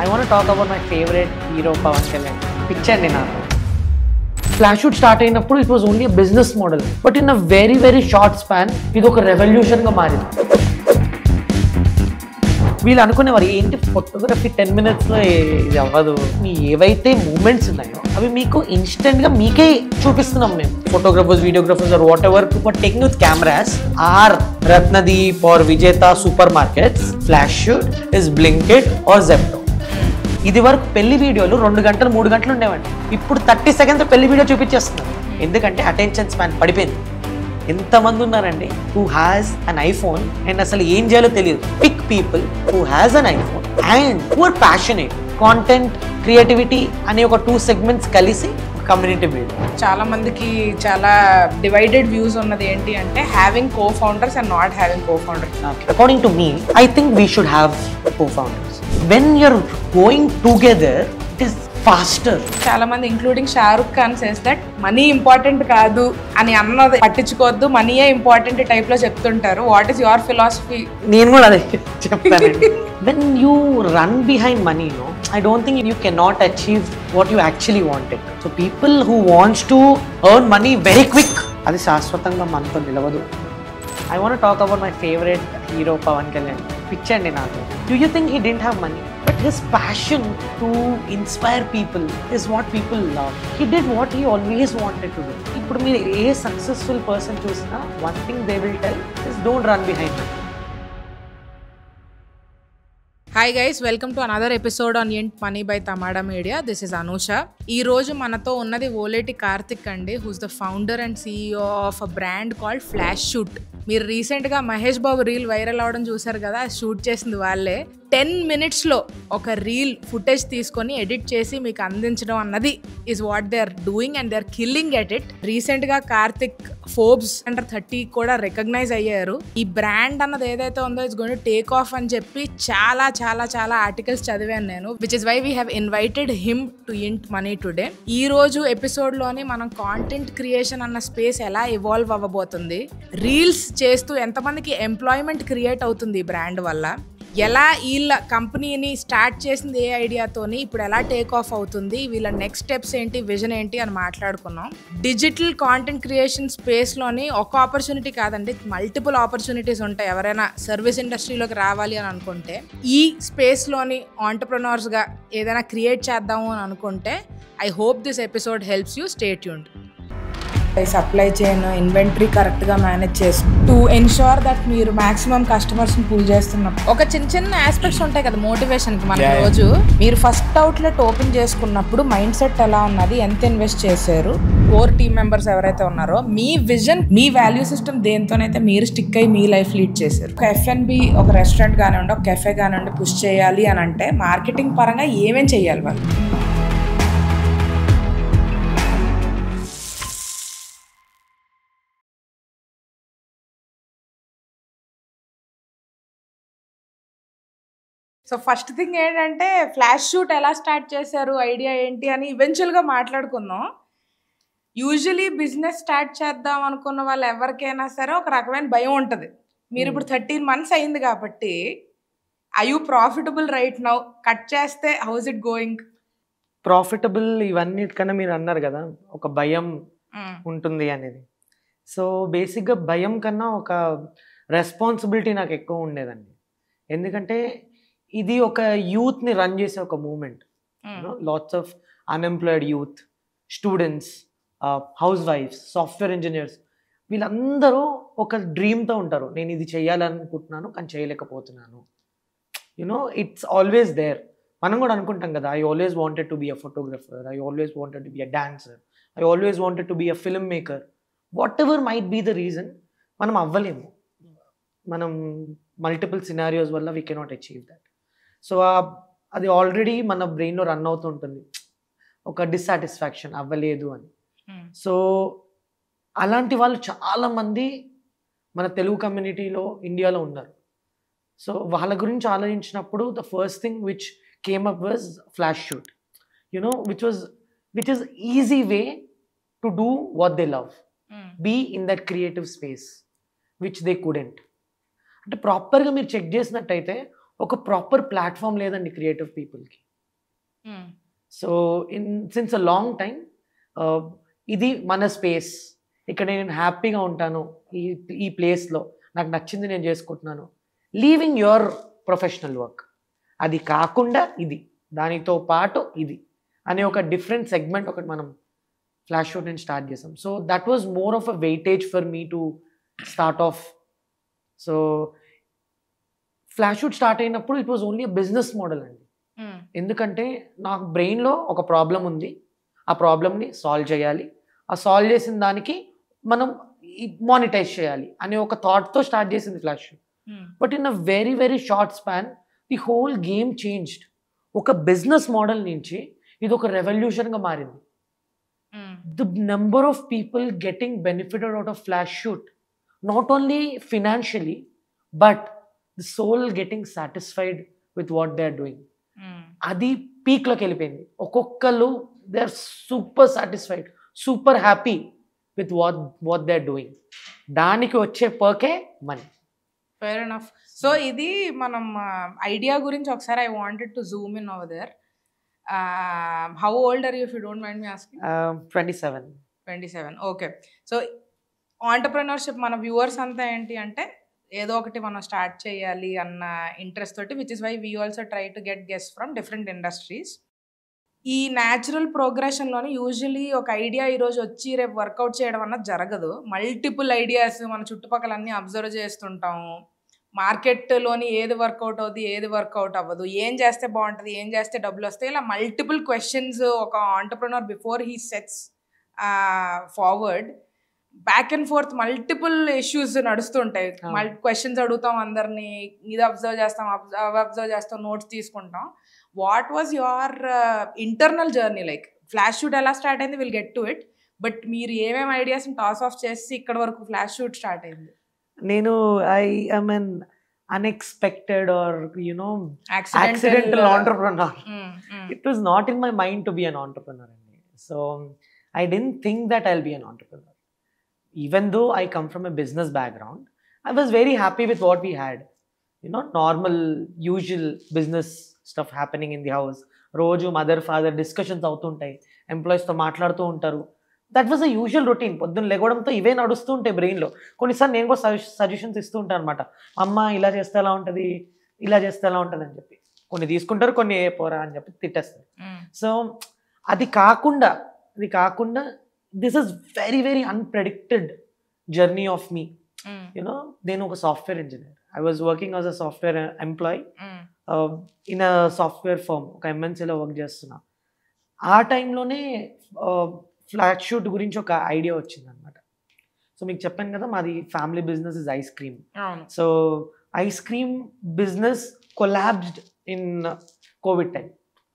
I want to talk about my favorite hero, Pawan Kalyan. Picture నాకు flash Shoot start అయినప్పుడు it was only business model, but in a very very short span ఇది ఒక రెవల్యూషన్గా మారింది. వీళ్ళు అనుకునేవారు ఏంటి ఫోటోగ్రఫీ 10 minutesలో ఇది అవ్వదు, మీ ఏవైతే మూమెంట్స్ ఉన్నాయో అవి మీకు ఇన్స్టెంట్గా మీకే చూపిస్తున్నాం మేము. Photographers, videographers or whatever for taking with cameras or Ratnadeep or Vijetha supermarkets, Flash Shoot is Blinkit or Zepto. ఇది వరకు పెళ్లి వీడియోలు 2 గంటలు 3 గంటలు ఉండేవండి. ఇప్పుడు 30 seconds పెళ్లి వీడియో చూపించేస్తున్నారు. ఎందుకంటే అటెన్షన్ స్పాన్ పడిపోయింది. ఎంతమంది ఉన్నారండి who has an iPhone and అసలు ఏం చేయాలో తెలియదు. Pick people who has an iPhone and who are passionate. Content, creativity అనే ఒక 2 segments కలిసి కమ్యూనిటీ బిల్డ్. చాలా మందికి చాలా డివైడెడ్ వ్యూస్ ఉన్నది ఏంటి అంటే having co founders and not having co founders. According to me I think we should have co founders. When you're going together, it is faster. చాలా మంది including Shahrukh Khan says that money important కాదు అని అన్నది పట్టించుకోవద్దు, మనీయే ఇంపార్టెంట్ టైప్ లో చెప్తుంటారు. What is your philosophy? నేను కూడా అదే చెప్తానండి. When you run behind money, I don't think you cannot achieve what you actually wanted. So people who wants to earn money very quick, అది శాశ్వతంగా మనతో నిలవదు. I want to talk about my favorite hero, Pawan Kalyan. Picture నాకు. Do you think he didn't have money? But his passion to inspire people is what people love. He did what he always wanted to do. ఇప్పుడు మీరు ఏ successful person చూసినా one thing they will tell is don't run behind money. Hi guys, welcome to another episode on ent money by Tamada Media. This is Anusha. ఈ రోజు మనతో ఉన్నది ఓలేటి కార్తిక్ అండి, who's the founder and CEO of a brand called Flash Shoot. మీరు రీసెంట్గా Mahesh Babu reel viral అవడం చూసారు కదా, షూట్ చేసింది వాళ్ళే. 10 minutesలో ఒక రీల్ ఫుటేజ్ తీసుకొని ఎడిట్ చేసి మీకు అందించడం అన్నది is what they are doing and they are killing at it. రీసెంట్గా కార్తిక్ ఫోర్బ్స్ అండర్ 30 కూడా రికగ్నైజ్ అయ్యారు. ఈ బ్రాండ్ అన్నది ఏదైతే ఉందో it's going to take off అని చెప్పి చాలా చాలా చాలా ఆర్టికల్స్ చదివాను నేను, which is why we have invited him to into money today. ఈ రోజు ఎపిసోడ్లోని మనం కాంటెంట్ క్రియేషన్ అన్న స్పేస్ ఎలా ఇవాల్వ్ అవ్వబోతుంది, రీల్స్ చేస్తూ ఎంతమందికి ఎంప్లాయ్మెంట్ క్రియేట్ అవుతుంది ఈ బ్రాండ్ వల్ల, ఎలా వీళ్ళ కంపెనీని స్టార్ట్ చేసింది ఏ ఐడియాతోని ఇప్పుడు ఎలా టేక్ ఆఫ్ అవుతుంది, వీళ్ళ నెక్స్ట్ స్టెప్స్ ఏంటి, విజన్ ఏంటి అని మాట్లాడుకున్నాం. డిజిటల్ కాంటెంట్ క్రియేషన్ స్పేస్లోని ఒక ఆపర్చునిటీ కాదండి, మల్టిపుల్ ఆపర్చునిటీస్ ఉంటాయి. ఎవరైనా సర్వీస్ ఇండస్ట్రీలోకి రావాలి అని అనుకుంటే, ఈ స్పేస్లోని ఆంటర్ప్రెన్యూర్స్గా ఏదైనా క్రియేట్ చేద్దాము అని అనుకుంటే I hope this episode helps you. Stay tuned. Supply chain, inventory కరెక్ట్గా మేనేజ్ చేసి టు ఎన్షూర్ దట్ మీరు మాక్సిమం కస్టమర్స్ని పుల్ చేస్తున్నప్పుడు ఒక చిన్న చిన్న ఆస్పెక్ట్స్ ఉంటాయి కదా మోటివేషన్కి. మన రోజు మీరు ఫస్ట్ అవుట్లెట్ ఓపెన్ చేసుకున్నప్పుడు మైండ్ సెట్ ఎలా ఉన్నది, ఎంత ఇన్వెస్ట్ చేశారు, 4 టీమ్ మెంబర్స్ ఎవరైతే ఉన్నారో మీ విజన్, మీ వాల్యూ సిస్టమ్ దేంతోనైతే మీరు స్టిక్ అయ్యి మీ లైఫ్ లీడ్ చేశారు. ఒక F&B, ఒక రెస్టారెంట్ కానివ్వండి, ఒక కెఫే కానివ్వండి పుష్ చేయాలి అని అంటే మార్కెటింగ్ పరంగా ఏమేం చేయాలి వాళ్ళు? సో ఫస్ట్ థింగ్ ఏంటంటే ఫ్లాష్ షూట్ ఎలా స్టార్ట్ చేశారు, ఐడియా ఏంటి అని ఈవెన్చువల్గా మాట్లాడుకుందాం. యూజువలీ బిజినెస్ స్టార్ట్ చేద్దాం అనుకున్న వాళ్ళు ఎవరికైనా సరే ఒక రకమైన భయం ఉంటుంది. మీరు ఇప్పుడు 13 months అయింది కాబట్టి I you profitable right now? Cut చేస్తే హౌస్ ఇట్ గోయింగ్? ప్రాఫిటబుల్ ఇవన్నిటికన్నా మీరు అన్నారు కదా ఒక భయం ఉంటుంది అనేది. సో బేసిక్గా భయం కన్నా ఒక రెస్పాన్సిబిలిటీ నాకు ఎక్కువ ఉండేదండి. ఎందుకంటే ఇది ఒక యూత్ని రన్ చేసే ఒక moment. Lots of unemployed youth, students, హౌస్ వైఫ్స్, సాఫ్ట్వేర్ ఇంజనీర్స్, వీళ్ళందరూ ఒక డ్రీమ్తో ఉంటారు. నేను ఇది చేయాలనుకుంటున్నాను కానీ చేయలేకపోతున్నాను. It's always there. మనం కూడా అనుకుంటాం కదా, I always wanted to be a photographer, I always wanted to be a dancer, I always wanted to be a filmmaker. Whatever might be the reason, మనం అవ్వలేము. మనం multiple scenarios వల్ల we cannot achieve that. So అది already మన బ్రెయిన్లో run అవుతుంటుంది, ఒక dissatisfaction, అవ్వలేదు అని. సో అలాంటి వాళ్ళు చాలామంది మన తెలుగు కమ్యూనిటీలో ఇండియాలో ఉన్నారు. సో వాళ్ళ గురించి ఆలోచించినప్పుడు the first thing which came up was flash shoot, which is easy way to do what they love, be in that creative space which they couldn't. అంటే ప్రాపర్గా మీరు చెక్ చేసినట్టయితే ఒక ప్రాపర్ ప్లాట్ఫామ్ లేదండి క్రియేటివ్ పీపుల్కి. So since a long time ఇది మన space, ఇక్కడ నేను హ్యాపీగా ఉంటాను, ఈ ప్లేస్లో నాకు నచ్చింది నేను చేసుకుంటున్నాను, లీవింగ్ యువర్ ప్రొఫెషనల్ వర్క్. అది కాకుండా ఇది, దానితో పాటు ఇది అనే ఒక డిఫరెంట్ సెగ్మెంట్ ఒకటి మనం ఫ్లాష్ షూట్ నేను స్టార్ట్ చేసాం. So that was more of a weightage for me to start off. So Flash Shoot start అయినప్పుడు it was only business model అండి. ఎందుకంటే నాకు బ్రెయిన్లో ఒక ప్రాబ్లం ఉంది, ఆ ప్రాబ్లమ్ని సాల్వ్ చేయాలి, ఆ సాల్వ్ చేసిన దానికి మనం మానిటైజ్ చేయాలి అనే ఒక థాట్తో స్టార్ట్ చేసింది Flash Shoot. But in a very very short span the whole game changed. ఒక బిజినెస్ మోడల్ నుంచి ఇది ఒక రెవల్యూషన్గా మారింది. The number of people getting benefited out of Flash Shoot, not only financially but the soul getting satisfied with what they are doing. అది పీక్లోకి వెళ్ళిపోయింది. ఒక్కొక్కరు they are super satisfied, super happy with what they are doing. దానికి వచ్చే పర్కే money. Fair enough. So ఇది మనం idea గురించి ఒకసారి I wanted to zoom in over there. How old are you if you don't mind me asking? 27. 27. Okay. So entrepreneurship మన viewers అంతా ఏంటి అంటే ఏదో ఒకటి మనం స్టార్ట్ చేయాలి అన్న ఇంట్రెస్ట్ తోటి, which is why we also try to get guest from different industries. ఈ న్యాచురల్ ప్రోగ్రెషన్లోని యూజువలీ ఒక ఐడియా ఈరోజు వచ్చి రేపు వర్కౌట్ చేయడం అన్నది జరగదు. మల్టిపుల్ ఐడియాస్ మన చుట్టుపక్కల అన్నీ అబ్జర్వ్ చేస్తుంటాము. మార్కెట్లోని ఏది వర్కౌట్ అవుతుంది, ఏది వర్కౌట్ అవ్వదు, ఏం చేస్తే బాగుంటుంది, ఏం చేస్తే డబ్బులు వస్తాయి, ఇలా మల్టిపుల్ క్వశ్చన్స్ ఒక entrepreneur before he sets forward back and forth multiple issues నడుస్తుంటాయి. క్వశ్చన్స్ అడుగుతాం అందరినీ, ఇది అబ్జర్వ్ చేస్తాం, అబ్జర్వ్ చేస్తాం, నోట్స్ తీసుకుంటాం. What was your internal journey like? Flash Shoot ఎలా స్టార్ట్ అయింది, will get to it, but మీరు ఏమేమి ఐడియాస్ని టాస్ ఆఫ్ చేసి ఇక్కడ వరకు ఫ్లాష్ షూట్ స్టార్ట్ అయింది? నేను I am an unexpected or accidental entrepreneur. It was not in my mind to be an entrepreneur. So I didn't think that I'll be an entrepreneur. Even though I come from a business background, I was very happy with what we had. Normal, usual business stuff happening in the house. రోజు mother father discussions అవుతుంటాయి, ఎంప్లాయీస్తో మాట్లాడుతూ ఉంటారు. That was a usual routine. పొద్దున్న లేవడంతో ఇవే నడుస్తూ ఉంటాయి బ్రెయిన్లో. కొన్నిసార్లు నేను కూడా సజెషన్స్ ఇస్తూ ఉంటాను అనమాట. అమ్మ ఇలా చేస్తే ఎలా ఉంటుంది, ఇలా చేస్తే ఎలా ఉంటుంది అని చెప్పి. కొన్ని తీసుకుంటారు, కొన్ని ఏ పోరా అని చెప్పి తిట్టేస్తారు. సో అది కాకుండా this is very very unpredicted journey of me. నేను ఒక software engineer. I was working as a software employee in a software firm, ఒక ఎంఎన్సీలో వర్క్ చేస్తున్నా. ఆ టైంలోనే ఫ్లాష్ షూట్ గురించి ఒక ఐడియా వచ్చింది అనమాట. సో మీకు చెప్పాను కదా, మాది family business is ice cream. So ice cream business collapsed in Covid time.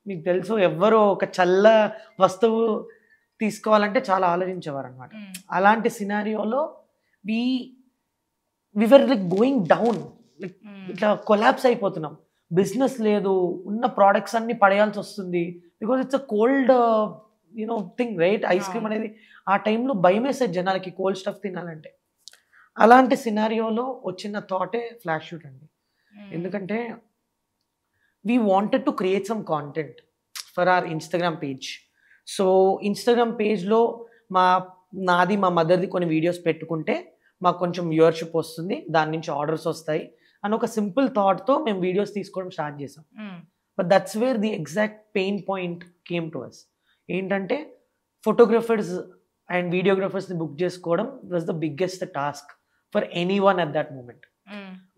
మీకు తెలుసు, ఎవ్వరూ ఒక చల్ల వస్తువు తీసుకోవాలంటే చాలా ఆలోచించేవారు అనమాట. అలాంటి సినారియోలో we're like going down, like ఇట్లా కొలాప్స్ అయిపోతున్నాం. బిజినెస్ లేదు, ఉన్న ప్రోడక్ట్స్ అన్ని పడేయాల్సి వస్తుంది. Because it's a cold thing right. Ice cream అనేది ఆ టైంలో భయం వేసేది జనాలకి కోల్డ్ స్టఫ్ తినాలంటే. అలాంటి సినారియోలో వచ్చిన థాటే ఫ్లాష్ షూట్ అండి. ఎందుకంటే we wanted to create some content for hour Instagram page. So Instagram పేజ్లో నాది మా మదర్ది కొన్ని వీడియోస్ పెట్టుకుంటే మాకు కొంచెం వ్యూవర్షిప్ వస్తుంది, దాని నుంచి ఆర్డర్స్ వస్తాయి అని ఒక సింపుల్ థాట్తో మేము వీడియోస్ తీసుకోవడం స్టార్ట్ చేసాం. But that's where the exact pain point came to us. ఏంటంటే ఫోటోగ్రఫర్స్ అండ్ వీడియోగ్రఫర్స్ని బుక్ చేసుకోవడం was the biggest task for anyone at that moment.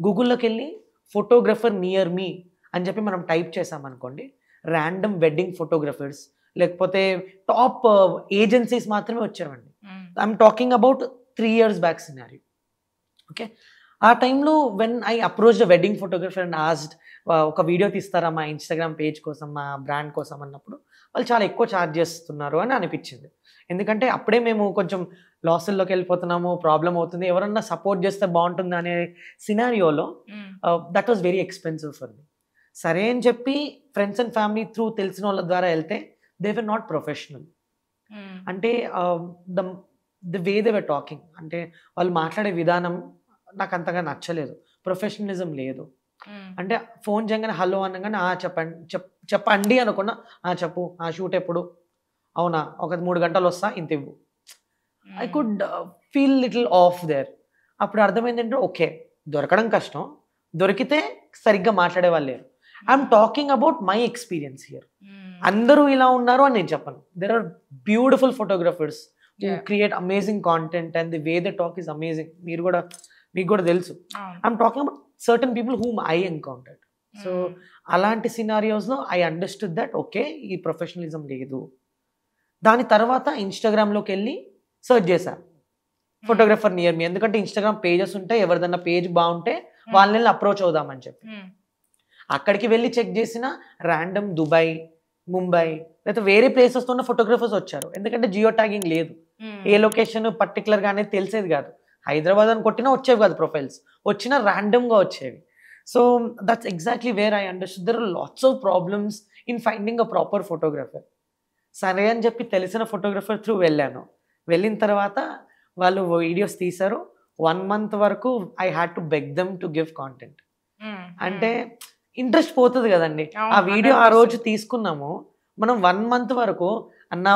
గూగుల్లోకి వెళ్ళి ఫోటోగ్రఫర్ నియర్ మీ అని చెప్పి మనం టైప్ చేసామనుకోండి, ర్యాండమ్ వెడ్డింగ్ ఫోటోగ్రఫర్స్ లేకపోతే టాప్ ఏజెన్సీస్ మాత్రమే వచ్చామండి. I'm talking about 3 years back scenario. Okay, ఆ టైంలో when I approached a wedding photographer and asked ఒక వీడియో తీస్తారా మా ఇన్స్టాగ్రామ్ పేజ్ కోసం, మా బ్రాండ్ కోసం అన్నప్పుడు వాళ్ళు చాలా ఎక్కువ ఛార్జ్ చేస్తున్నారు అని అనిపించింది. ఎందుకంటే అప్పుడే మేము కొంచెం లాసుల్లోకి వెళ్ళిపోతున్నాము, ప్రాబ్లం అవుతుంది, ఎవరన్నా సపోర్ట్ చేస్తే బాగుంటుంది అనే సినారియోలో that was very expensive for me. సరే అని చెప్పి ఫ్రెండ్స్ అండ్ ఫ్యామిలీ త్రూ తెలిసిన వాళ్ళ ద్వారా వెళ్తే దే వర్ నాట్ ప్రొఫెషనల్. అంటే the way they were talking, అంటే వాళ్ళు మాట్లాడే విధానం నాకు అంతగా నచ్చలేదు, ప్రొఫెషనలిజం లేదు. అంటే ఫోన్ చేయగానే హలో అనగానే చెప్పండి అనుకున్నా, చెప్పు, షూట్ ఎప్పుడు, అవునా ఒక 3 గంటలు వస్తా, ఇంత ఇవ్వు. I could feel little of their. అప్పుడు అర్థమైంది ఏంటంటే ఓకే, దొరకడం కష్టం, దొరికితే సరిగ్గా మాట్లాడే వాళ్ళు లేరు. I'm talking about my experience here. అందరూ ఇలా ఉన్నారు అని నేను చెప్పను. There are beautiful photographers who create amazing content and the way they talk is amazing. మీకు కూడా తెలుసు. I'm talking about certain people whom I encountered. So అలాంటి సినారియోస్లో ఐ అండర్స్టూడ్ దట్ ఓకే, ఈ ప్రొఫెషనలిజం లేదు. దాని తర్వాత ఇన్స్టాగ్రామ్లోకి వెళ్ళి సర్చ్ చేశాను ఫోటోగ్రఫర్ నియర్ మీ. ఎందుకంటే ఇన్స్టాగ్రామ్ పేజెస్ ఉంటాయి, ఎవరిదన్నా పేజ్ బాగుంటే వాళ్ళని అప్రోచ్ అవుదామని చెప్పి అక్కడికి వెళ్ళి చెక్ చేసిన ర్యాండమ్ దుబాయ్, ముంబై లేకపోతే వేరే ప్లేసెస్తో ఉన్న ఫోటోగ్రఫర్స్ వచ్చారు. ఎందుకంటే జియో ట్యాగింగ్ లేదు, ఏ లొకేషన్ పర్టికులర్గా అనేది తెలిసేది కాదు. హైదరాబాద్ అని కొట్టినా వచ్చేవి కాదు ప్రొఫైల్స్, వచ్చినా ర్యాండమ్గా వచ్చేవి. So that's exactly where I understood there are lots of problems in finding a proper photographer. సరే అని చెప్పి తెలిసిన ఫోటోగ్రఫర్ త్రూ వెళ్ళాను. వెళ్ళిన తర్వాత వాళ్ళు వీడియోస్ తీశారు. 1 month వరకు I had to beg them to give content. అంటే ఇంట్రెస్ట్ పోతుంది కదండి. ఆ వీడియో ఆ రోజు తీసుకున్నాము, మనం 1 month వరకు అన్న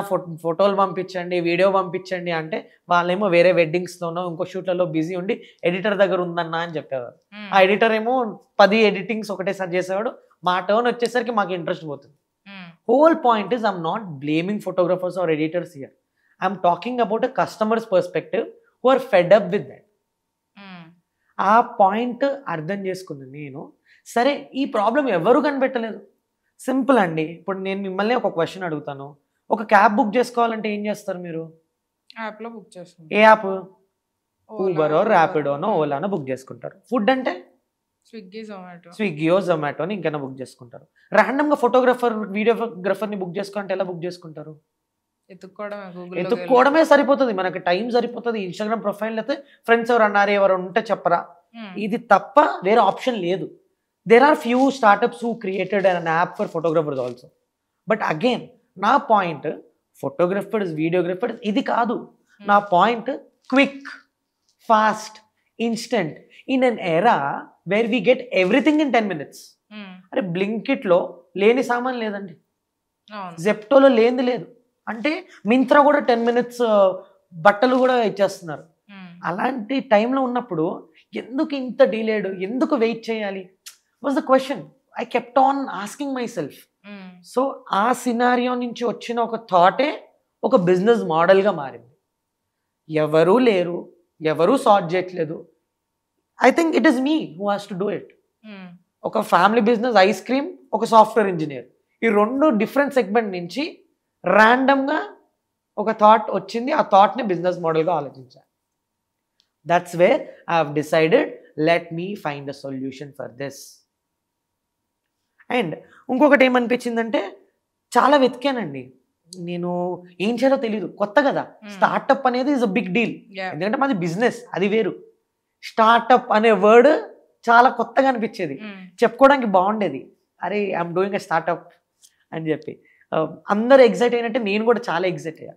ఫోటోలు పంపించండి, వీడియో పంపించండి అంటే వాళ్ళేమో వేరే వెడ్డింగ్స్లోనో ఇంకో షూట్లలో బిజీ ఉండి ఎడిటర్ దగ్గర ఉందన్నా అని చెప్పేవారు. ఆ ఎడిటర్ ఏమో 10 ఎడిటింగ్స్ ఒకటేసారి చేసేవాడు. మా టర్న్ వచ్చేసరికి మాకు ఇంట్రెస్ట్ పోతుంది. Whole point is I'm not blaming photographers or editors here. I'm talking about a customers perspective who are fed up with that. ఆ పాయింట్ అర్థం చేసుకుంది నేను. సరే, ఈ ప్రాబ్లం ఎవరు కనిపెట్టలేదు. సింపుల్ అండి. ఇప్పుడు నేను మిమ్మల్ని ఒక క్వశ్చన్ అడుగుతాను. ఒక క్యాబ్ బుక్ చేసుకోవాలంటే ఏం చేస్తారు మీరు? యాప్లో బుక్ చేసుకుంటారు. ఏ యాప్? ఊబరో, ర్యాపిడోనో, ఓలానో బుక్ చేసుకుంటారు. ఫుడ్ అంటే స్విగ్గీయో, జొమాటోని ఇంకైనా బుక్ చేసుకుంటారు. ర్యాండమ్గా ఫోటోగ్రఫర్, వీడియోగ్రఫర్ని బుక్ చేసుకోవాలంటే ఎలా బుక్ చేసుకుంటారు? ఎత్తుక్కోవడమే సరిపోతుంది, మనకి టైం సరిపోతుంది. ఇన్స్టాగ్రామ్ ప్రొఫైల్ అయితే ఫ్రెండ్స్ ఎవరు అన్నారు, ఎవరు ఉంటే చెప్పరా, ఇది తప్ప వేరే ఆప్షన్ లేదు. There are few startups who created an app for photographers also. But again, నా పాయింట్ ఫోటోగ్రఫర్స్, వీడియోగ్రఫర్స్ ఇది కాదు. నా point quick, fast, instant in an era where we get everything in 10 minutes. అరే బ్లింకిట్లో లేని సామాన్ లేదండి, జెప్టోలో లేనిది లేదు. అంటే మింత్రా కూడా 10 minutes బట్టలు కూడా ఇచ్చేస్తున్నారు. అలాంటి టైంలో ఉన్నప్పుడు ఎందుకు ఇంత డిలేడ్, ఎందుకు వెయిట్ చేయాలి was the question. I kept on asking myself. So ఆ సినారియో నుంచి వచ్చిన ఒక థాటే ఒక బిజినెస్ మోడల్గా మారింది. ఎవరూ లేరు, ఎవరూ సార్ట్ చేయట్లేదు. I think it is me who has to do it. ఒక ఫ్యామిలీ బిజినెస్, ఐస్ క్రీమ్, ఒక సాఫ్ట్వేర్ ఇంజనీర్, ఈ 2 డిఫరెంట్ సెగ్మెంట్ నుంచి ర్యాండమ్గా ఒక థాట్ వచ్చింది. ఆ థాట్ని బిజినెస్ మోడల్గా ఆలోచించాను. That's where I have decided let me find a solution for this. And ఇంకొకటి ఏమనిపించిందంటే, చాలా వెతికానండి నేను, ఏం చేయాలో తెలియదు, కొత్త కదా. స్టార్టప్ అనేది ఈజ్ అ బిగ్ డీల్. ఎందుకంటే మాది బిజినెస్, అది వేరు. స్టార్టప్ అనే వర్డ్ చాలా కొత్తగా అనిపించేది, చెప్పుకోవడానికి బాగుండేది. అరే ఐఎమ్ డూయింగ్ ఎ స్టార్టప్ అని చెప్పి అందరూ ఎగ్జైట్ అయినట్టే నేను కూడా చాలా ఎగ్జైట్ అయ్యా.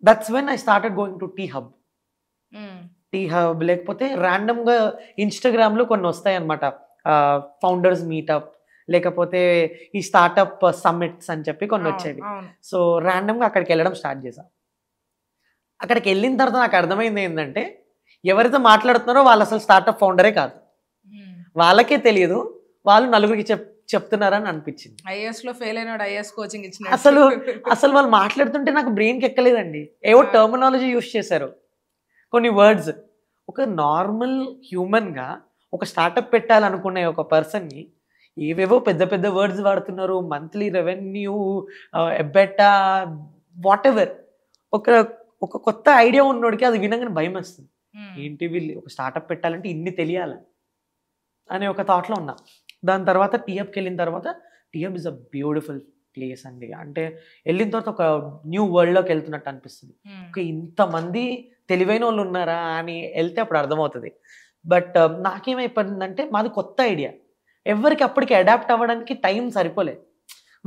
That's when I started going to T Hub లేకపోతే ర్యాండమ్గా ఇన్స్టాగ్రామ్లో కొన్ని వస్తాయి అన్నమాట, ఫౌండర్స్ మీటప్, లేకపోతే ఈ స్టార్టప్ సమ్మిట్స్ అని చెప్పి కొన్ని వచ్చేవి. సో ర్యాండమ్గా అక్కడికి వెళ్ళడం స్టార్ట్ చేశాను. అక్కడికి వెళ్ళిన తర్వాత నాకు అర్థమైంది ఏంటంటే, ఎవరైతే మాట్లాడుతున్నారో వాళ్ళు అసలు స్టార్టప్ ఫౌండరే కాదు, వాళ్ళకే తెలియదు, వాళ్ళు నలుగురికి చెప్తున్నారని అనిపించింది. ఐఎస్లో ఫెయిల్ అయినాడు, ఐఎస్ కోచింగ్ ఇచ్చిన. అసలు వాళ్ళు మాట్లాడుతుంటే నాకు బ్రెయిన్కి ఎక్కలేదండి. ఏవో టర్మినాలజీ యూస్ చేశారు, కొన్ని వర్డ్స్. ఒక నార్మల్ హ్యూమన్గా ఒక స్టార్టప్ పెట్టాలనుకునే ఒక పర్సన్ని ఏవేవో పెద్ద పెద్ద వర్డ్స్ వాడుతున్నారు, మంత్లీ రెవెన్యూ, ఎబెటా, వాట్ ఎవర్. ఒక కొత్త ఐడియా ఉన్నోడికి అది వినగానే భయం వస్తుంది. ఏంటి వీళ్ళు ఒక స్టార్టప్ పెట్టాలంటే ఇన్ని తెలియాలి అనే ఒక థాట్లో ఉన్నా. దాని తర్వాత టీహబ్కి వెళ్ళిన తర్వాత, T Hub is a beautiful place అండి. అంటే వెళ్ళిన తర్వాత ఒక న్యూ వరల్డ్లోకి వెళ్తున్నట్టు అనిపిస్తుంది. ఒక ఇంతమంది తెలివైన వాళ్ళు ఉన్నారా అని వెళ్తే అప్పుడు అర్థమవుతుంది. బట్ నాకేమైపోయిందంటే, మాది కొత్త ఐడియా, ఎవరికి అప్పటికి అడాప్ట్ అవ్వడానికి టైం సరిపోలేదు.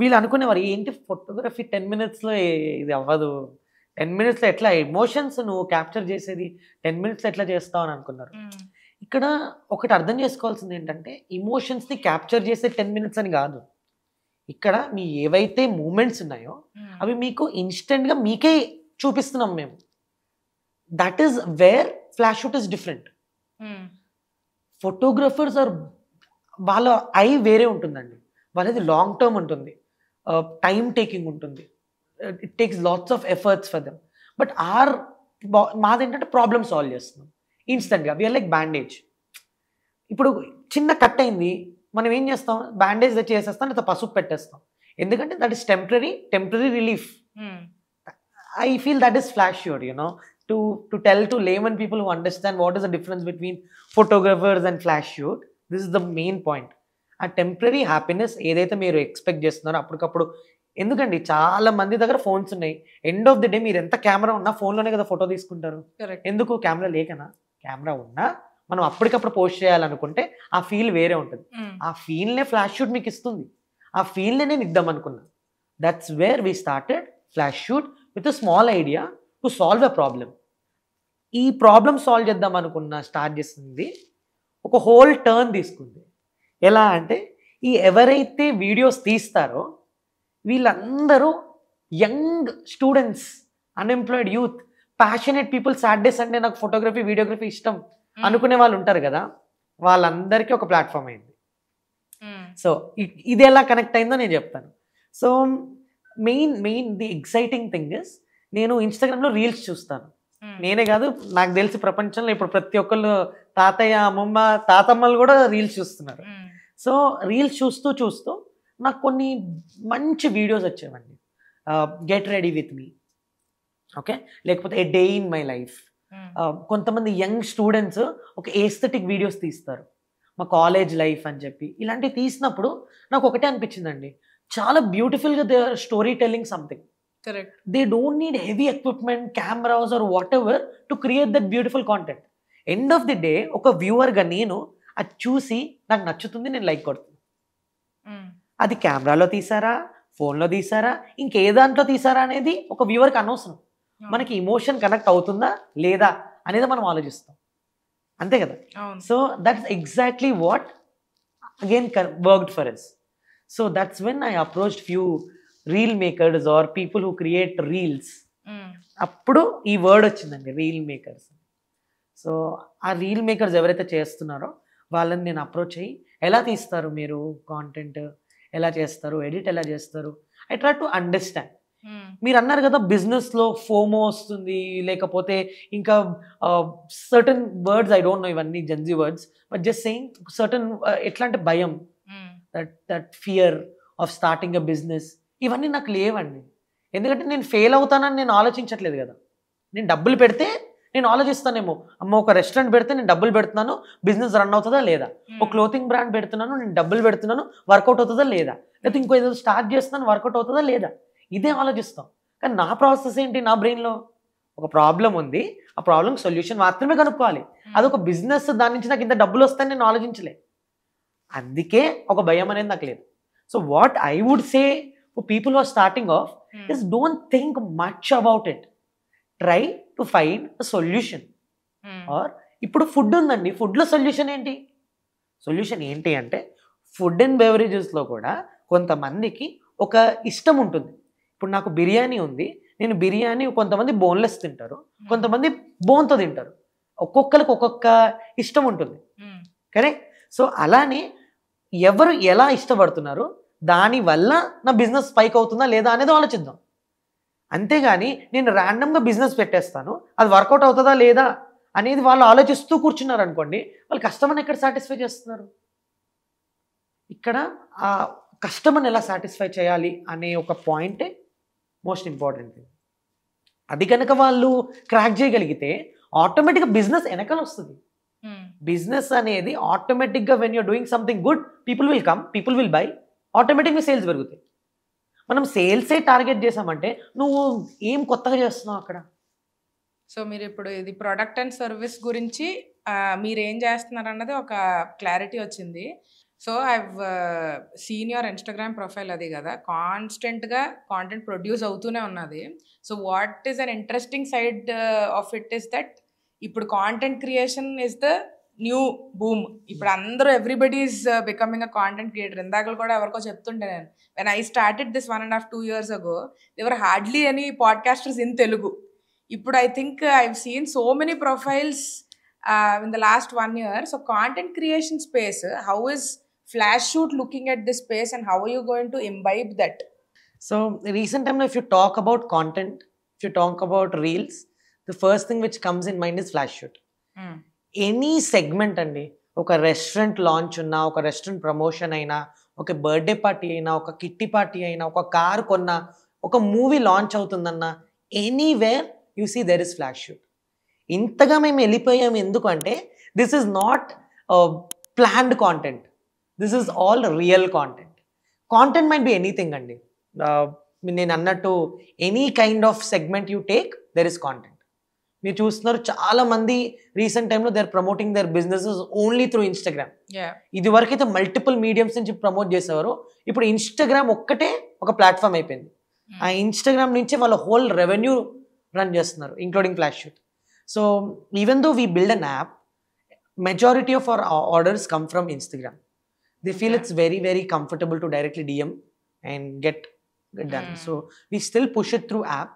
వీళ్ళు అనుకునేవారు ఏంటి ఫోటోగ్రఫీ 10 minutesలో ఇది అవ్వదు, 10 minutesలో ఎట్లా ఎమోషన్స్ నువ్వు క్యాప్చర్ చేసేది, 10 minutesలో ఎట్లా చేస్తావు అని అనుకున్నారు. ఇక్కడ ఒకటి అర్థం చేసుకోవాల్సింది ఏంటంటే ఇమోషన్స్ని క్యాప్చర్ చేసే 10 minutes అని కాదు. ఇక్కడ మీ ఏవైతే మూమెంట్స్ ఉన్నాయో అవి మీకు ఇన్స్టెంట్గా మీకే చూపిస్తున్నాం మేము. That is where Flash Shoot is different. Photographers or వాళ్ళ ఐ వేరే ఉంటుందండి. వాళ్ళది లాంగ్ టర్మ్ ఉంటుంది, టైం టేకింగ్ ఉంటుంది, it takes lots of efforts for them. But మాదేంటంటే ప్రాబ్లమ్ సాల్వ్ చేస్తున్నాం ఇన్స్టెంట్గా. We're like bandage. ఇప్పుడు చిన్న కట్ అయింది, మనం ఏం చేస్తాం, బ్యాండేజ్ చేసేస్తాం లేదా పసుపు పెట్టేస్తాం. ఎందుకంటే that is temporary relief. I feel that is flash shoot, to tell to layman people who understand what is the difference between photographers and flash shoot. This is the main point. A temporary happiness ఏదైతే మీరు expect చేస్తున్నారో అప్పటికప్పుడు. ఎందుకండి చాలా మంది దగ్గర phones ఉన్నాయి. End of the day మీరు ఎంత కెమెరా ఉన్నా ఫోన్లోనే కదా ఫోటో తీసుకుంటారు. ఎందుకు? కెమెరా లేకనా? కెమెరా ఉన్నా మనం అప్పటికప్పుడు పోస్ట్ చేయాలనుకుంటే ఆ ఫీల్ వేరే ఉంటుంది. ఆ ఫీల్నే ఫ్లాష్ షూట్ మీకు ఇస్తుంది. ఆ ఫీల్నే నేను ఇద్దాం అనుకున్నా. That's where we started Flash shoot with a small idea to solve a problem. ఈ ప్రాబ్లమ్ సాల్వ్ చేద్దాం అనుకున్న స్టార్ట్ చేసింది ఒక హోల్ టర్న్ తీసుకుంది. ఎలా అంటే ఈ ఎవరైతే వీడియోస్ తీస్తారో వీళ్ళందరూ young students, unemployed youth, passionate people, Saturday Sunday నాకు ఫోటోగ్రఫీ వీడియోగ్రఫీ ఇష్టం అనుకునే వాళ్ళు ఉంటారు కదా, వాళ్ళందరికీ ఒక ప్లాట్ఫామ్ అయింది. సో ఇది ఎలా కనెక్ట్ అయిందో నేను చెప్తాను. So main the exciting thing is, నేను ఇన్స్టాగ్రామ్లో రీల్స్ చూస్తాను. నేనే కాదు, నాకు తెలిసి ప్రపంచంలో ఇప్పుడు ప్రతి ఒక్కళ్ళు తాతయ్య, అమ్మమ్మ, తాతమ్మలు కూడా రీల్స్ చూస్తున్నారు. సో రీల్స్ చూస్తూ నాకు కొన్ని మంచి వీడియోస్ వచ్చేవండి. Get ready with me, okay, లేకపోతే a day in my life. కొంతమంది యంగ్ స్టూడెంట్స్ ఒక ఏస్థెటిక్ వీడియోస్ తీస్తారు, మా కాలేజ్ లైఫ్ అని చెప్పి. ఇలాంటివి తీసినప్పుడు నాకు ఒకటే అనిపించిందండి, చాలా బ్యూటిఫుల్గా they are story telling something. Correct. They don't need heavy equipment, cameras or whatever to create that beautiful content. End of the day ఒక వ్యూవర్గా నేను అది చూసి నాకు నచ్చుతుంది, నేను లైక్ కొడుతుంది. అది కెమెరాలో తీసారా, ఫోన్లో తీసారా, ఇంకే దాంట్లో తీసారా అనేది ఒక వ్యూవర్కి అనవసరం. మనకి ఇమోషన్ కనెక్ట్ అవుతుందా లేదా అనేది మనం ఆలోచిస్తాం, అంతే కదా. So that's exactly what again worked for us. So that's when I approached few reel makers or people who create reels. అప్పుడు ఈ వర్డ్ వచ్చిందండి, రీల్ మేకర్స్. సో ఆ రీల్ మేకర్స్ ఎవరైతే చేస్తున్నారో వాళ్ళని నేను అప్రోచ్ అయ్యి, ఎలా తీస్తారు మీరు కాంటెంట్, ఎలా చేస్తారు, ఎడిట్ ఎలా చేస్తారు, ఐ ట్రై టు అండర్స్టాండ్. మీరు అన్నారు కదా బిజినెస్లో ఫోమో వస్తుంది, లేకపోతే ఇంకా certain words, I don't know ఇవన్నీ Gen Z words, but just saying certain, ఎట్లా అంటే భయం, that fear of starting a business, ఇవన్నీ నాకు లేవండి. ఎందుకంటే నేను ఫెయిల్ అవుతానని నేను ఆలోచించట్లేదు కదా. నేను డబ్బులు పెడితే నేను ఆలోచిస్తానేమో, అమ్మ ఒక రెస్టారెంట్ పెడితే నేను డబ్బులు పెడుతున్నాను, బిజినెస్ రన్ అవుతుందా లేదా, ఒక క్లోతింగ్ బ్రాండ్ పెడుతున్నాను, నేను డబ్బులు పెడుతున్నాను, వర్కౌట్ అవుతుందా లేదా, లేకపోతే ఇంకో ఏదో స్టార్ట్ చేస్తున్నాను, వర్కౌట్ అవుతుందా లేదా, ఇదే ఆలోచిస్తాం. కానీ నా ప్రాసెస్ ఏంటి, నా బ్రెయిన్లో ఒక ప్రాబ్లం ఉంది, ఆ ప్రాబ్లం సొల్యూషన్ మాత్రమే కనుక్కోవాలి. అదొక బిజినెస్, దాని నుంచి నాకు ఇంత డబ్బులు వస్తాయని నేను ఆలోచించలే. అందుకే ఒక భయం అనేది నాకు లేదు. So what I would say for people who are starting off is, don't think much about it, try to find a solution. Or ఇప్పుడు ఫుడ్ ఉందండి, ఫుడ్లో సొల్యూషన్ ఏంటి? సొల్యూషన్ ఏంటి అంటే, ఫుడ్ అండ్ బెవరేజెస్లో కూడా కొంతమందికి ఒక ఇష్టం ఉంటుంది. ఇప్పుడు నాకు బిర్యానీ ఉంది, నేను బిర్యానీ కొంతమంది బోన్లెస్ తింటారు, కొంతమంది బోన్తో తింటారు, ఒక్కొక్కరికి ఒక్కొక్క ఇష్టం ఉంటుంది, కరెక్ట్. సో అలానే ఎవరు ఎలా ఇష్టపడుతున్నారు, దానివల్ల నా బిజినెస్ పైకి అవుతుందా లేదా అనేది ఆలోచిద్దాం. అంతేగాని నేను ర్యాండమ్గా బిజినెస్ పెట్టేస్తాను, అది వర్కౌట్ అవుతుందా లేదా అనేది వాళ్ళు ఆలోచిస్తూ కూర్చున్నారు అనుకోండి, వాళ్ళు కస్టమర్ని ఎక్కడ సాటిస్ఫై చేస్తున్నారు? ఇక్కడ ఆ కస్టమర్ని ఎలా సాటిస్ఫై చేయాలి అనే ఒక పాయింటే మోస్ట్ ఇంపార్టెంట్ థింగ్. అది కనుక వాళ్ళు క్రాక్ చేయగలిగితే ఆటోమేటిక్గా బిజినెస్ వెనకాల వస్తుంది. బిజినెస్ అనేది ఆటోమేటిక్గా when you're doing something good, people will come, people will buy, ఆటోమేటిక్గా సేల్స్ పెరుగుతాయి. మనం సేల్సే టార్గెట్ చేసామంటే నువ్వు ఏం కొత్తగా చేస్తున్నావు అక్కడ. సో మీరు ఇప్పుడు ఇది ప్రొడక్ట్ అండ్ సర్వీస్ గురించి మీరు ఏం చేస్తున్నారు అన్నది ఒక క్లారిటీ వచ్చింది. So I've seen your Instagram profile, అది కదా కాన్స్టెంట్గా కాంటెంట్ ప్రొడ్యూస్ అవుతూనే ఉన్నది. So what is an interesting side of it is that ఇప్పుడు content creation is the new boom. ఇప్పుడు అందరూ everybody is becoming a content creator. ఇందాక కూడా ఎవరికో చెప్తుంటే నేను, when I started this 1.5-2 years ago, there were hardly any podcasters in Telugu. ఇప్పుడు I think I've seen so many profiles in the last 1 year. So content creation space, how is Flash Shoot looking at this space and how are you going to imbibe that? So recent time, if you talk about content, if you talk about reels, the first thing which comes in mind is flash shoot. Any segment అండి, ఒక restaurant launch ఉన్నా, ఒక restaurant promotion అయినా, ఒక birthday party అయినా, ఒక kitty party అయినా, ఒక కార్ కొన్నా, ఒక మూవీ లాంచ్ అవుతుందన్నా, anywhere you see there is Flash Shoot. ఇంతగా మేము వెళ్ళిపోయాము ఎందుకంటే this is not planned content, this is all real content. Content might be anything అండి. నేను అన్నట్టు any kind of segment you take, there is content. మీరు చూస్తున్నారు చాలా మంది రీసెంట్ టైంలో they are promoting their businesses only through Instagram. ఇది వరకైతే మల్టిపుల్ మీడియంస్ నుంచి ప్రమోట్ చేసేవారు, ఇప్పుడు ఇన్స్టాగ్రామ్ ఒక్కటే ఒక ప్లాట్ఫామ్ అయిపోయింది. ఆ ఇన్స్టాగ్రామ్ నుంచి వాళ్ళ హోల్ రెవెన్యూ రన్ చేస్తున్నారు, including flash Shoot. So even though we build an app, majority of our orders come from Instagram. They feel it's very very comfortable to directly DM and get done. So we still push it through app,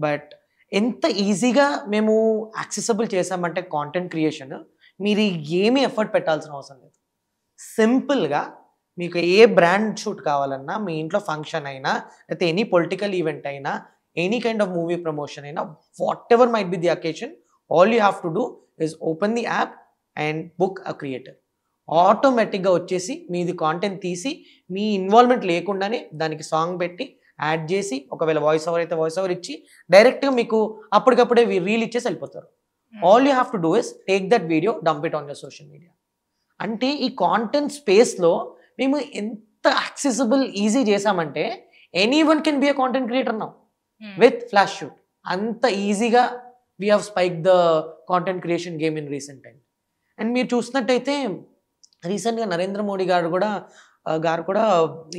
but ఎంత ఈజీగా మేము accessible చేసామంటే content creation, మీరు ఏమీ effort పెట్టాల్సిన అవసరం లేదు. సింపుల్గా మీకు ఏ బ్రాండ్ షూట్ కావాలన్నా, మీ ఇంట్లో ఫంక్షన్ అయినా, లేకపోతే ఎనీ పొలిటికల్ ఈవెంట్ అయినా, any kind of movie promotion అయినా, whatever might be the occasion, all you have to do is open the app and book a creator. ఆటోమేటిక్గా వచ్చేసి మీది కాంటెంట్ తీసి, మీ ఇన్వాల్వ్మెంట్ లేకుండానే దానికి సాంగ్ పెట్టి యాడ్ చేసి, ఒకవేళ వాయిస్ ఓవర్ అయితే వాయిస్ ఓవర్ ఇచ్చి డైరెక్ట్గా మీకు అప్పటికప్పుడే రీల్ ఇచ్చేసి వెళ్ళిపోతారు. All you have to do is take that video, dump it on your social media. అంటే ఈ కాంటెంట్ స్పేస్లో మేము ఎంత యాక్సెసిబుల్ ఈజీ చేసామంటే any one can be a content creator now with Flash shoot. అంత ఈజీగా we have spike the content creation game in recent time. And మీరు చూసినట్టయితే రీసెంట్గా నరేంద్ర మోడీ గారు కూడా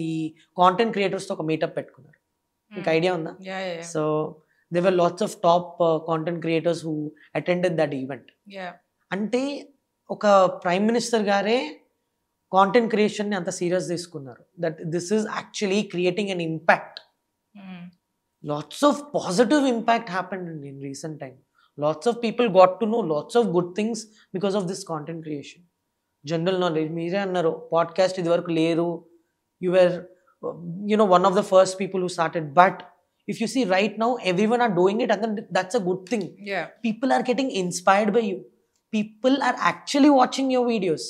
ఈ కాంటెంట్ క్రియేటర్స్తో ఒక మీటప్ పెట్టుకున్నారు. మీకు ఐడియా ఉందా? So they were lots of top content creators who attended that event. అంటే ఒక ప్రైమ్ మినిస్టర్ గారే కాంటెంట్ క్రియేషన్ని అంత సీరియస్ తీసుకున్నారు, that this is actually creating an impact. Lots of positive impact happened in recent time. LADS of people got to know lots of good things because of this content creation. General knowledge, మీరే అన్నారు podcast ఇది వరకు లేరు, you were one of the first people who started, but if you see right now everyone are doing it, and that's a good thing. People are getting inspired by you, people are actually watching your videos,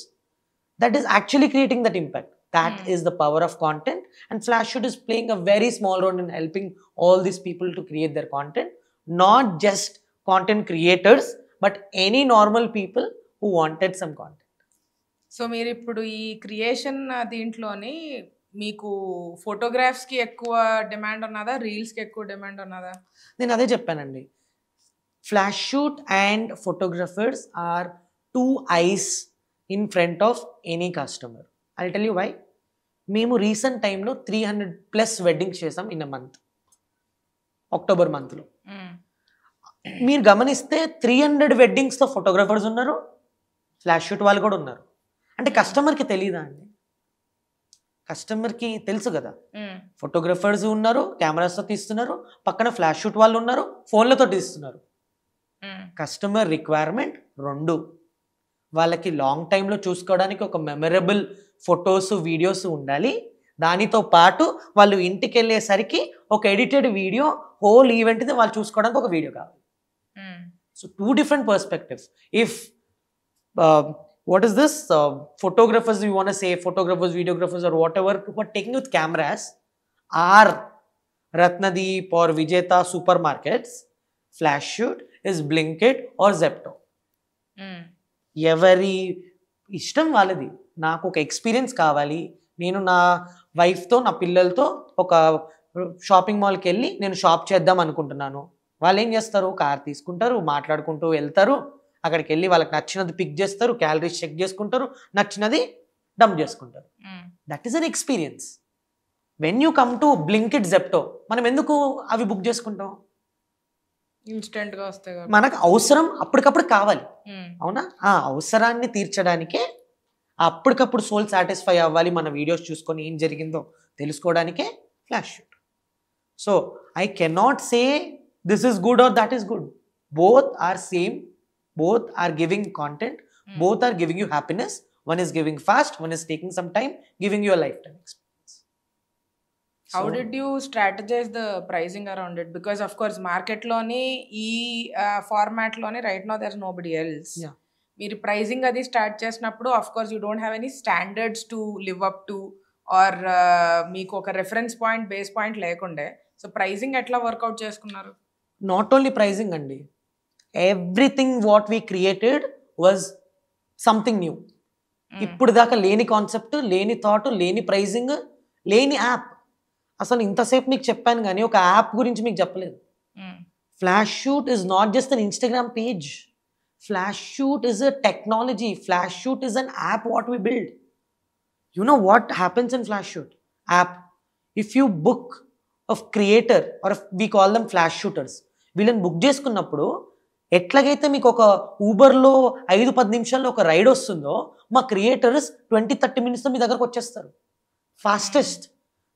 that is actually creating that impact. That is the power of content, and Flash Shoot is playing a very small role in helping all these people to create their content, not just content creators but any normal people who wanted some content. So మీరు ఇప్పుడు ఈ creation దీంట్లోని మీకు ఫోటోగ్రాఫ్స్కి ఎక్కువ demand ఉన్నదా, రీల్స్కి ఎక్కువ demand ఉన్నదా? నేను అదే చెప్పానండి, Flash Shoot and photographers are 2 eyes in front of any customer. I'll tell you why. మేము రీసెంట్ టైంలో 300+ వెడ్డింగ్స్ చేసాం ఇన్ అ మంత్, అక్టోబర్ మంత్లో. మీరు గమనిస్తే 300 వెడ్డింగ్స్లో ఫోటోగ్రఫర్స్ ఉన్నారు, ఫ్లాష్ షూట్ వాళ్ళు కూడా ఉన్నారు. అంటే కస్టమర్కి తెలీదా అండి? కస్టమర్కి తెలుసు కదా, ఫోటోగ్రఫర్స్ ఉన్నారు, కెమెరాస్తో తీస్తున్నారు, పక్కన ఫ్లాష్ షూట్ వాళ్ళు ఉన్నారు, ఫోన్లతో తీస్తున్నారు. Customer requirement 2. వాళ్ళకి లాంగ్ టైంలో చూసుకోవడానికి ఒక మెమరబుల్ ఫొటోస్ వీడియోస్ ఉండాలి, దానితో పాటు వాళ్ళు ఇంటికి వెళ్ళేసరికి ఒక ఎడిటెడ్ వీడియో, హోల్ ఈవెంట్ని వాళ్ళు చూసుకోవడానికి ఒక వీడియో కావాలి. So 2 different perspectives. If what is this photographers, you want to say photographers, videographers or whatever who are taking with cameras are Ratnadeep or Vijeta supermarkets, Flash Shoot is Blinkit or Zepto. ఎవరి ఇష్టం వాళ్ళది. నాకు ఒక experience కావాలి, నేను నా వైఫ్తో నా పిల్లలతో ఒక షాపింగ్ మాల్కి వెళ్ళి నేను షాప్ చేద్దాం అనుకుంటున్నాను. వాళ్ళు ఏం చేస్తారు, కార్ తీసుకుంటారు, మాట్లాడుకుంటూ వెళ్తారు, అక్కడికి వెళ్ళి వాళ్ళకి నచ్చినది పిక్ చేస్తారు, క్యాలరీస్ చెక్ చేసుకుంటారు, నచ్చినది డంప్ చేసుకుంటారు. That is an experience. When you come to Blinkit, Zepto, మనం ఎందుకు అవి బుక్ చేసుకుంటాం? ఇన్స్టెంట్ గా వస్తాయి కాబట్టి. మనకు అవసరం అప్పటికప్పుడు కావాలి, అవునా? ఆ అవసరాన్ని తీర్చడానికే, అప్పటికప్పుడు సోల్ సాటిస్ఫై అవ్వాలి, మన వీడియోస్ చూసుకొని ఏం జరిగిందో తెలుసుకోవడానికే Flash Shoot. So I cannot say this is good or that is good. Both are same, both are giving content, both are giving you happiness. One is giving fast, one is taking some time, giving you a lifetime experience. How did you strategize the pricing around it? Because of course market loni ee format loni right now there's nobody else. Yeah. మీరు pricing అది start చేసినప్పుడు of course you don't have any standards to live up to, or మీకు ఒక reference point, base point లేకుండే. So pricing ఎట్లా work out చేసుకున్నారు? Not only pricing andi, everything what we created was something new. ఇప్పుడు దాకా లేని concept, లేని thought, లేని ప్రైజింగ్, లేని యాప్. అసలు ఇంతసేపు మీకు చెప్పాను కానీ ఒక యాప్ గురించి మీకు చెప్పలేదు. Flash Shoot is not just an Instagram page. Flash Shoot is a technology. Flash Shoot is an app what we build. You know what happens in Flash Shoot app? If you book of creator or we call them Flash shooters, వీళ్ళని book చేసుకున్నప్పుడు ఎట్లాగైతే మీకు ఒక ఊబర్లో 5-10 నిమిషాల్లో ఒక ride వస్తుందో, మా creators 20-30 మినిట్స్లో మీ దగ్గరకు వచ్చేస్తారు.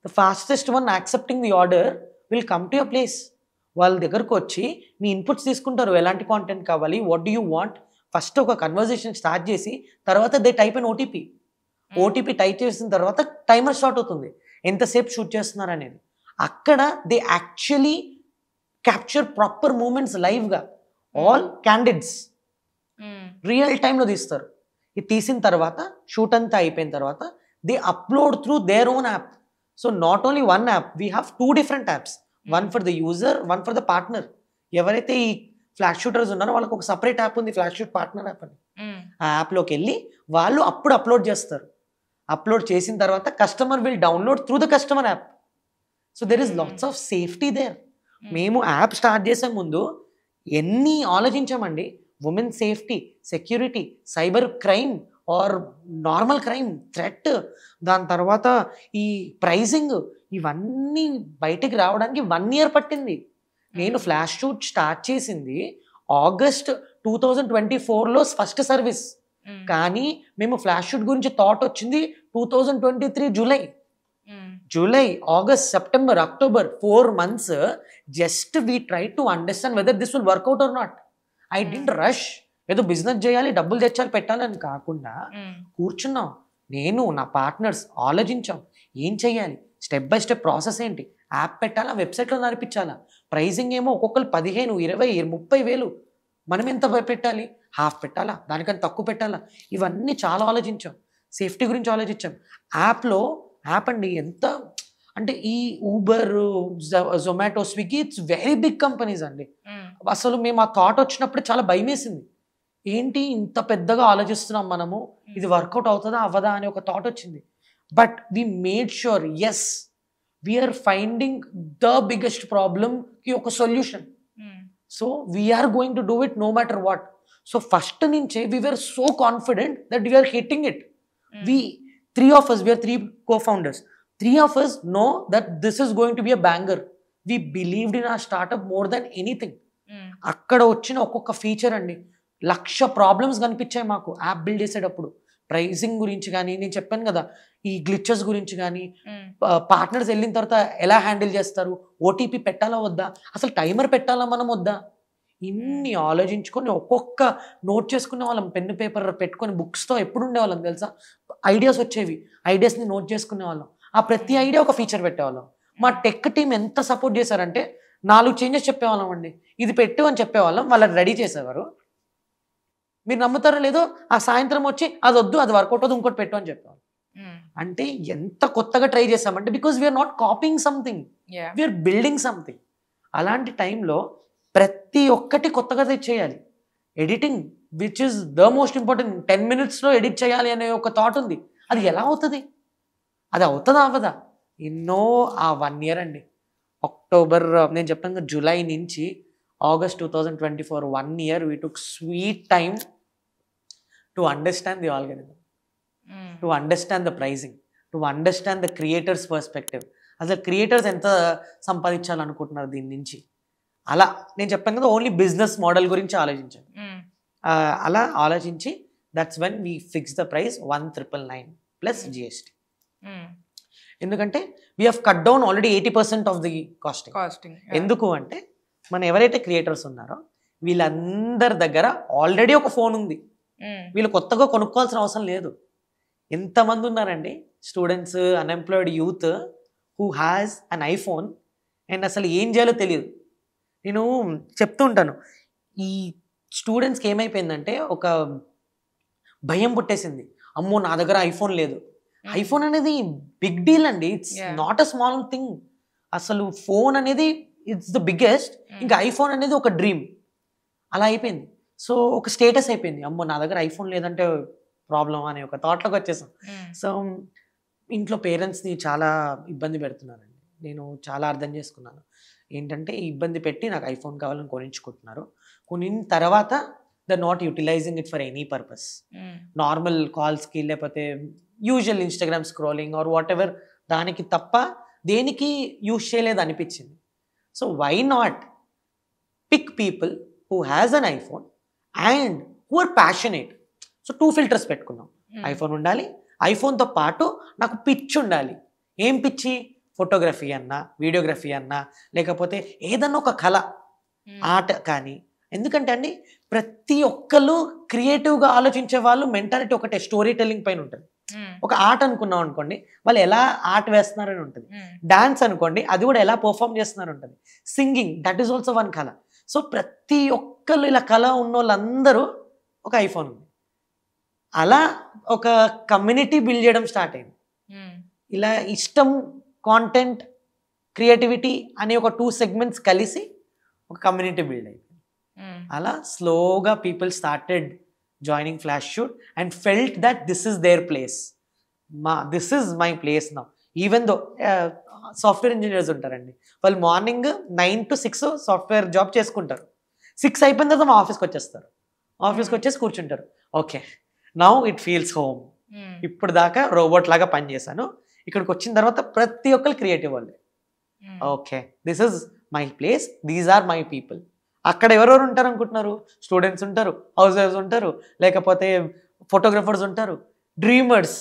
The fastest one accepting the order will come to your place. వాళ్ళ దగ్గరకు వచ్చి మీ ఇన్పుట్స్ తీసుకుంటారు, ఎలాంటి కాంటెంట్ కావాలి, what do you want. First ఒక కన్వర్జేషన్ స్టార్ట్ చేసి తర్వాత they type and OTP type చేసిన తర్వాత టైమర్ స్టార్ట్ అవుతుంది, ఎంతసేపు షూట్ చేస్తున్నారు అనేది. అక్కడ they actually capture proper moments లైవ్గా. ఆల్ క్యాండిడ్స్ రియల్ టైంలో తీస్తారు. ఇది తీసిన తర్వాత షూట్ అంతా అయిపోయిన తర్వాత they upload through their own app. So not only one app, we have 2 different apps, one for the user, one for the partner. ఎవరైతే ఈ ఫ్లాష్ షూటర్స్ ఉన్నారో వాళ్ళకి ఒక సపరేట్ యాప్ ఉంది, ఫ్లాష్ షూట్ పార్ట్నర్ యాప్ అని. ఆ యాప్లోకి వెళ్ళి వాళ్ళు అప్పుడు అప్లోడ్ చేస్తారు. అప్లోడ్ చేసిన తర్వాత customer will download through the customer app. So there is lots of safety there. మేము యాప్ స్టార్ట్ చేసే ముందు ఎన్ని ఆలోచించామండి. Women safety, security, cyber crime or normal crime, threat, దాని తర్వాత ఈ ప్రైజింగ్, ఇవన్నీ బయటికి రావడానికి 1 year పట్టింది. నేను ఫ్లాష్ షూట్ స్టార్ట్ చేసింది August 2024లో ఫస్ట్ సర్వీస్. కానీ మేము ఫ్లాష్ షూట్ గురించి థాట్ వచ్చింది 2023 July, August, September, October, 4 months just we try to understand whether this will work out or not. I didn't rush, ఏదో బిజినెస్ చేయాలి, డబ్బులు తెచ్చాలి, పెట్టాలని కాకుండా కూర్చున్నాం. నేను నా పార్ట్నర్స్ ఆలోచించాం ఏం చెయ్యాలి, స్టెప్ బై స్టెప్ ప్రాసెస్ ఏంటి, యాప్ పెట్టాలా, వెబ్సైట్లో నడిపించాలా, ప్రైజింగ్ ఏమో ఒక్కొక్కరు 15, 20, 30 వేలు, మనం ఎంత పెట్టాలి, హాఫ్ పెట్టాలా, దానికన్నా తక్కువ పెట్టాలా, ఇవన్నీ చాలా ఆలోచించాం. సేఫ్టీ గురించి ఆలోచించాం. యాప్ అండి ఎంత అంటే ఈ Uber, Zomato, Swiggy, it's very big companies అండి. అసలు మేము ఆ థాట్ వచ్చినప్పుడు చాలా భయం వేసింది. ఏంటి ఇంత పెద్దగా ఆలోచిస్తున్నాం మనము, ఇది వర్కౌట్ అవుతుందా అవ్వదా అనే ఒక థాట్ వచ్చింది. But we made sure as we're finding the biggest ప్రాబ్లమ్కి ఒక solution. So we're going to do it no matter what. So first నుంచే we're so confident that we're hitting it. We 3 co-founders, 3 of us know that this is going to be a banger. We believed in our startup more than anything. అక్కడ వచ్చిన ఒక్కొక్క feature అండి 1,00,000 problems కనిపించాయి మాకు app build చేసేటప్పుడు. Pricing గురించి కానీ, నేను చెప్పాను కదా ఈ గ్లిచెస్ గురించి కానీ, పార్ట్నర్స్ వెళ్ళిన తర్వాత ఎలా హ్యాండిల్ చేస్తారు, ఓటీపీ పెట్టాలా వద్దా, అసలు టైమర్ పెట్టాలా మనం వద్దా, ఇన్ని ఆలోచించుకొని ఒక్కొక్క నోట్ చేసుకునే వాళ్ళం. పెన్ను పేపర్ పెట్టుకొని బుక్స్తో ఎప్పుడు ఉండేవాళ్ళం తెలుసా. ఐడియాస్ వచ్చేవి, ఐడియాస్ని నోట్ చేసుకునే వాళ్ళం. ఆ ప్రతి ఐడియా ఒక ఫీచర్ పెట్టేవాళ్ళం. మా టెక్ టీం ఎంత సపోర్ట్ చేశారంటే 4 చేంజెస్ చెప్పేవాళ్ళం అండి, ఇది పెట్టు అని చెప్పేవాళ్ళం, వాళ్ళని రెడీ చేసేవారు. మీరు నమ్ముతారో లేదో ఆ సాయంత్రం వచ్చి అది వద్దు, అది వర్కౌట్ అవుతుంది, ఇంకోటి పెట్టు అని చెప్పేవాళ్ళం. అంటే ఎంత కొత్తగా ట్రై చేస్తామంటే because we're not copying something, we're building something. అలాంటి టైంలో ప్రతి ఒక్కటి కొత్తగా చేయాలి. Editing which is the most important. 10 minutesలో ఎడిట్ చేయాలి అనే ఒక థాట్ ఉంది. అది ఎలా అవుతుంది, అది అవుతుందా అవ్వదా, ఎన్నో ఆ 1 year అండి. అక్టోబర్, నేను చెప్పాను జూలై నుంచి August 2024, 1 year we took sweet time to understand the algorithm, to understand the pricing, to understand the creators perspective. అసలు క్రియేటర్స్ ఎంత సంపాదించాలనుకుంటున్నారు దీని నుంచి, అలా నేను చెప్పాను కదా, ఓన్లీ బిజినెస్ మోడల్ గురించి ఆలోచించాను. అలా ఆలోచించి that's when we fix the price 1,999 plus GST. ఎందుకంటే we have cut down already 80% of the costing. ఎందుకు అంటే మన ఎవరైతే క్రియేటర్స్ ఉన్నారో వీళ్ళందరి దగ్గర ఆల్రెడీ ఒక ఫోన్ ఉంది, వీళ్ళు కొత్తగా కొనుక్కోవాల్సిన అవసరం లేదు. ఎంతమంది ఉన్నారండి students, unemployed youth who has an iPhone and అసలు ఏం చేయాలో తెలియదు. నేను చెప్తూ ఉంటాను, ఈ స్టూడెంట్స్కి ఏమైపోయిందంటే ఒక భయం పుట్టేసింది, అమ్మో నా దగ్గర ఐఫోన్ లేదు. ఐఫోన్ అనేది బిగ్ డీల్ అండి, it's not a small thing. అసలు ఫోన్ అనేది ఇట్స్ ద బిగ్గెస్ట్, ఇంకా ఐఫోన్ అనేది ఒక డ్రీమ్. అలా అయిపోయింది. సో ఒక స్టేటస్ అయిపోయింది, అమ్మో నా దగ్గర ఐఫోన్ లేదంటే ప్రాబ్లం అనే ఒక థాట్లోకి వచ్చేసాం. సో ఇంట్లో పేరెంట్స్ని చాలా ఇబ్బంది పెడుతున్నారండి. నేను చాలా అర్థం చేసుకున్నాను ఏంటంటే, ఈ ఇబ్బంది పెట్టి నాకు ఐఫోన్ కావాలని కొనించుకుంటున్నారు. కొనిన తర్వాత they not utilising it for any purpose. Normal కాల్స్కి లేకపోతే usual Instagram scrolling or whatever, దానికి తప్ప దేనికి యూజ్ చేయలేదు అనిపించింది. So why not pick people who has an iPhone and who are passionate. So 2 filters పెట్టుకున్నాం. ఐఫోన్ ఉండాలి, ఐఫోన్తో పాటు నాకు పిచ్ ఉండాలి. ఏం పిచ్చి? ఫోటోగ్రఫీ అన్నా, వీడియోగ్రఫీ అన్నా, లేకపోతే ఏదన్నా ఒక కళ, ఆర్ట్ కానీ. ఎందుకంటే అండి ప్రతి ఒక్కళ్ళు క్రియేటివ్గా ఆలోచించే వాళ్ళు మెంటాలిటీ ఒకటే, స్టోరీ టెల్లింగ్ పైన ఉంటుంది. ఒక ఆర్ట్ అనుకున్నాం అనుకోండి, వాళ్ళు ఎలా ఆర్ట్ వేస్తున్నారని ఉంటుంది. డాన్స్ అనుకోండి, అది కూడా ఎలా పర్ఫామ్ చేస్తున్నారు ఉంటుంది. Singing, that is also one కళ. సో ప్రతి ఒక్కళ్ళు ఇలా కళ ఉన్న వాళ్ళందరూ ఒక ఐఫోన్ ఉంది. అలా ఒక కమ్యూనిటీ బిల్డ్ చేయడం స్టార్ట్ అయింది. ఇలా ఇష్టం, కాంటెంట్, క్రియేటివిటీ అనే ఒక 2 సెగ్మెంట్స్ కలిసి ఒక కమ్యూనిటీ బిల్డ్ అయింది. అలా స్లోగా people started joining flash Shoot and felt that this is their place. This is my place now. Even though software engineers ఉంటారండి, వాళ్ళు మార్నింగ్ 9 to 6 సాఫ్ట్వేర్ జాబ్ చేసుకుంటారు. 6 అయిపోయిన తర్వాత మా ఆఫీస్కి వచ్చేస్తారు. ఆఫీస్కి వచ్చేసి కూర్చుంటారు. Okay, now it feels home. ఇప్పుడు దాకా రోబోట్ లాగా పనిచేశాను, ఇక్కడికి వచ్చిన తర్వాత ప్రతి ఒక్కరు క్రియేటివ్ వాళ్ళే. Okay, this is my place, these are my people. అక్కడ ఎవరెవరు ఉంటారు అనుకుంటున్నారు? స్టూడెంట్స్ ఉంటారు, హౌస్ వైఫ్స్ ఉంటారు, లేకపోతే ఫోటోగ్రఫర్స్ ఉంటారు, dreamers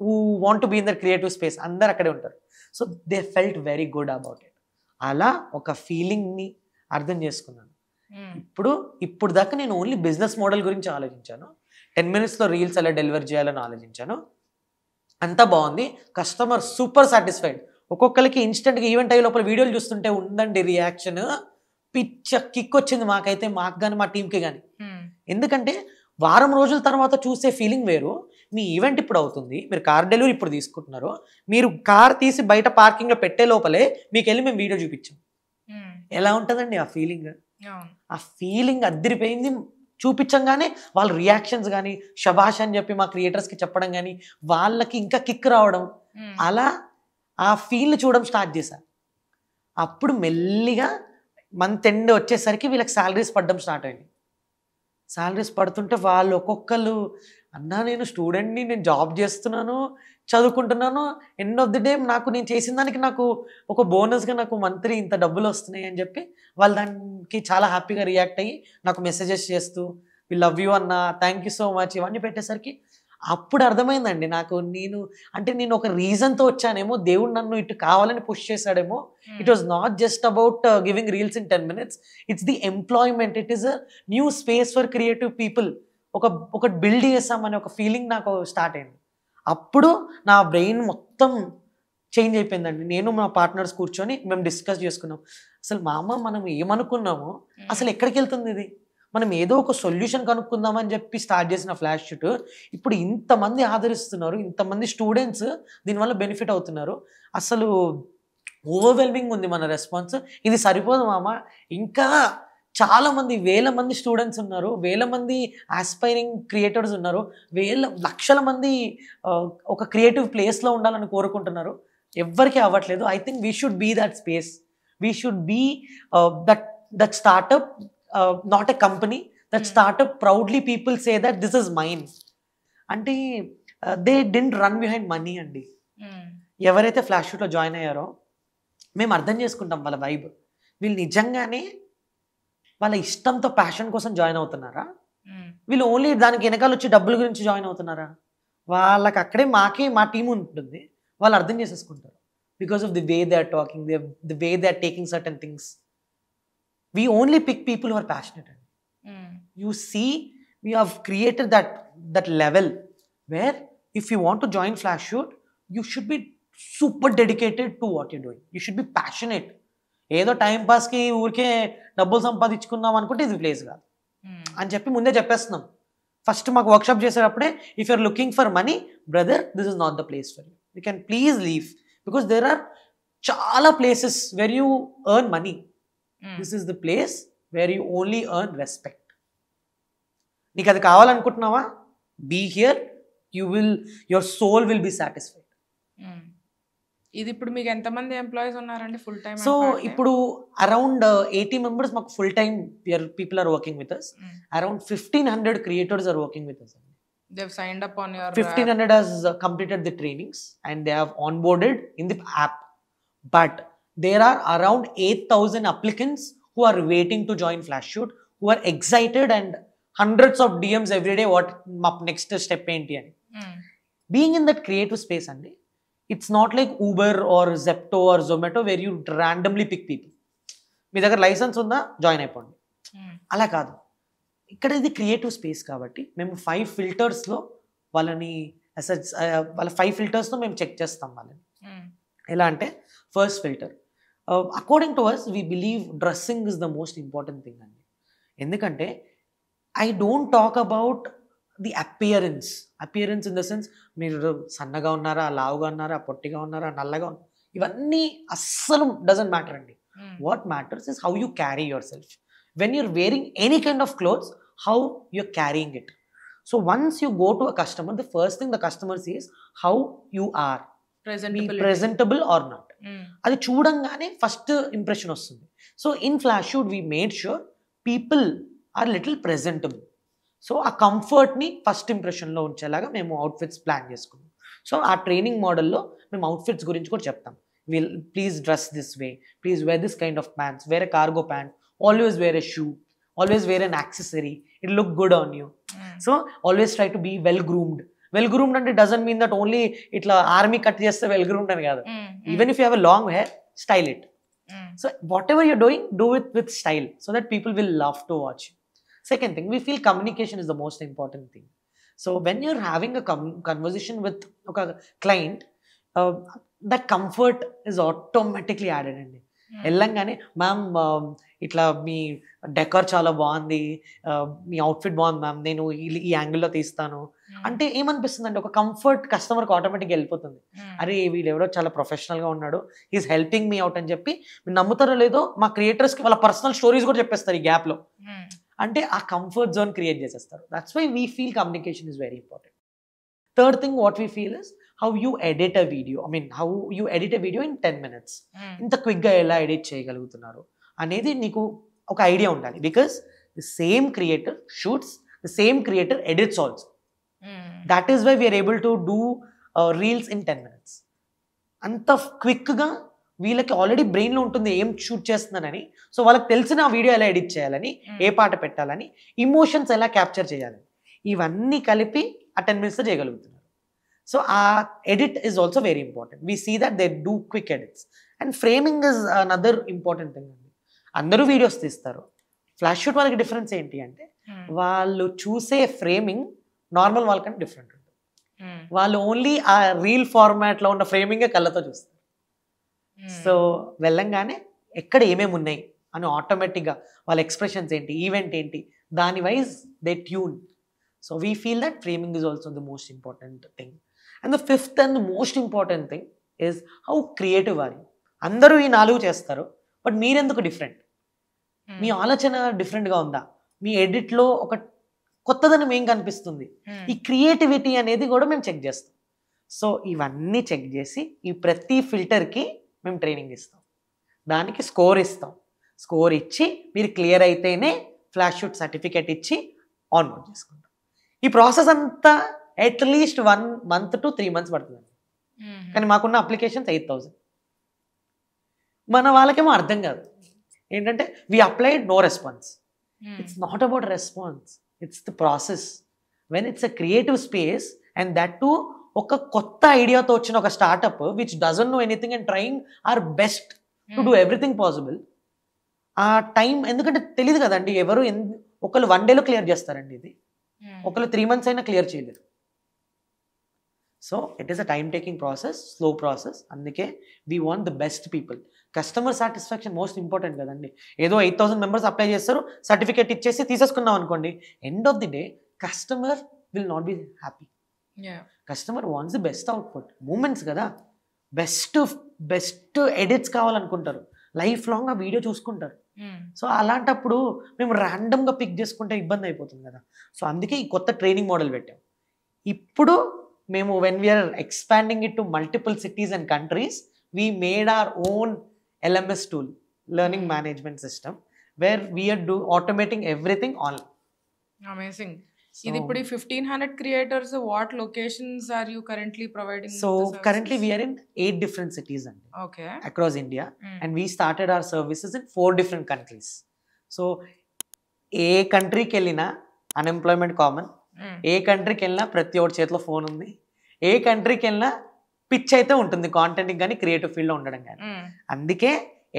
who want to be in their creative space, అందరు అక్కడే ఉంటారు. So they felt very good about it. అలా ఒక ఫీలింగ్ని అర్థం చేసుకున్నాను. ఇప్పుడు దాకా నేను ఓన్లీ బిజినెస్ మోడల్ గురించి ఆలోచించాను. 10 minutesలో రీల్స్ ఎలా డెలివర్ చేయాలని ఆలోచించాను. అంతా బాగుంది, కస్టమర్ సూపర్ సాటిస్ఫైడ్. ఒక్కొక్కరికి ఇన్స్టెంట్గా ఈవెంట్ అయ్యే లోపల వీడియోలు చూస్తుంటే ఉందండి రియాక్షన్, పిచ్చ కిక్ వచ్చింది మాకైతే, మాకు కానీ మా టీంకి కానీ. ఎందుకంటే వారం రోజుల తర్వాత చూసే ఫీలింగ్ వేరు. మీ ఈవెంట్ ఇప్పుడు అవుతుంది, మీరు కార్ డెలివరీ ఇప్పుడు తీసుకుంటున్నారు, మీరు కార్ తీసి బయట పార్కింగ్లో పెట్టే లోపలే మీకు వెళ్ళి మేము వీడియో చూపించాం. ఎలా ఉంటుందండి ఆ ఫీలింగ్? ఆ ఫీలింగ్ అద్దరిపోయింది. చూపించంగానే వాళ్ళ రియాక్షన్స్ కానీ, షబాష్ అని చెప్పి మా క్రియేటర్స్కి చెప్పడం కానీ, వాళ్ళకి ఇంకా కిక్ రావడం, అలా ఆ ఫీల్ని చూడడం స్టార్ట్ చేశాను. అప్పుడు మెల్లిగా మంత్ ఎండ్ వచ్చేసరికి వీళ్ళకి శాలరీస్ పడడం స్టార్ట్ అయింది. శాలరీస్ పడుతుంటే వాళ్ళు ఒక్కొక్కరు, అన్నా నేను స్టూడెంట్ని, నేను జాబ్ చేస్తున్నాను, చదువుకుంటున్నాను, ఎండ్ ఆఫ్ ది డే నాకు నేను చేసిన దానికి నాకు ఒక బోనస్గా నాకు మంత్లీ ఇంత డబ్బులు వస్తున్నాయి అని చెప్పి వాళ్ళు దానికి చాలా హ్యాపీగా రియాక్ట్ అయ్యి నాకు మెసేజెస్ చేస్తూ, వి లవ్ యూ అన్న, థ్యాంక్ యూ సో మచ్, ఇవన్నీ పెట్టేసరికి అప్పుడు అర్థమైందండి నాకు, నేను ఒక రీజన్తో వచ్చానేమో, దేవుడు నన్ను ఇటు కావాలని పుష్ చేశాడేమో. It was not just about giving reels in 10 minutes, it's the employment, it is a new space for creative people. ఒక బిల్డ్ చేసామనే ఒక ఫీలింగ్ నాకు స్టార్ట్ అయింది. అప్పుడు నా బ్రెయిన్ మొత్తం చేంజ్ అయిపోయిందండి. నేను మా పార్ట్నర్స్ కూర్చొని మేము డిస్కస్ చేసుకున్నాం, అసలు మనం ఏమనుకున్నామో అసలు ఎక్కడికి వెళ్తుంది ఇది, మనం ఏదో ఒక సొల్యూషన్ కనుక్కుందామని చెప్పి స్టార్ట్ చేసిన ఫ్లాష్ షూట్ ఇప్పుడు ఇంతమంది ఆదరిస్తున్నారు, ఇంతమంది స్టూడెంట్స్ దీనివల్ల బెనిఫిట్ అవుతున్నారు. అసలు ఓవర్వెల్మింగ్ ఉంది మన రెస్పాన్స్. ఇది సరిపోదు మామ, ఇంకా చాలామంది, వేల మంది స్టూడెంట్స్ ఉన్నారు, వేల మంది ఆస్పైరింగ్ క్రియేటర్స్ ఉన్నారు, లక్షల మంది ఒక క్రియేటివ్ ప్లేస్లో ఉండాలని కోరుకుంటున్నారు, ఎవ్వరికీ అవ్వట్లేదు. I think we should be that space, we should be that startup, not a company. That startup proudly people say that this is mine. అంటే they didn't run behind money అండి. ఎవరైతే ఫ్లాష్ షూట్లో జాయిన్ అయ్యారో మేము అర్థం చేసుకుంటాం వాళ్ళ vibe. వీళ్ళు నిజంగానే వాళ్ళ ఇష్టంతో ప్యాషన్ కోసం జాయిన్ అవుతున్నారా, వీళ్ళు ఓన్లీ దానికి వెనకాల వచ్చి డబ్బుల గురించి జాయిన్ అవుతున్నారా? వాళ్ళకి అక్కడే మా టీం ఉంటుంది, వాళ్ళు అర్థం చేసేసుకుంటారు. Because of the way they are talking, the way they are taking certain things. We only pick people who are passionate అండి. You see we have created that level where if you want to join Flash Shoot, you should be super dedicated to what you doing. You should be passionate. ఏదో టైంపాస్కి ఊరికే డబ్బులు సంపాదించుకుందాం అనుకుంటే ఇది place కాదు అని చెప్పి ముందే చెప్పేస్తున్నాం. ఫస్ట్ మాకు వర్క్షాప్ చేసేటప్పుడే, if you're looking for money brother, this is not the place for you. You can please leave, because there are చాలా places where you earn money. This is the place where you only earn respect. నీకు అది కావాలనుకుంటున్నావా, be here, your soul will be satisfied. ఇది ఇప్పుడు మీకు ఎంతమంది employees ఉన్నారండి full time? So ఇప్పుడు అరౌండ్ 80 members మాకు full time people are working with us. Around 1500 creators are working with us. They've signed up on your 1500 has completed the trainings and they have onboarded in the app. But there are around 8000 applicants who are waiting to join FlashShoot, who are excited and hundreds of DMs every day. What next step enti ani. Being in that creative space andi, it's not like Uber or Zepto or Zomato where you randomly pick people. మీ దగ్గర licence ఉందా, join అయిపోండి, అలా కాదు. ఇక్కడ ఇది creative space కాబట్టి మేము 5 filtersలో వాళ్ళని వాళ్ళ 5 filtersలో మేము చెక్ చేస్తాం వాళ్ళని. ఎలా అంటే, first filter, according to us we believe dressing is the most important thing అండి. ఎందుకంటే I don't talk about the appearance in the sense మీరు సన్నగా ఉన్నారా, లావుగా ఉన్నారా, పొట్టిగా ఉన్నారా, నల్లగా ఉన్నారా, ఇవన్నీ అస్సలు డజంట్ మ్యాటర్ అండి. What matters is how you carry yourself. When you're wearing any kind of clothes, how you're carrying it. So once you go to a customer, the first thing the customer sees how you are, presentable or not. అది చూడంగానే first impression వస్తుంది. So in Flash Shoot we made sure people are little presentable. So ఆ కంఫర్ట్ని first ఇంప్రెషన్లో ఉంచేలాగా మేము outfits plan చేసుకున్నాం. So ఆ ట్రైనింగ్ మోడల్లో మేము అవుట్ఫిట్స్ గురించి కూడా చెప్తాం. Please dress this way, please wear this kind of pants, wear a cargo pant, always wear a shoe, always wear an accessory, it look good on you. So always try to be well groomed అంటే doesn't mean that only itla army cut cheste well groomed ani kaadu. Even if you have a long hair, style it. So whatever you're doing, do it with style so that people will love to watch you. Second thing, we feel communication is the most important thing. So when you're having a conversation with a client, that comfort is automatically added in. వెళ్ళంగానే ma'am ఇట్లా మీ decor చాలా బాగుంది, మీ outfit బాగుంది ma'am, నేను ఈ యాంగిల్లో తీస్తాను అంటే ఏమనిపిస్తుంది అంటే, ఒక కంఫర్ట్ కస్టమర్కి ఆటోమేటిక్గా వెళ్ళిపోతుంది. అరే వీళ్ళు ఎవరో చాలా ప్రొఫెషనల్గా ఉన్నాడు, ఈజ్ హెల్పింగ్ మీ అవుట్ అని చెప్పి, మీరు నమ్ముతారో లేదో మా క్రియేటర్స్కి వాళ్ళ పర్సనల్ స్టోరీస్ కూడా చెప్పేస్తారు ఈ గ్యాప్లో. అంటే ఆ కంఫర్ట్ జోన్ క్రియేట్ చేసేస్తారు. That's why we feel communication is very important. Third thing what we feel is how you edit a video. I mean, how you edit a video in 10 minutes. ఇంత క్విక్గా ఎలా edit చేయగలుగుతున్నారు అనేది నీకు ఒక idea ఉండాలి. Because the same creator shoots, the same creator edits also. That is why we're able to do reels in 10 minutes. అంత క్విక్గా వీళ్ళకి ఆల్రెడీ బ్రెయిన్లో ఉంటుంది ఏం షూట్ చేస్తున్నానని. సో వాళ్ళకి తెలిసిన వీడియో ఎలా ఎడిట్ చేయాలని, ఏ పాట పెట్టాలని, ఇమోషన్స్ ఎలా క్యాప్చర్ చేయాలని, ఇవన్నీ కలిపి ఆ 10 minutes చేయగలుగుతున్నారు. So our edit is also very important. We see that they do quick edits. And framing is another important thing. Andaru videos తీస్తారు. ఫ్లాష్ షూట్ వాళ్ళకి డిఫరెన్స్ ఏంటి అంటే, వాళ్ళు చూసే ఫ్రేమింగ్ నార్మల్ వాళ్ళకంటే డిఫరెంట్ ఉంటుంది. వాళ్ళు ఓన్లీ ఆ రీల్ ఫార్మాట్లో ఉన్న ఫ్రేమింగే కళ్ళతో చూస్తారు. సో వెళ్ళంగానే ఎక్కడ ఏమేమి ఉన్నాయి అని ఆటోమేటిక్గా వాళ్ళ ఎక్స్ప్రెషన్స్ ఏంటి, ఈవెంట్ ఏంటి, దాని wise they tune. So we feel that framing is also the most important thing. And the fifth and the most important thing is how creative are you. అందరూ ఈ 4 చేస్తారు, బట్ మీరెందుకు డిఫరెంట్? మీ ఆలోచన డిఫరెంట్గా ఉందా? మీ ఎడిట్లో ఒక కొత్తదనం ఏం కనిపిస్తుంది? ఈ క్రియేటివిటీ అనేది కూడా మేము చెక్ చేస్తాం. సో ఇవన్నీ చెక్ చేసి ఈ ప్రతి ఫిల్టర్కి మేము ట్రైనింగ్ ఇస్తాం, దానికి స్కోర్ ఇస్తాం. స్కోర్ ఇచ్చి మీరు క్లియర్ అయితేనే ఫ్లాష్ షూట్ సర్టిఫికేట్ ఇచ్చి ఆన్బోర్డ్ చేసుకుంటాం. ఈ ప్రాసెస్ అంతా అట్లీస్ట్ 1 month to 3 months పడుతుందండి. కానీ మాకున్న అప్లికేషన్స్ 8000. మన వాళ్ళకేమో అర్థం కాదు ఏంటంటే, we applied no response. It's not about response, it's the process. When it's a creative space and that too ఒక కొత్త ఐడియాతో వచ్చిన ఒక startup which doesn't know anything and trying our best to do everything possible. ఆ time ఎందుకంటే తెలియదు కదండి, ఎవరు ఒకళ్ళు 1 డేలో క్లియర్ చేస్తారండి ఇది, ఒకళ్ళు 3 months అయినా క్లియర్ చేయలేరు. So it is a time taking process, slow process. అందుకే we want the best people. Customer satisfaction most important కదండి. ఏదో 8,000 members అప్లై చేస్తారు, సర్టిఫికేట్ ఇచ్చేసి తీసేసుకున్నాం అనుకోండి, end of the day customer will not be happy. Customer wants the best output, moments కదా, best edits కావాలనుకుంటారు, life long ఆ video చూసుకుంటారు. సో అలాంటప్పుడు మేము ర్యాండమ్గా పిక్ చేసుకుంటే ఇబ్బంది అయిపోతుంది కదా. సో అందుకే ఈ కొత్త ట్రైనింగ్ మోడల్ పెట్టాం. ఇప్పుడు మేము when we're expanding it to multiple cities and countries, we made our own LMS tool, learning management system, where we are automating everything all. Amazing. ఇది ఇప్పుడు 1500 creators, what locations are you currently providing? So currently we are in 8 different cities across India, and we started our services in 4 different countries. So ఏ కంట్రీకి వెళ్ళినా unemployment common, ఏ కంట్రీకి వెళ్ళినా ప్రతి ఒక్కటి చేతిలో phone ఉంది, ఏ కంట్రీకి వెళ్ళినా పిచ్ అయితే ఉంటుంది కాంటెంట్ కానీ క్రియేటివ్ ఫీల్డ్లో ఉండడం కానీ. అందుకే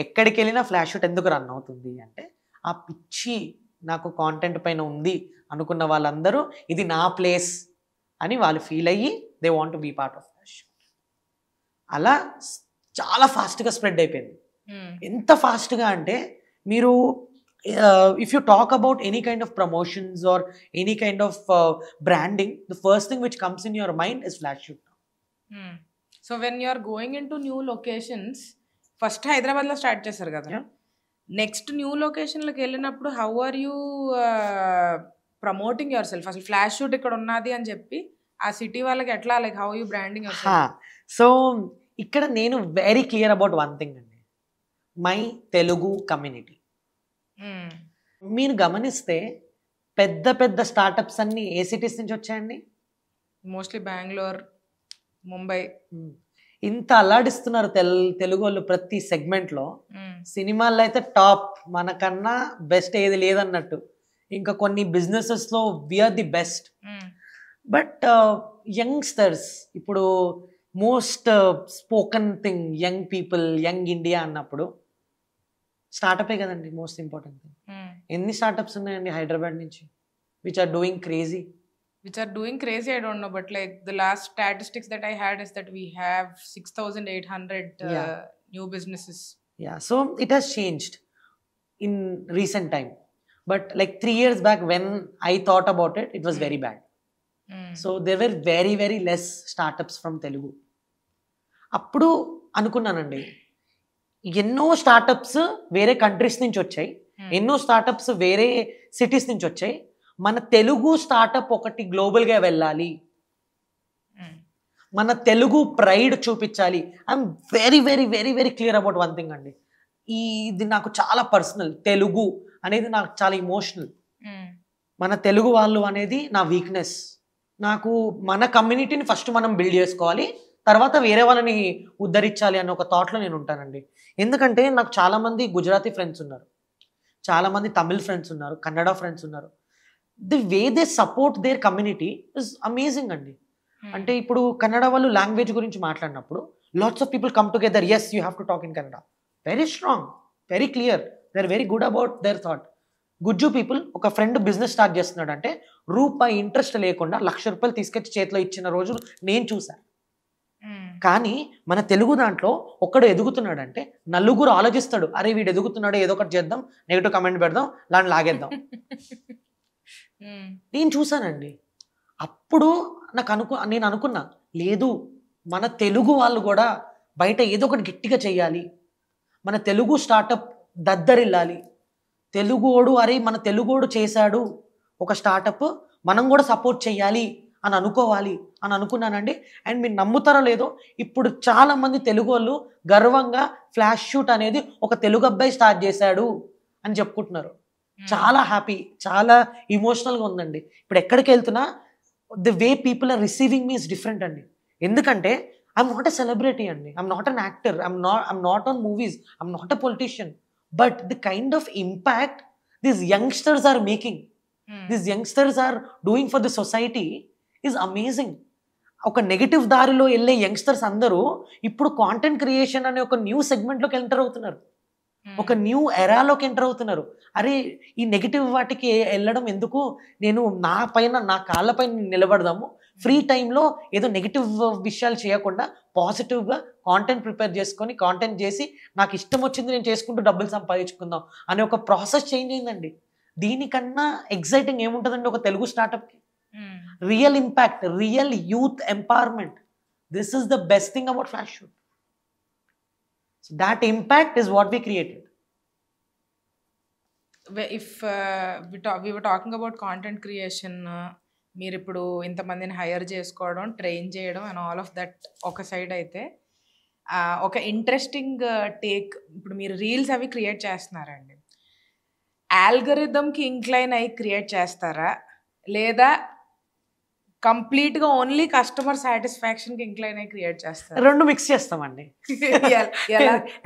ఎక్కడికి వెళ్ళినా ఫ్లాష్ షూట్ ఎందుకు రన్ అవుతుంది అంటే, ఆ పిచ్చి నాకు కాంటెంట్ పైన ఉంది అనుకున్న వాళ్ళందరూ ఇది నా ప్లేస్ అని వాళ్ళు ఫీల్ అయ్యి they want to be part of Flash Shoot. అలా చాలా ఫాస్ట్గా స్ప్రెడ్ అయిపోయింది. ఎంత ఫాస్ట్గా అంటే, మీరు if you talk about any kind of promotions or any kind of branding, the first thing which comes in your mind is flash shoot. So when you are going into new locations, first Hyderabad lo start chesaru kada, next new location loki వెళ్ళినప్పుడు how are you promoting yourself? అసలు flash shoot ఇక్కడ ఉన్నది అని చెప్పి ఆ city వాళ్ళకి ఎట్లా, like how are you branding yourself? So ఇక్కడ నేను very clear about one thing అండి, మై తెలుగు కమ్యూనిటీ. మీరు గమనిస్తే పెద్ద పెద్ద స్టార్టప్స్ అన్ని ఏ సిటీస్ నుంచి వచ్చాయండి? మోస్ట్లీ బెంగళూరు, ముంబై. ఇంత అల్లాడిస్తున్నారు తెలుగు వాళ్ళు ప్రతి సెగ్మెంట్లో. సినిమాల్లో అయితే టాప్, మనకన్నా బెస్ట్ ఏది లేదన్నట్టు. ఇంకా కొన్ని బిజినెసెస్లో we're the best. But youngsters ఇప్పుడు most spoken thing, young people, young India అన్నప్పుడు స్టార్టపే కదండి మోస్ట్ ఇంపార్టెంట్ థింగ్. ఎన్ని స్టార్టప్స్ ఉన్నాయండి హైదరాబాద్ నుంచి which are doing crazy? I don't know, but like the last statistics that I had is that we have 6,800 new businesses. Yeah, so it has changed in recent time, but like 3 years back when I thought about it, it was very bad. So there were very very less startups from Telugu. అప్పుడు అనుకున్నానండి, ఎన్నో startups వేరే countries నుంచి వచ్చాయి, ఎన్నో startups వేరే cities నుంచి వచ్చాయి, మన తెలుగు స్టార్టప్ ఒకటి గ్లోబల్గా వెళ్ళాలి, మన తెలుగు ప్రైడ్ చూపించాలి. I'm very very very very clear about one thing అండి, ఇది నాకు చాలా పర్సనల్. తెలుగు అనేది నాకు చాలా ఇమోషనల్. మన తెలుగు వాళ్ళు అనేది నా వీక్నెస్. నాకు మన కమ్యూనిటీని ఫస్ట్ మనం బిల్డ్ చేసుకోవాలి, తర్వాత వేరే వాళ్ళని ఉద్ధరించాలి అన్న ఒక థాట్లో నేను ఉంటానండి. ఎందుకంటే నాకు చాలామంది గుజరాతీ ఫ్రెండ్స్ ఉన్నారు, చాలామంది తమిళ్ ఫ్రెండ్స్ ఉన్నారు, కన్నడ ఫ్రెండ్స్ ఉన్నారు. The way they support their community is amazing అండి. అంటే ఇప్పుడు కన్నడ వాళ్ళు లాంగ్వేజ్ గురించి మాట్లాడినప్పుడు lots of people come together, yes you have to talk in Kannada, very strong, very clear, they are very good about their thought. Gujju people, ఒక friend business start చేస్తున్నాడు అంటే రూపాయి ఇంట్రెస్ట్ లేకుండా 1,00,000 రూపాయలు తీసుకొచ్చి చేతిలో ఇచ్చిన రోజులు నేను చూశాను. కానీ మన తెలుగు దాంట్లో ఒక్కడు ఎదుగుతున్నాడంటే నలుగురు ఆలోచిస్తాడు, అరే వీడు ఎదుగుతున్నాడు, ఏదో ఒకటి చేద్దాం, నెగిటివ్ కమెంట్ పెడదాం, లాంటి లాగేద్దాం. నేను చూసానండి. అప్పుడు నేను అనుకున్నా, లేదు మన తెలుగు వాళ్ళు కూడా బయట ఏదో ఒకటి గట్టిగా చెయ్యాలి, మన తెలుగు స్టార్టప్ దద్దరిల్లాలి, తెలుగోడు అరే మన తెలుగోడు చేశాడు ఒక స్టార్టప్, మనం కూడా సపోర్ట్ చేయాలి అని అనుకున్నానండి. అండ్ మీరు నమ్ముతారో లేదో, ఇప్పుడు చాలామంది తెలుగు వాళ్ళు గర్వంగా ఫ్లాష్ షూట్ అనేది ఒక తెలుగు అబ్బాయి స్టార్ట్ చేశాడు అని చెప్పుకుంటున్నారు. చాలా హ్యాపీ, చాలా ఇమోషనల్గా ఉందండి. ఇప్పుడు ఎక్కడికి వెళ్తున్నా the way people are receiving me is different అండి. ఎందుకంటే ఐఎమ్ నాట్ ఎ సెలబ్రిటీ అండి, I'm not an actor, I'm not on movies, I'm not a politician, but the kind of impact these youngsters are making, these youngsters are doing for the society is amazing. ఒక negative దారిలో వెళ్ళే youngsters అందరూ ఇప్పుడు content creation అనే ఒక new సెగ్మెంట్లోకి enter అవుతున్నారు, ఒక new ఎరాలోకి enter అవుతున్నారు. అరే ఈ నెగిటివ్ వాటికి వెళ్ళడం ఎందుకు, నేను నా కాళ్ళపైన నిలబడదాము, ఫ్రీ టైంలో ఏదో నెగిటివ్ విషయాలు చేయకుండా పాజిటివ్గా కాంటెంట్ ప్రిపేర్ చేసుకొని కాంటెంట్ చేసి నాకు ఇష్టం వచ్చింది నేను చేసుకుంటూ డబ్బులు సంపాదించుకుందాం అనే ఒక ప్రాసెస్ చేంజ్ అయిందండి. దీనికన్నా ఎగ్జైటింగ్ ఏముంటుందండి ఒక తెలుగు స్టార్టప్కి? Real impact, real youth empowerment. This is the best thing about Flash Shoot. So that impact is what we created. If we were talking about content creation, మీరు ఇప్పుడు ఇంతమందిని హైర్ చేసుకోవడం, train చేయడం అండ్ ఆల్ ఆఫ్ దట్ ఒక side అయితే, ఒక interesting take, ఇప్పుడు మీరు రీల్స్ అవి క్రియేట్ చేస్తున్నారండి, ఆల్గరిథంకి ఇంక్లైన్ అయ్యి క్రియేట్ చేస్తారా లేదా కంప్లీట్గా ఓన్లీ కస్టమర్ సాటిస్ఫాక్షన్కి ఇంక్లైన్ అయ్యి క్రియేట్ చేస్తారా? రెండు మిక్స్ చేస్తామండి.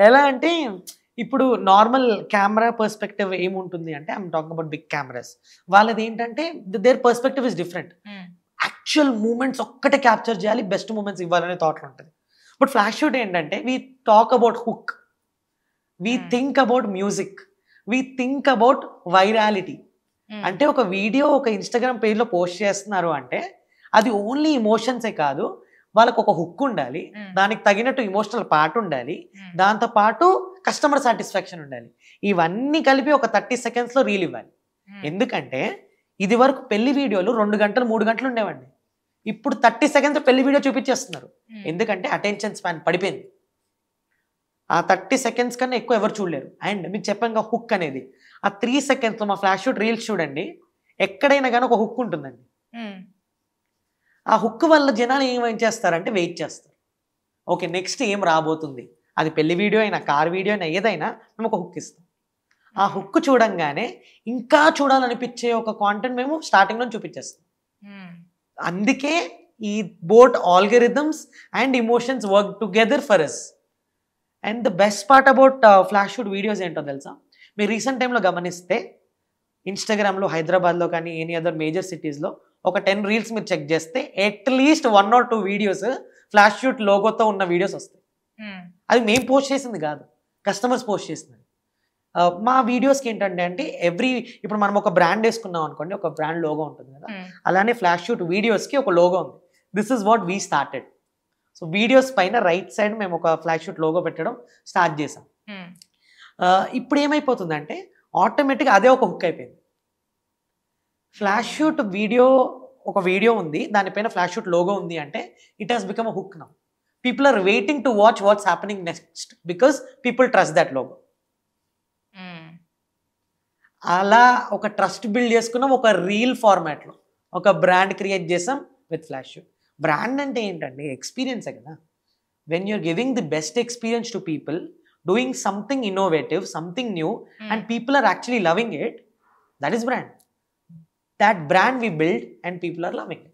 ఎలా అంటే ఇప్పుడు నార్మల్ కెమెరా పర్స్పెక్టివ్ ఏముంటుంది అంటే, I'm talking about big cameras, వాళ్ళది ఏంటంటే their perspective is different. Actual moments ఒక్కటే క్యాప్చర్ చేయాలి, బెస్ట్ మూమెంట్స్ ఇవ్వాలనే థాట్లో ఉంటుంది. బట్ ఫ్లాష్ షూట్ ఏంటంటే we talk about hook, we think about music, we think about virality. అంటే ఒక వీడియో ఒక ఇన్స్టాగ్రామ్ పేజ్లో పోస్ట్ చేస్తున్నారు అంటే అది ఓన్లీ ఇమోషన్సే కాదు, వాళ్ళకు ఒక హుక్ ఉండాలి, దానికి తగినట్టు ఇమోషనల్ పార్ట్ ఉండాలి, దాంతో పాటు కస్టమర్ సాటిస్ఫాక్షన్ ఉండాలి. ఇవన్నీ కలిపి ఒక 30 secondsలో రీల్ ఇవ్వాలి. ఎందుకంటే ఇది వరకు పెళ్లి వీడియోలు 2 గంటలు 3 గంటలు ఉండేవండి, ఇప్పుడు 30 seconds పెళ్లి వీడియో చూపించేస్తున్నారు. ఎందుకంటే అటెన్షన్ స్పాన్ పడిపోయింది. ఆ 30 seconds కన్నా ఎక్కువ ఎవరు చూడలేరు. అండ్ మీకు చెప్పాను హుక్ అనేది, ఆ 3 secondsలో మా ఫ్లాష్ షూట్ రీల్స్ చూడండి, ఎక్కడైనా కానీ ఒక హుక్ ఉంటుందండి. ఆ హుక్ వల్ల జనాలు ఏం చేస్తారంటే వెయిట్ చేస్తారు, ఓకే నెక్స్ట్ ఏం రాబోతుంది, అది పెళ్లి వీడియో అయినా కార్ వీడియో అయినా ఏదైనా మేము ఒక హుక్ ఇస్తాం. ఆ హుక్ చూడంగానే ఇంకా చూడాలనిపించే ఒక కాంటెంట్ మేము స్టార్టింగ్లో చూపించేస్తాం. అందుకే ఈ both algorithms and emotions work together for us. And the best part about Flash Shoot videos ఏంటో తెలుసా? మీరు రీసెంట్ టైంలో గమనిస్తే ఇన్స్టాగ్రామ్లో హైదరాబాద్లో కానీ ఎనీ అదర్ మేజర్ సిటీస్లో ఒక 10 రీల్స్ మీరు చెక్ చేస్తే at least 1 or 2 videos Flash Shoot లోగోతో ఉన్న వీడియోస్ వస్తాయి. అది మేము పోస్ట్ చేసింది కాదు, కస్టమర్స్ పోస్ట్ చేసింది. మా వీడియోస్కి ఏంటంటే అంటే ఇప్పుడు మనం ఒక బ్రాండ్ వేసుకున్నాం అనుకోండి, ఒక బ్రాండ్ లోగో ఉంటుంది కదా, అలానే ఫ్లాష్ షూట్ వీడియోస్కి ఒక లోగో ఉంది. This is what we started. So videos పైన రైట్ సైడ్ మేము ఒక ఫ్లాష్ షూట్ లోగో పెట్టడం స్టార్ట్ చేసాం. ఇప్పుడు ఏమైపోతుందంటే ఆటోమేటిక్గా అదే ఒక హుక్ అయిపోయింది. ఫ్లాష్ షూట్ వీడియో, ఒక వీడియో ఉంది దానిపైన ఫ్లాష్ షూట్ లోగో ఉంది అంటే it has become a hook now. People are waiting to watch what's happening next because people trust that logo. అలా ఒక ట్రస్ట్ బిల్డ్ చేసుకున్నాం ఒక రీల్ ఫార్మాట్లో, ఒక బ్రాండ్ క్రియేట్ చేసాం విత్ ఫ్లాష్ షూట్. బ్రాండ్ అంటే ఏంటండి? ఎక్స్పీరియన్సే కదా. When you're giving the best experience to people, doing something innovative, something new, and people are actually loving it, that is brand. That brand we build and people are loving it.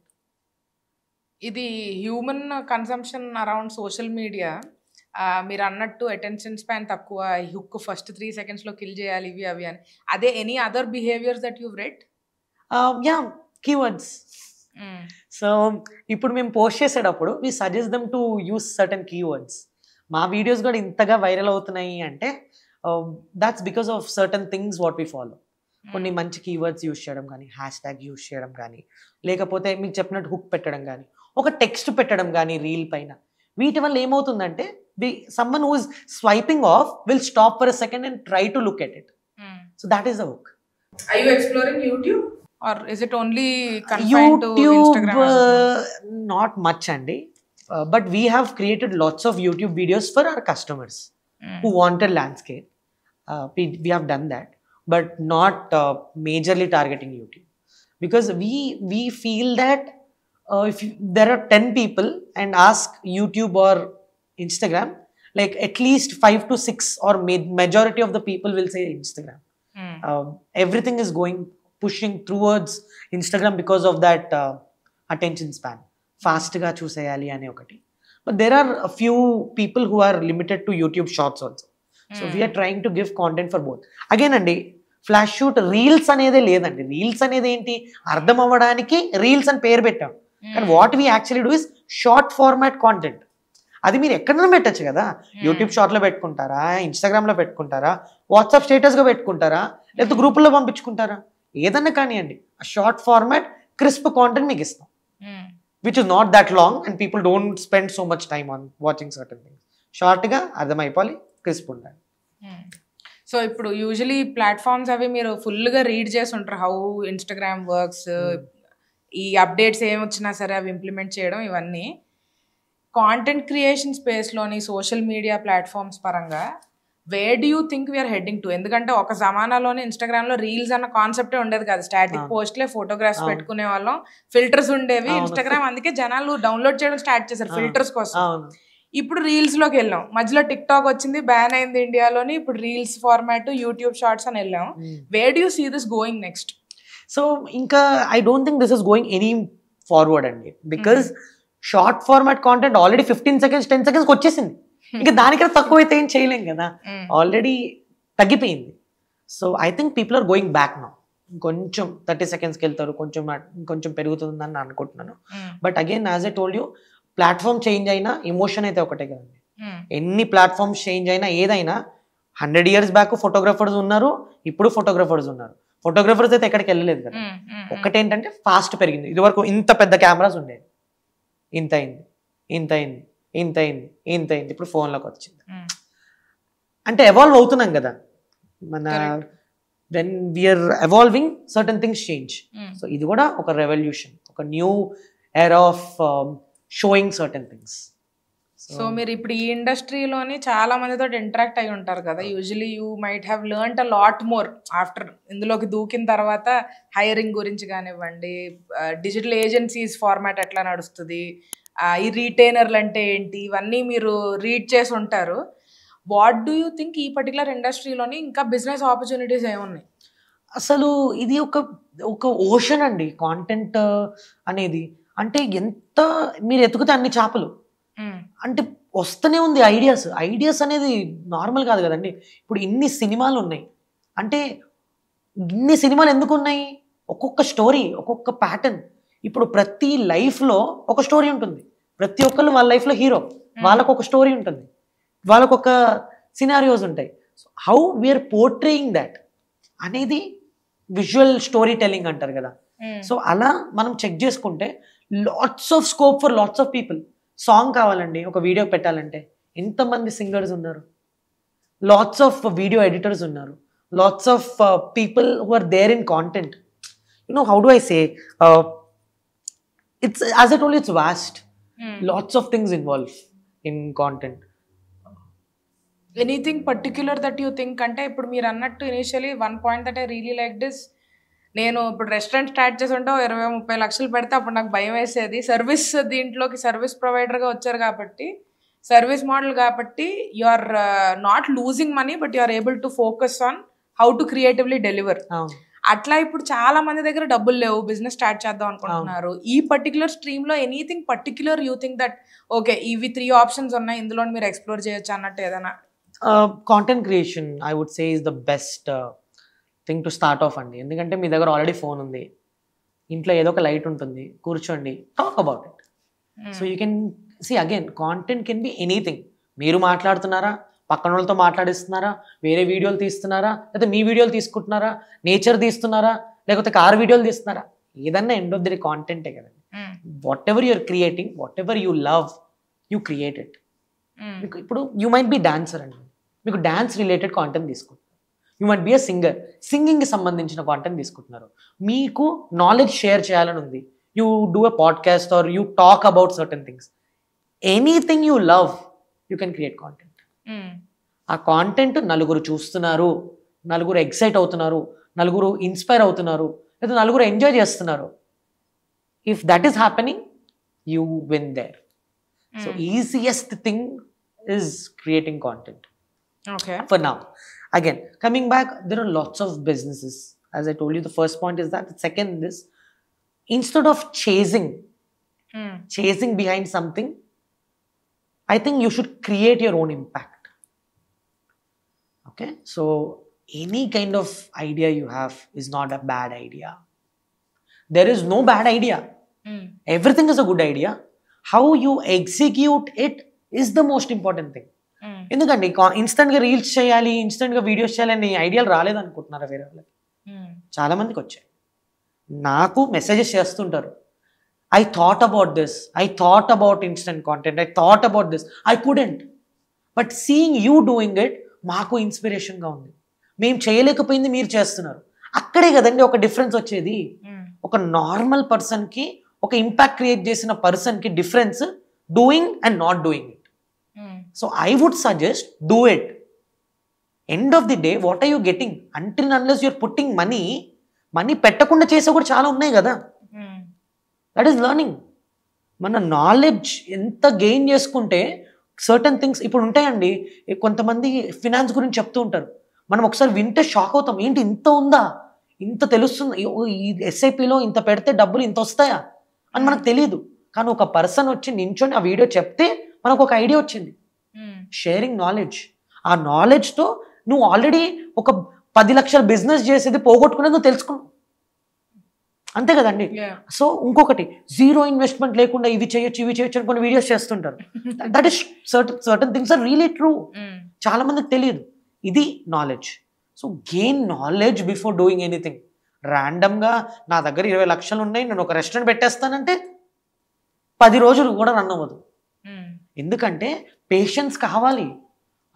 ఇది human consumption around social media. మీరు అన్నట్టు attention span తక్కువ, hook first 3 secondsలో kill చేయాలి ఇవి అవి అని. అదే any other behaviours that you red? Yeah, keywords. So ఇప్పుడు మేము పోస్ట్ చేసేటప్పుడు we suggest them to use certain keywords. మా వీడియోస్ కూడా ఇంతగా వైరల్ అవుతున్నాయి అంటే that's because of certain things what we follow. కొన్ని మంచి కీవర్డ్స్ యూజ్ చేయడం కానీ, హ్యాష్ ట్యాగ్ యూజ్ చేయడం కానీ, లేకపోతే మీకు చెప్పినట్టు హుక్ పెట్టడం కానీ, ఒక టెక్స్ట్ పెట్టడం కానీ రీల్ పైన. వీటి వల్ల ఏమవుతుందంటే someone who is swiping of will stop for a second and try to look at it. So that is the hook. Are you exploring YouTube or is it only confined to Instagram? Not much andi, but we have created lots of YouTube videos for our customers who wanted landscape. We have done that, but not majorly targeting YouTube, because we feel that if there are 10 people and ask YouTube or Instagram, like at least 5 to 6 or majority of the people will say Instagram. Everything is pushing towards Instagram because of that attention span, fast ga chuseyali ane okati. But there are a few people who are limited to YouTube shorts also. So we are trying to give content for both. Again andi, flash shoot reels అనేదే లేదండి. Reels అనేది ఏంటి, అర్థం అవ్వడానికి reels అని పేరు పెట్టాం. కానీ what we actually do is short format content. అది మీరు ఎక్కడైనా పెట్టచ్చు కదా. యూట్యూబ్ షార్ట్లో పెట్టుకుంటారా, ఇన్స్టాగ్రామ్లో పెట్టుకుంటారా, వాట్సాప్ స్టేటస్గా పెట్టుకుంటారా, లేకపోతే గ్రూపుల్లో పంపించుకుంటారా, ఏదన్నా కానివ్వండి. షార్ట్ ఫార్మాట్ క్రిస్ప్ కాంటెంట్ మీకు ఇస్తాం, which is not that long and people don't spend so much time on watching certain things. షార్ట్గా అర్థమైపోవాలి, క్రిస్ప్ ఉండాలి. సో ఇప్పుడు యూజువలీ ప్లాట్ఫామ్స్ అవి మీరు ఫుల్గా రీడ్ చేసి ఉంటారు, హౌ ఇన్స్టాగ్రామ్ వర్క్స్, ఈ అప్డేట్స్ ఏమి వచ్చినా సరే అవి ఇంప్లిమెంట్ చేయడం, ఇవన్నీ కాంటెంట్ క్రియేషన్ స్పేస్లోని సోషల్ మీడియా ప్లాట్ఫామ్స్ పరంగా where do you think we're heading to? ఎందుకంటే ఒక జమానాలోనే ఇన్స్టాగ్రామ్లో రీల్స్ అన్న కాన్సెప్టే ఉండేది కాదు. స్టాటిక్ పోస్ట్లే ఫోటోగ్రాఫ్స్ పెట్టుకునే వాళ్ళం, ఫిల్టర్స్ ఉండేవి. ఇన్స్టాగ్రామ్ అందుకే జనాలు డౌన్లోడ్ చేయడం స్టార్ట్ చేశారు ఫిల్టర్స్ కోసం. ఇప్పుడు రీల్స్లోకి వెళ్ళాం, మధ్యలో టిక్ టాక్ వచ్చింది, బ్యాన్ అయింది ఇండియాలోని. ఇప్పుడు రీల్స్ ఫార్మాట్, యూట్యూబ్ షార్ట్స్ అని వెళ్ళాం. Where do you see this going next? So ఇంకా I don't think this is going any forward అండి, because short format content already 15 seconds 10 seconds వచ్చేసింది. ఇంకా దానికన్నా తక్కువ అయితే ఏం చేయలేం కదా, ఆల్రెడీ తగ్గిపోయింది. So I think people are going back now. కొంచెం 30 secondsకి వెళ్తారు, కొంచెం పెరుగుతుందని అనుకుంటున్నాను. But again as I told you, platform change అయినా ఎమోషన్ అయితే ఒకటే కదండి. ఎన్ని ప్లాట్ఫామ్స్ చేంజ్ అయినా ఏదైనా 100 years బ్యాక్ ఫోటోగ్రాఫర్స్ ఉన్నారు, ఇప్పుడు ఫోటోగ్రాఫర్స్ ఉన్నారు. ఫోటోగ్రాఫర్స్ అయితే ఎక్కడికి వెళ్ళలేదు కదా. ఒకటేంటంటే ఫాస్ట్ పెరిగింది. ఇదివరకు ఇంత పెద్ద కెమెరాస్ ఉండేవి, ఇంత అయింది, ఇంత అయింది, ఇంత అయింది, ఇంత అయింది, ఇప్పుడు ఫోన్లోకి వచ్చింది. అంటే ఎవాల్వ్ అవుతున్నాం కదా మన. When we're evolving certain things change. So ఇది కూడా ఒక రెవల్యూషన్, ఒక new era of showing certain things. So మీరు ఇప్పుడు ఈ ఇండస్ట్రీలోని చాలా మందితో ఇంటరాక్ట్ అయి ఉంటారు కదా. Usually you might have learned a lot more after ఇందులోకి దూకిన తర్వాత. హైరింగ్ గురించి కానివ్వండి, డిజిటల్ ఏజెన్సీస్ ఫార్మాట్ ఎట్లా నడుస్తుంది, ఈ రీటైనర్లు అంటే ఏంటి, ఇవన్నీ మీరు రీడ్ చేసి ఉంటారు. వాట్ డూ యూ థింక్ ఈ పర్టికులర్ ఇండస్ట్రీలోని ఇంకా బిజినెస్ ఆపర్చునిటీస్ ఏమున్నాయి? అసలు ఇది ఒక ఓషన్ అండి కాంటెంట్ అనేది. అంటే ఎంత మీరు ఎతుకుతే అన్ని చేపలు, అంటే వస్తూనే ఉంది ఐడియాస్ అనేది నార్మల్ కాదు కదండి. ఇప్పుడు ఇన్ని సినిమాలు ఉన్నాయి అంటే, ఇన్ని సినిమాలు ఎందుకు ఉన్నాయి? ఒక్కొక్క స్టోరీ, ఒక్కొక్క ప్యాటర్న్. ఇప్పుడు ప్రతి లైఫ్లో ఒక స్టోరీ ఉంటుంది. ప్రతి ఒక్కళ్ళు వాళ్ళ లైఫ్లో హీరో, వాళ్ళకు ఒక స్టోరీ ఉంటుంది, వాళ్ళకు ఒక సినారియోస్ ఉంటాయి. So how we're portraying that అనేది విజువల్ స్టోరీ టెల్లింగ్ అంటారు కదా. సో అలా మనం చెక్ చేసుకుంటే lots of scope for lots of people. Song కావాలండి, ఒక వీడియో పెట్టాలంటే ఎంతమంది సింగర్స్ ఉన్నారు, లాట్స్ ఆఫ్ వీడియో ఎడిటర్స్ ఉన్నారు, lots of people who are there in content. How do I say, it's, as I told you, it's vast. Lots of things involved in content. Anything particular that you think? అంటే ఇప్పుడు మీరు అన్నట్టు initially one point that I really like this, నేను ఇప్పుడు restaurant start చేసి ఉంటే 20-30 లక్షలు పెడితే అప్పుడు నాకు భయం వేసేది. సర్వీస్, దీంట్లోకి సర్వీస్ ప్రొవైడర్గా వచ్చారు కాబట్టి, సర్వీస్ మోడల్ కాబట్టి, you are not losing money but you are able to focus on how to creatively deliver. అట్లా ఇప్పుడు చాలా మంది దగ్గర డబ్బులు లేవు, బిజినెస్ స్టార్ట్ చేద్దాం అనుకుంటున్నారు. ఈ పర్టికులర్ స్ట్రీమ్ లో anything particular you think that okay ఇవి 3 ఆప్షన్స్ ఉన్నాయి, ఇందులో మీరు ఎక్స్ప్లోర్ చేయొచ్చు అన్నట్టు ఏదైనా? Content creation I would say is the best thing to start off అండి. ఎందుకంటే మీ దగ్గర ఆల్రెడీ ఫోన్ ఉంది, ఇంట్లో ఏదో ఒక లైట్ ఉంటుంది, కూర్చోండి, talk about it. So you can see again content can be anything. మీరు మాట్లాడుతున్నారా, పక్కన వాళ్ళతో మాట్లాడిస్తున్నారా, వేరే వీడియోలు తీస్తున్నారా, లేకపోతే మీ వీడియోలు తీసుకుంటున్నారా, నేచర్ తీస్తున్నారా, లేకపోతే కార్ వీడియోలు తీస్తున్నారా, ఏదన్నా ఎండ్ ఆఫ్ ది కాంటెంటే కదండి. Whatever you're creating, whatever you love, you create it. మీకు ఇప్పుడు యూ మైట్ బి డాన్సర్ అండి, మీకు డాన్స్ రిలేటెడ్ కాంటెంట్ తీసుకుంటున్నారు. You might be a singer, సింగింగ్కి సంబంధించిన కాంటెంట్ తీసుకుంటున్నారు. మీకు నాలెడ్జ్ షేర్ చేయాలని ఉంది, you do a podcast or you talk about certain things. Anything you love, you can create content. ఆ కాంటెంట్ నలుగురు చూస్తున్నారు, నలుగురు ఎక్సైట్ అవుతున్నారు, నలుగురు ఇన్స్పైర్ అవుతున్నారు, లేదా నలుగురు ఎంజాయ్ చేస్తున్నారు. If that is happening, you win there. So easiest thing is creating content. Okay. For now. Again, coming back, there are lots of businesses. As I told you, the first point is that. The second is, instead of chasing behind something, I think you should create your own impact. Okay? So, any kind of idea you have is not a bad idea. There is no bad idea. Everything is a good idea. How you execute it is the most important thing. ఎందుకండి ఇన్స్టెంట్గా reels చేయాలి, ఇన్స్టెంట్గా videos చేయాలని ఐడియాలు రాలేదనుకుంటున్నారా వేరే వాళ్ళకి? చాలా మందికి వచ్చాయి. నాకు మెసేజెస్ చేస్తుంటారు, I thought about this, I thought about instant content, I thought about this, I couldn't. But seeing you doing it, మాకు ఇన్స్పిరేషన్గా ఉంది. మేము చేయలేకపోయింది మీరు చేస్తున్నారు. అక్కడే కదండి ఒక డిఫరెన్స్ వచ్చేది. ఒక నార్మల్ పర్సన్కి, ఒక ఇంపాక్ట్ క్రియేట్ చేసిన పర్సన్కి difference doing and not doing it. So I would suggest do it. End of the day what are you getting? Until unless you're putting money పెట్టకుండా చేసే కూడా చాలా ఉన్నాయి కదా. That is learning. మన నాలెడ్జ్ ఎంత గెయిన్ చేసుకుంటే సర్టన్ థింగ్స్ ఇప్పుడు ఉంటాయండి. కొంతమంది ఫినాన్స్ గురించి చెప్తూ ఉంటారు, మనం ఒకసారి వింటే షాక్ అవుతాం. ఏంటి ఇంత ఉందా, ఇంత తెలుస్తుంది, ఈ ఎస్ఐపిలో ఇంత పెడితే డబ్బులు ఇంత వస్తాయా అని మనకు తెలియదు. కానీ ఒక పర్సన్ వచ్చి నించొని ఆ వీడియో చెప్తే మనకు ఒక ఐడియా వచ్చింది. Sharing knowledge. ఆ నాలెడ్జ్తో నువ్వు ఆల్రెడీ ఒక 10 లక్షల బిజినెస్ చేసేది పోగొట్టుకునేది నువ్వు తెలుసుకున్నావు, అంతే కదండి. సో ఇంకొకటి, జీరో ఇన్వెస్ట్మెంట్ లేకుండా ఇవి చేయొచ్చు అని కొన్ని వీడియోస్ చేస్తుంటారు. That is certain things are really true. చాలా మందికి తెలియదు. ఇది knowledge. So gain knowledge before doing anything. ర్యాండమ్గా నా దగ్గర 20 లక్షలు ఉన్నాయి, నేను ఒక రెస్టారెంట్ పెట్టేస్తానంటే 10 రోజులు కూడా రన్ అవ్వదు. ఎందుకంటే పేషెన్స్ కావాలి.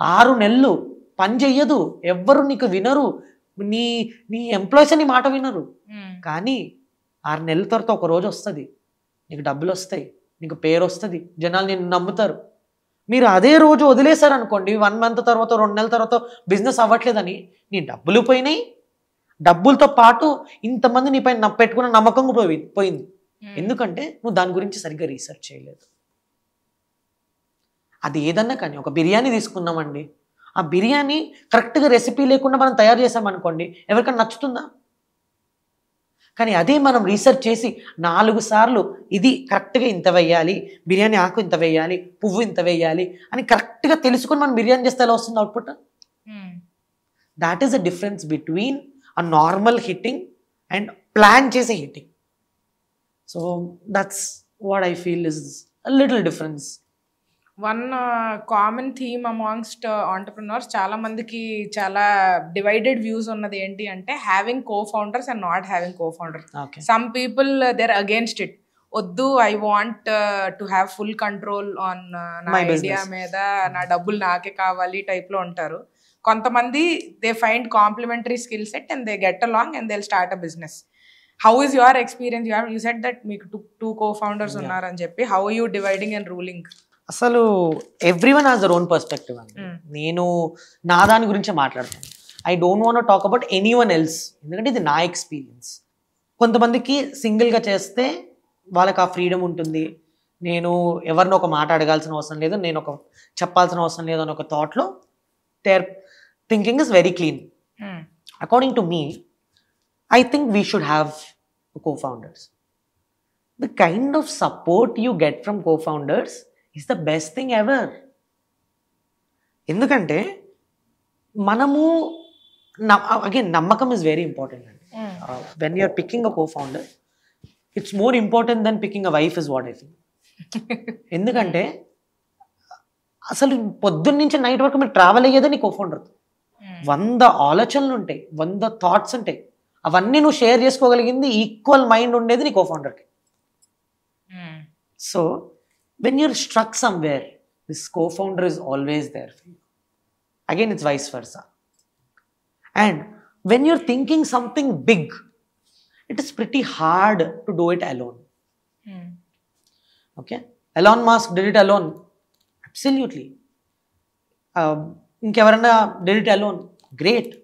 6 నెలలు పని చెయ్యదు, ఎవ్వరు నీకు వినరు, నీ ఎంప్లాయీస్ నీ మాట వినరు. కానీ 6 నెలల తర్వాత ఒక రోజు వస్తుంది, నీకు డబ్బులు వస్తాయి, నీకు పేరు వస్తుంది, జనాలు నిన్ను నమ్ముతారు. మీరు అదే రోజు వదిలేశారు అనుకోండి, 1 మంత్ తర్వాత 2 నెలల తర్వాత బిజినెస్ అవ్వట్లేదని నీ డబ్బులు పోయినాయి, డబ్బులతో పాటు ఇంతమంది నీ పైన పెట్టుకున్న నమ్మకం పోయింది. ఎందుకంటే నువ్వు దాని గురించి సరిగ్గా రీసెర్చ్ చేయలేదు. అది ఏదన్నా కానీ, ఒక బిర్యానీ తీసుకున్నామండి, ఆ బిర్యానీ కరెక్ట్గా రెసిపీ లేకుండా మనం తయారు చేసామనుకోండి, ఎవరికైనా నచ్చుతుందా? కానీ అదే మనం రీసెర్చ్ చేసి 4 సార్లు ఇది కరెక్ట్గా ఇంత వేయాలి, బిర్యానీ ఆకు ఇంత వేయాలి, పువ్వు ఇంత వేయాలి అని కరెక్ట్గా తెలుసుకొని మనం బిర్యానీ చేస్తే ఎలా వస్తుంది output? That is the difference between a normal hitting and plan చేసే hitting. So that's what I feel is a little difference. One common theme amongst entrepreneurs, చాలా మందికి చాలా డివైడెడ్ వ్యూస్ ఉన్నది ఏంటి అంటే having co founders and not having co founders. Some people they're against it. వద్దు, I want to have full control on నా idea మీద, నా డబ్బులు నాకే కావాలి టైప్లో ఉంటారు. కొంతమంది they find complementary skill set and they get along and they start a business. How is your experience? You said that మీకు టూ కో ఫౌండర్స్ ఉన్నారని చెప్పి. How are you dividing and ruling? అసలు everyone has their own perspective అండి. నేను నా దాని గురించి మాట్లాడతాను. I don't want talk about anyone else, ఎందుకంటే ఇది నా ఎక్స్పీరియన్స్. కొంతమందికి సింగిల్గా చేస్తే వాళ్ళకి ఆ ఫ్రీడమ్ ఉంటుంది, నేను ఎవరిని ఒక మాట అడగాల్సిన అవసరం లేదు, నేను ఒక చెప్పాల్సిన అవసరం లేదు అని ఒక థాట్లో their thinking is very clean. According to me, I think we should have co-founders. The kind of support you get from co-founders is the best thing ever. ఎందుకంటే మనము అగైన్ నమ్మకం is very important. When you are picking a co-founder, it's more important than picking a wife is what I feel. ఎందుకంటే అసలు పొద్దున్న నుంచి night వరకు మీరు travel అయ్యేదే నీ co-founder. 100 ఆలోచనలు ఉంటాయి, 100 థాట్స్ ఉంటాయి. అవన్నీ నువ్వు షేర్ చేసుకోగలిగింది ఈక్వల్ మైండ్ ఉండేది నీ కో-ఫౌండర్కి. So when you're struck somewhere, this co-founder is always there for you. Again it's vice versa. And when you're thinking something big, it is pretty hard to do it alone. Okay, Elon Musk did it alone? Absolutely. ఇంకెవరన్నా did it alone? Great.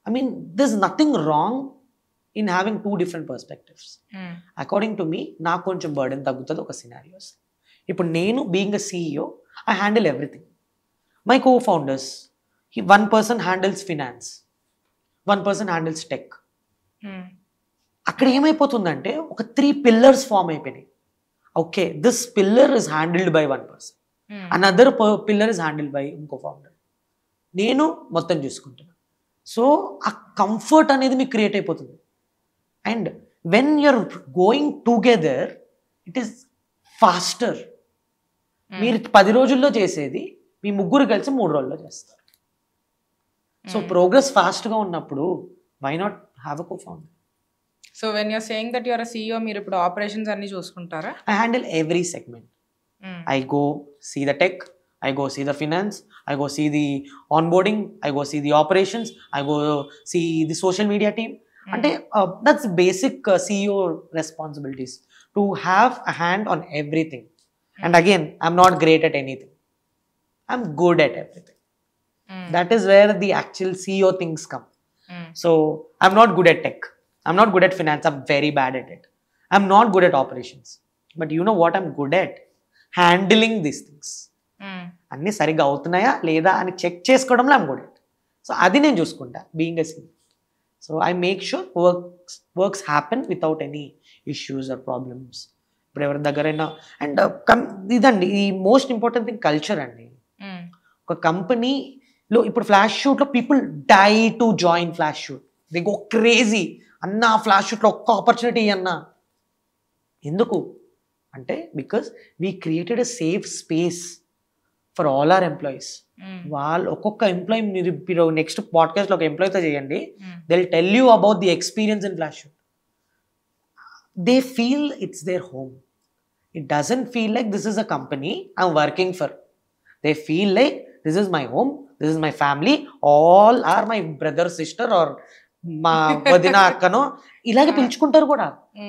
I mean, there's nothing wrong in having 2 different perspectives. According to me, నాకు కొంచెం burden తగ్గుతుంది ఒక scenarios. ఇప్పుడు నేను being a CEO, I handle everything. My co-founders, one person handles finance, one person handles tech. అక్కడ ఏమైపోతుందంటే ఒక 3 pillars form అయిపోయినాయి. Okay, this pillar is handled by one person, another pillar is handled by ఇంకో founder. నేను మొత్తం చూసుకుంటున్నాను. So ఆ comfort అనేది మీకు క్రియేట్ అయిపోతుంది. And when you're going together it is faster. మీరు 10 రోజుల్లో చేసేది మీ ముగ్గురు కలిసి 3 రోజుల్లో చేస్తారు. సో ప్రోగ్రెస్ ఫాస్ట్గా ఉన్నప్పుడు why not have a co-founder? So when you're saying that you're CEO, మీరు ఇప్పుడు ఆపరేషన్స్ అన్ని చూసుకుంటారా? I handle every segment. I go see the tech, I go see the finance, I go see the onboarding, I go see the operations, I go see the social media team. Ante that's basic CEO responsibilities, to have a hand on everything. And again, I'm not great at anything. I'm good at everything. That is where the actual CEO things come. So I'm not good at tech. I'm not good at finance. I'm very bad at it. I'm not good at operations. But you know what I'm good at? Handling these things. అన్నీ సరిగ్గా అవుతున్నాయా లేదా అని check చేసుకోవడంలో I'm good at. So అది నేను చూసుకుంటా being a CEO. So I make sure works happen without any issues or problems. ఇప్పుడు ఎవరి దగ్గరైనా అండ్ ఇదండి ఈ మోస్ట్ ఇంపార్టెంట్ థింగ్, కల్చర్ అండి. ఒక కంపెనీలో ఇప్పుడు ఫ్లాష్ షూట్లో people die to join Flash Shoot. They go crazy. అన్న ఫ్లాష్ షూట్లో ఒక్క ఆపర్చునిటీ అన్నా. ఎందుకు అంటే because we created a safe space for all our employees. వాళ్ళు ఒక్కొక్క ఎంప్లాయీ మీరు నెక్స్ట్ పాడ్కాస్ట్లో ఒక ఎంప్లాయీతో చేయండి, they will tell you about the experience in Flash Shoot. They feel it's their home. It doesn't feel like this is a company I'm working for. They feel like this is my home, this is my family, all are my brother sister or మా వదిన అక్కనో ఇలాగే పిలుచుకుంటారు కూడా.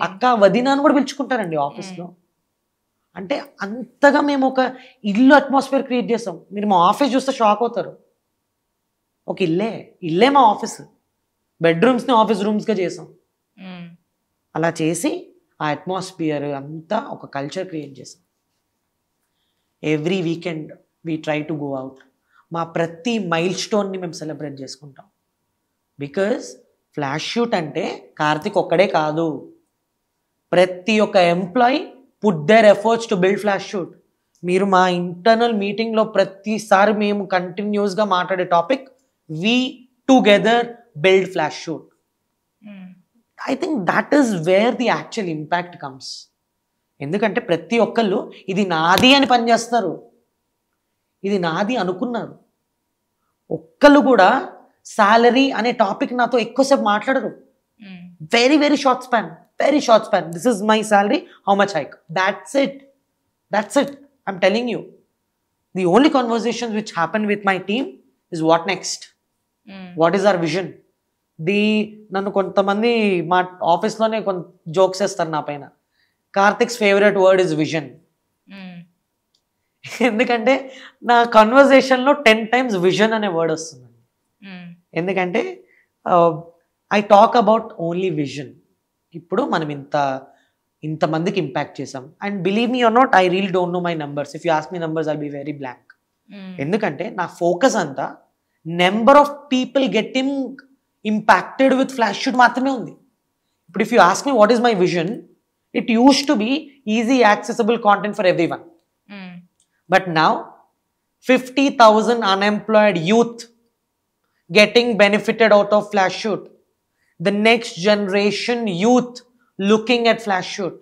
అక్క వదిన అని కూడా పిలుచుకుంటారండి ఆఫీస్లో. అంటే అంతగా మేము ఒక ఇల్లు అట్మాస్ఫియర్ క్రియేట్ చేస్తాం. మీరు మా ఆఫీస్ చూస్తే షాక్ అవుతారు. ఒక ఇల్లే మా ఆఫీస్. బెడ్రూమ్స్ని ఆఫీస్ రూమ్స్గా చేసాం. అలా చేసి ఆ అట్మాస్ఫియర్ అంతా ఒక కల్చర్ క్రియేట్ చేసాం. Every weekend we try to go out. మా ప్రతి మైల్ స్టోన్ని మేము సెలబ్రేట్ చేసుకుంటాం. బికాజ్ ఫ్లాష్ షూట్ అంటే కార్తిక్ ఒక్కడే కాదు, ప్రతి ఒక్క employee put their efforts to build flash Shoot. మీరు మా ఇంటర్నల్ మీటింగ్లో ప్రతిసారి మేము కంటిన్యూస్గా మాట్లాడే topic we together build flash shoot. I think that is wear the actual impact comes. ఎందుకంటే ప్రతి ఒక్కళ్ళు ఇది నాది అని పనిచేస్తారు, ఇది నాది అనుకున్నారు. ఒక్కళ్ళు కూడా సాలరీ అనే టాపిక్ నాతో ఎక్కువసేపు మాట్లాడరు. Very very short span. This is my salary, how much hike? That's it. I'm telling you. The only conversations which happen with my team is what next? What is our vision? నన్ను కొంతమంది మా ఆఫీస్లోనే కొంత jokes వేస్తారు నా పైన. Karthik's favourite word is vision. ఎందుకంటే నా కన్వర్జేషన్లో 10 times విజన్ అనే వర్డ్ వస్తుందండి. ఎందుకంటే I talk about only vision. ఇప్పుడు మనం ఇంతమందికి ఇంపాక్ట్ చేసాం. And believe me or not, I real don't know my numbers. If you ask me numbers I'll be very blank. ఎందుకంటే నా ఫోకస్ అంతా number of people getting impacted with Flash Shoot మాత్రమే ఉంది. ఇప్పుడు if you ask me what is my vision, it use to be easy accessible content for every one. But now 50,000 unemployed youth getting benefited out of flash shoot. The next generation youth looking at flash shoot.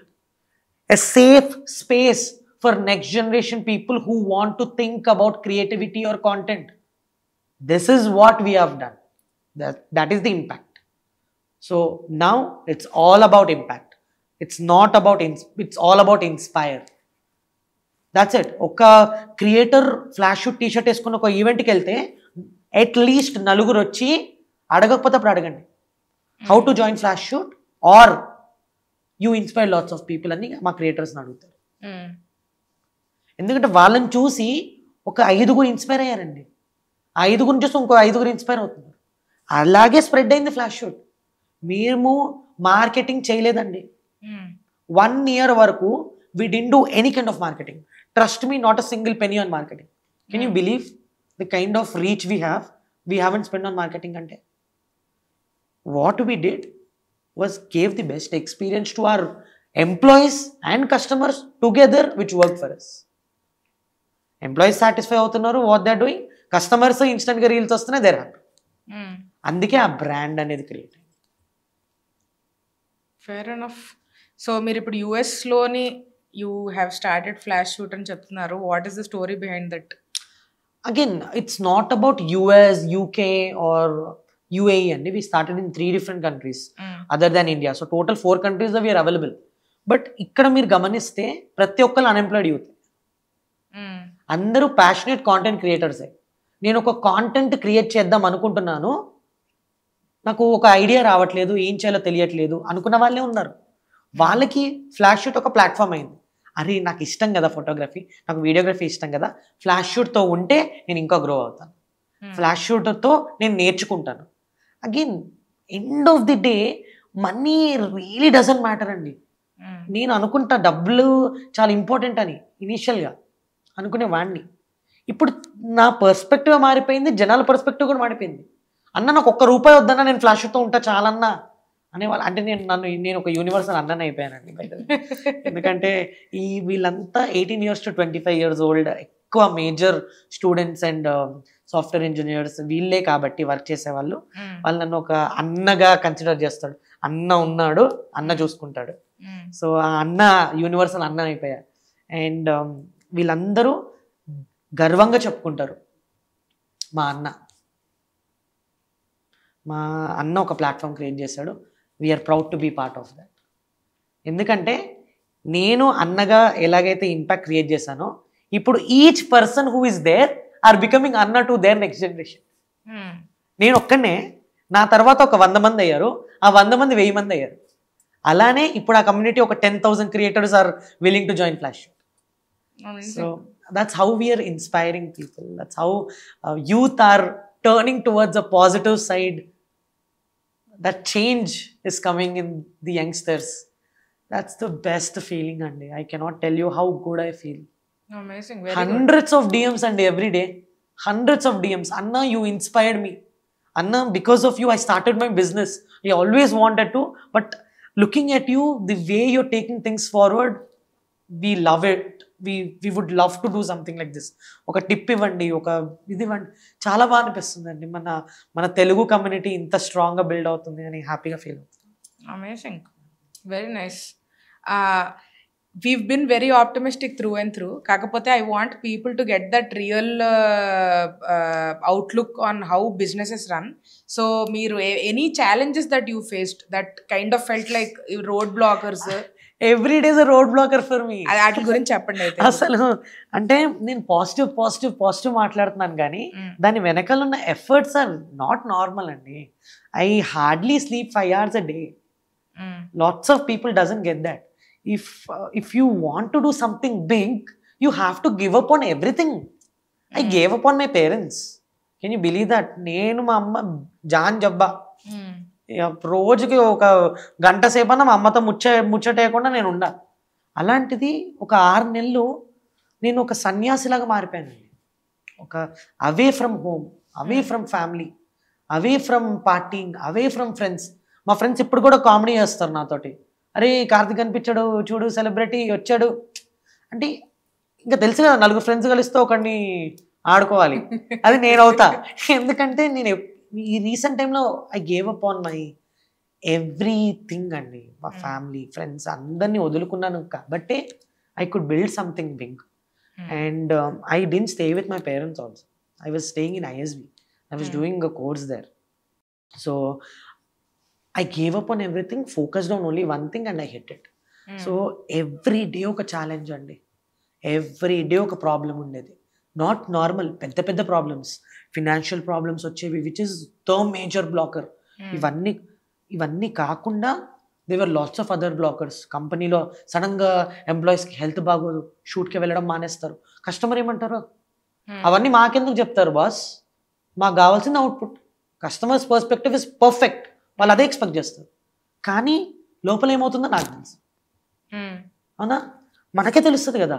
A safe space for next generation people who want to think about creativity or content. This is what we have done. That is the impact. So now it's all about impact. It's not about it's all about inspire. That's it. ఒక creator flash shoot T shirt వేసుకుని ఒక ఈవెంట్కి వెళ్తే at least 4 వచ్చి అడగకపోతే అప్పుడు అడగండి, how to join Flash Shoot or you inspire lots of people అని మా క్రియేటర్స్ని అడుగుతారు. ఎందుకంటే వాళ్ళని చూసి ఒక 5 ఇన్స్పైర్ అయ్యారండి. 5 చూసి ఇంకో 5 ఇన్స్పైర్ అవుతున్నారు. అలాగే స్ప్రెడ్ అయింది ఫ్లాష్ షూట్. మేము మార్కెటింగ్ చేయలేదండి. 1 year వరకు we didn't do any kind of marketing. Trust me, not a single penny on marketing. Can you believe the kind of reach we have? We haven't spent on marketing ante. What we did was gave the best experience to our employees and customers together, which worked for us. Employees satisfy avutunnaru what they are doing, customers instant ga reels vastunnayi, they are happy. అందుకే ఆ brand అనేది create అయింది. Fair enough. So మీరు ఇప్పుడు యుఎస్లోని you have started Flash Shoot అని చెప్తున్నారు. What is the story behind that? Again, it's not about US, UK or UAE అండి. We started in 3 different countries other than India. So total 4 countries that we are available. But ఇక్కడ మీరు గమనిస్తే ప్రతి ఒక్కరు unemployed youth, అందరూ passionate content క్రియేటర్సే. నేను ఒక content create చేద్దాం అనుకుంటున్నాను, నాకు ఒక ఐడియా రావట్లేదు, ఏం చేయాలో తెలియట్లేదు అనుకున్న వాళ్ళే ఉన్నారు. వాళ్ళకి ఫ్లాష్ షూట్ ఒక ప్లాట్ఫామ్ అయింది. అరే నాకు ఇష్టం కదా ఫోటోగ్రఫీ, నాకు వీడియోగ్రఫీ ఇష్టం కదా, ఫ్లాష్ షూట్తో ఉంటే నేను ఇంకా గ్రో అవుతాను, ఫ్లాష్ షూట్తో నేను నేర్చుకుంటాను. Again end of the day money really doesn't matter అండి. నేను అనుకుంటా డబ్బులు చాలా ఇంపార్టెంట్ అని ఇనీషియల్గా అనుకునేవాడిని. ఇప్పుడు నా పర్స్పెక్టివ్ మారిపోయింది, జనాల పర్స్పెక్టివ్ కూడా మారిపోయింది. అన్న నాకు ₹1 వద్దన్నా నేను ఫ్లాష్ షూట్తో ఉంటా చాలన్నా అనేవాళ్ళు. అంటే నేను ఒక యూనివర్సల్ అన్నని అయిపోయానండి బయట. ఎందుకంటే వీళ్ళంతా 18 years to 25 years old, ఎక్కువ major students and software engineers వీళ్ళే కాబట్టి వర్క్ చేసేవాళ్ళు. వాళ్ళు నన్ను ఒక అన్నగా కన్సిడర్ చేస్తాడు. అన్న ఉన్నాడు, అన్న చూసుకుంటాడు. సో ఆ అన్న యూనివర్సల్ అన్న అయిపోయా. అండ్ వీళ్ళందరూ గర్వంగా చెప్పుకుంటారు మా అన్న ఒక ప్లాట్ఫామ్ క్రియేట్ చేశాడు, we're proud to be part of that. ఎందుకంటే నేను అన్నగా ఎలాగైతే ఇంపాక్ట్ క్రియేట్ చేశానో, ఇప్పుడు each person who is there are becoming అన్న టు దేర్ నెక్స్ట్ జనరేషన్. నేను ఒక్కనే, నా తర్వాత ఒక 100 మంది అయ్యారు, ఆ 100 మంది 1000 మంది అయ్యారు. అలానే ఇప్పుడు ఆ కమ్యూనిటీ ఒక 10,000 creators are willing to join Flash. So that's how we are inspiring people. That's how youth are turning towards a positive side. That change is coming in the youngsters. That's the best feeling andi. I cannot tell you how good I feel. Amazing. Very hundreds good. Of DMs and every day, hundreds of DMs. Anna, you inspired me. Anna, because of you I started my business. I always wanted to, but looking at you, the way you're taking things forward, we love it. We would love to do something like this. ఒక tip ఇవ్వండి, ఒక ఇది ఇవ్వండి. చాలా బాగా అనిపిస్తుందండి. మన Telugu community ఇంత స్ట్రాంగ్గా బిల్డ్ అవుతుంది అని హ్యాపీగా ఫీల్ అవుతుంది. Amazing, very nice. we've been very optimistic through and through. కాకపోతే I want people to get that real outlook on how businesses run. So మీరు any challenges that you faced that kind of felt like road blockers? Every day road blocker for me. వాటి గురించి చెప్పండి అయితే. అసలు అంటే నేను positive మాట్లాడుతున్నాను, కానీ దాని వెనకాల ఉన్న ఎఫర్ట్స్ ఆర్ నాట్ నార్మల్ అండి. I hardly sleep 5 hours a day. Lots of people doesn't get that. If you want to do something big, you have to give up on everything. I gave up on my parents. Can you believe that? నేను మా అమ్మ John జబ్బా, రోజుకి ఒక గంట సేపన్నా మా అమ్మతో ముచ్చటేయకుండా నేను ఉండా. అలాంటిది ఒక 6 నెలలు నేను ఒక సన్యాసిలాగా మారిపోయానండి. ఒక away from home, away from family, away from partying, away from friends. మా ఫ్రెండ్స్ ఇప్పుడు కూడా కామెడీ చేస్తారు నాతోటి. అరే కార్తిక్ కనిపించాడు చూడు, సెలబ్రిటీ వచ్చాడు అంటే. ఇంకా తెలుసు కదా, 4 ఫ్రెండ్స్ కలిస్తే ఒకడిని ఆడుకోవాలి, అది నేను అవుతా. ఎందుకంటే నేను ఈ రీసెంట్ టైంలో I gave up on my everything అండి. మా ఫ్యామిలీ, ఫ్రెండ్స్ అందరినీ వదులుకున్నాను కాబట్టి I could build something big. And I didn't stay with my parents also. I was staying in ISB. I was doing a course there. So I gave up on everything, focused on only one thing and I hit it. So every day oka challenge andi, every day oka problem undedi. Not normal, pedda problems, financial problems వచ్చేవి, which is the major blocker. ఇవన్నీ కాకుండా there were lots of other blockers. కంపెనీలో సడన్గా ఎంప్లాయీస్కి health బాగోదు, షూట్కి వెళ్ళడం మానేస్తారు. Customer ఏమంటారు, అవన్నీ మాకెందుకు చెప్తారు బాస్, మాకు కావాల్సిన output. Customers perspective is perfect, వాళ్ళు అదే ఎక్స్పెక్ట్ చేస్తారు. కానీ లోపల ఏమవుతుందో నాకు తెలుసు. అవునా, మనకే తెలుస్తుంది కదా.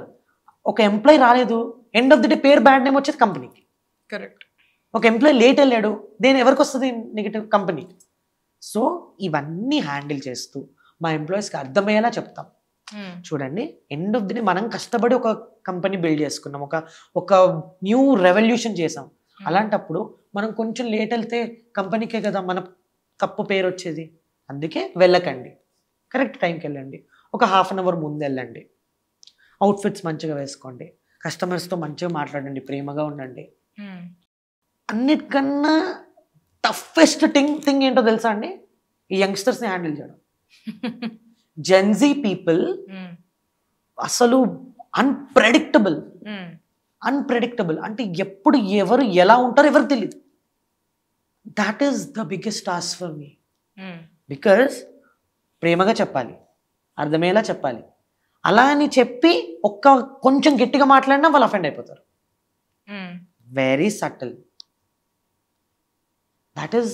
ఒక ఎంప్లాయీ రాలేదు, ఎండ్ ఆఫ్ ది డే పేరు బ్యాడ్ నేమ్ వచ్చేది కంపెనీకి. కరెక్ట్. ఒక ఎంప్లాయీ లేట్ వెళ్ళాడు, దేని ఎవరికి వస్తుంది, నెగిటివ్ కంపెనీకి. సో ఇవన్నీ హ్యాండిల్ చేస్తూ మా ఎంప్లాయీస్కి అర్థమయ్యేలా చెప్తాం. చూడండి, ఎండ్ ఆఫ్ ది డే మనం కష్టపడి ఒక కంపెనీ బిల్డ్ చేసుకున్నాం, ఒక న్యూ రెవల్యూషన్ చేసాం. అలాంటప్పుడు మనం కొంచెం లేట్ వెళ్తే కంపెనీకే కదా మన తప్పు పేరు వచ్చేది. అందుకే వెళ్ళకండి, కరెక్ట్ టైంకి వెళ్ళండి, ఒక హాఫ్ అన్ అవర్ ముందు వెళ్ళండి, అవుట్ఫిట్స్ మంచిగా వేసుకోండి, కస్టమర్స్తో మంచిగా మాట్లాడండి, ప్రేమగా ఉండండి. అన్నిటికన్నా టఫెస్ట్ థింగ్ ఏంటో తెలుసా అండి? ఈ యంగ్స్టర్స్ని హ్యాండిల్ చేయడం. జెన్జీ పీపుల్ అసలు అన్ప్రెడిక్టబుల్ అంటే ఎప్పుడు ఎవరు ఎలా ఉంటారో ఎవరికి తెలియదు. That is the biggest task for me. Because ప్రేమగా చెప్పాలి, అర్థమయ్యేలా చెప్పాలి. అలా అని చెప్పి కొంచెం గట్టిగా మాట్లాడినా వాళ్ళు అఫెండ్ అయిపోతారు. Very subtle. That is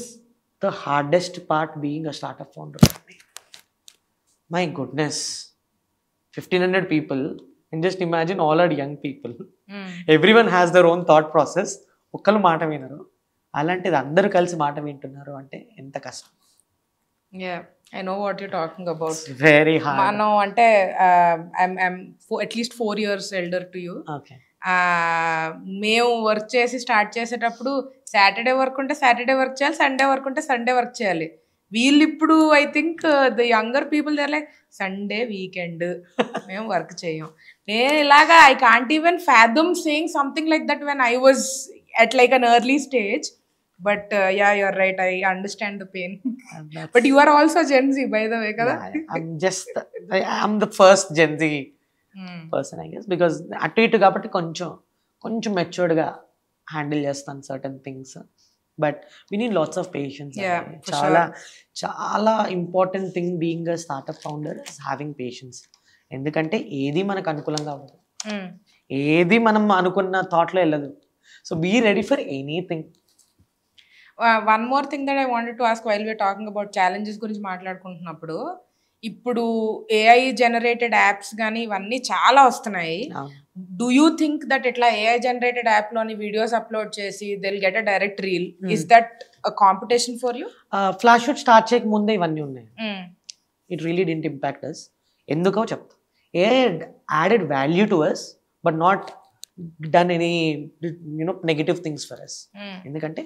the hardest part being a startup founder. My goodness, 1,500 people, and just imagine all are young people. Everyone has their own thought process. ఒక్కళ్ళు మాట వినరు, అలాంటిది అందరూ కలిసి మాట వింటున్నారు అంటే ఎంత కష్టం. I know what you're talking about. It's very hard. మనం అంటే I'm at least 4 years elder to you. Okay. మేము వర్క్ చేసి స్టార్ట్ చేసేటప్పుడు సాటర్డే వర్క్ ఉంటే సాటర్డే వర్క్ చేయాలి, సండే వర్క్ ఉంటే సండే వర్క్ చేయాలి. వీళ్ళు ఇప్పుడు I think the younger people there like Sunday weekend మేము వర్క్ చేయం. నేను ఇలాగా I can't even fathom saying something like that when I was at like an early stage. But yeah, you're right, I understand the pain. But you are also Gen Z, by the way, kada? I'm the first Gen Z person, I guess, because అటు ఇటు కాబట్టి కొంచెం మెచ్యూర్డ్గా handle చేస్తాను certain things. But we need lots of patience. చాలా important thing being a startup founder is having patience. ఎందుకంటే ఏది మనకు అనుకూలంగా ఉండదు, ఏది మనం అనుకున్న థాట్లో వెళ్ళదు. So be ready for anything. One more thing that I wanted to ask while we're talking about challenges గురించి మాట్లాడుకుంటున్నప్పుడు, ఇప్పుడు ఏఐ జనరేటెడ్ యాప్స్ కానీ ఇవన్నీ చాలా వస్తున్నాయి. డూ యూ థింక్ దట్ ఇట్లా ఏఐ జనరేటెడ్ యాప్లోని వీడియోస్ అప్లోడ్ చేసి they will get a direct reel, is that a competition for you? Flash Shoot start చేయక ముందే ఇవన్నీ ఉన్నాయి. It really didn't impact us. ఎందుకో చెప్తా. AI added value to us but not done any negative things for us. ఎందుకంటే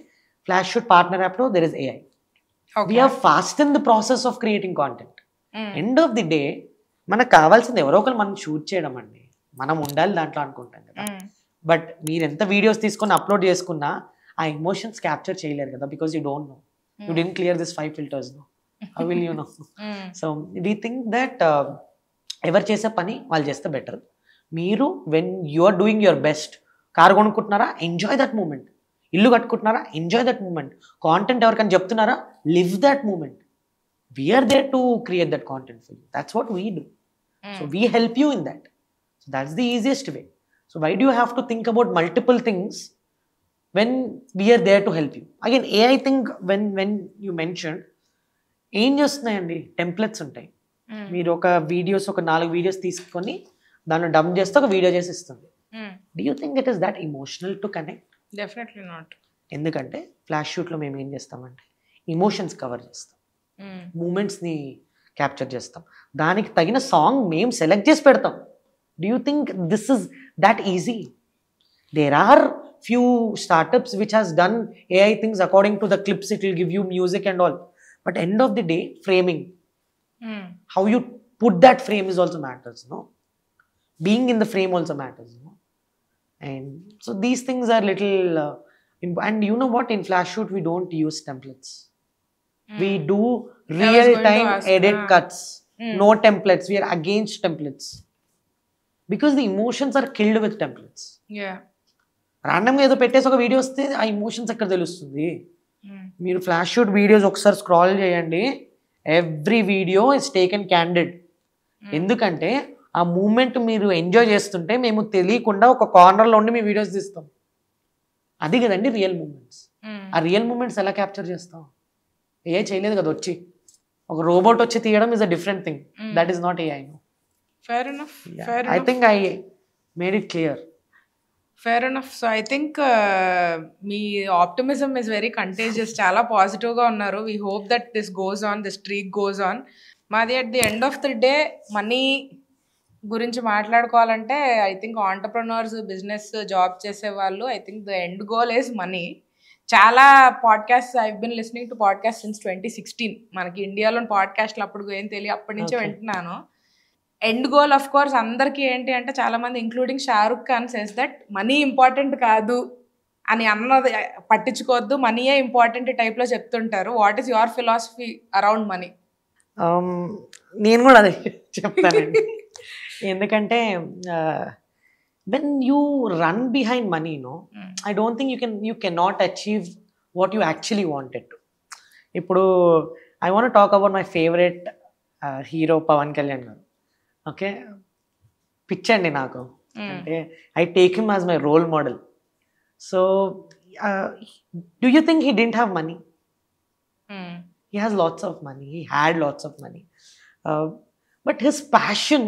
Flash Shoot partner యాప్లో there is AI. We have fast in the process of creating content. End of the day మనకు కావాల్సింది ఎవరో ఒకరు మనం shoot చేయడం అండి, మనం ఉండాలి దాంట్లో అనుకుంటాం కదా. బట్ మీరు ఎంత వీడియోస్ తీసుకొని అప్లోడ్ చేసుకున్నా ఆ ఎమోషన్స్ క్యాప్చర్ చేయలేరు కదా, because you don't know, you don't clear this 5 filters know, how will you know? So we think that ఎవరు చేసే పని వాళ్ళు చేస్తే బెటర్. మీరు when you are doing your best, car కొనుక్కుంటున్నారా, ఎంజాయ్ దట్ మూమెంట్. ఇల్లు కట్టుకుంటున్నారా, ఎంజాయ్ దట్ మూమెంట్. కాంటెంట్ ఎవరికైనా చెప్తున్నారా, live that moment. We are there to create that content for you. That's what we do. So we help you in that. So that's the easiest way. So why do you have to think about multiple things when we are there to help you? Again, AI thing, when you mentioned, ఏం చేస్తున్నాయండి, templates ఉంటాయి. మీరు ఒక 4 videos తీసుకొని దాన్ని డమ్ చేస్తే ఒక video చేసి ఇస్తుంది. Do you think it is that emotional to connect? Definitely not. ఎందుకంటే ఫ్లాష్ షూట్లో మేము ఏం చేస్తామంటే ఎమోషన్స్ కవర్ చేస్తాం, మూమెంట్స్ని క్యాప్చర్ చేస్తాం, దానికి తగిన సాంగ్ మేము సెలెక్ట్ చేసి పెడతాం. Do you think this is that easy? There are few startups which has done AI things according to the clips, it will give you music and all. But end of the day framing, how you put that frame is also matters, no? Being in the frame also matters, no? And so these things are little and you know what, in flash shoot we don't use templates. We do real time edit cuts. No templates. We are against templates because the emotions are killed with templates. Random గా ఏదో పెట్టేసి ఒక video వస్తే ఆ emotions ఎక్కడ తెలుస్తుంది? మీరు flash Shoot videos ఒకసారి స్క్రాల్ చేయండి, every video is taken candid. ఎందుకంటే ఆ మూమెంట్ మీరు ఎంజాయ్ చేస్తుంటే మేము తెలియకుండా ఒక కార్నర్లో ఉండి మీ వీడియోస్ తీస్తాం. అది కదండి రియల్ మూమెంట్స్. ఆ రియల్ మూమెంట్స్ ఎలా క్యాప్చర్ చేస్తాం? ఏ చేయలేదు కదా, వచ్చి ఒక రోబోట్ వచ్చి తీయడం is a different thing. That is not AI. Fair enough. I think I made it clear. Fair enough. So I think మీ ఆప్టిమిజం ఇస్ వెరీ కంటేజియస్. చాలా పాజిటివ్గా ఉన్నారు. We hope that this goes on, this streak goes on. మాది at the end of the day money గురించి మాట్లాడుకోవాలంటే I think entrepreneurs, business, job చేసే వాళ్ళు I think the end goal is money. చాలా podcast I been listening to podcast since 2016. మనకి ఇండియాలోని పాడ్కాస్ట్లు అప్పుడు ఏం తెలియదు, అప్పటి నుంచే వింటున్నాను. ఎండ్ గోల్ ఆఫ్ కోర్స్ అందరికీ ఏంటి అంటే చాలా మంది including Shahrukh Khan says that money important కాదు అని అన్నది పట్టించుకోవద్దు, మనీయే ఇంపార్టెంట్ టైప్లో చెప్తుంటారు. What is your philosophy around money? నేను కూడా అదే చెప్తానండి. ఎందుకంటే when you run behind money, I don't think you cannot achieve what you actually wanted to. ఇప్పుడు I want to talk about my favorite hero Pawan Kalyan గారు. Okay, పిచ్చండి నాకు. అంటే I take him as my role model. So do you think he didn't have money? He has lots of money. He had lots of money. But his passion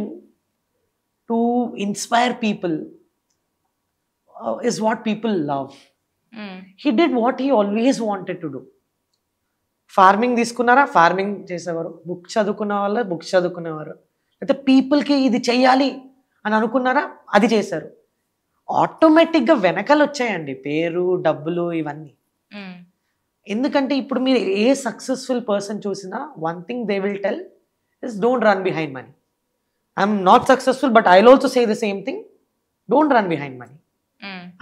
to inspire people is what people love. He did what he always wanted to do. Farming తీసుకున్నారా, farming చేసేవారు. Books చదువుకున్న వాళ్ళు books చదువుకునేవారు. అయితే పీపుల్కి ఇది చెయ్యాలి అని అనుకున్నారా, అది చేశారు. ఆటోమేటిక్గా వెనకాల వచ్చాయండి పేరు, డబ్బులు, ఇవన్నీ. ఎందుకంటే ఇప్పుడు మీరు ఏ సక్సెస్ఫుల్ పర్సన్ చూసినా one thing they will tell is don't run behind money. I'm not successful but I will also say the same thing, don't run behind money.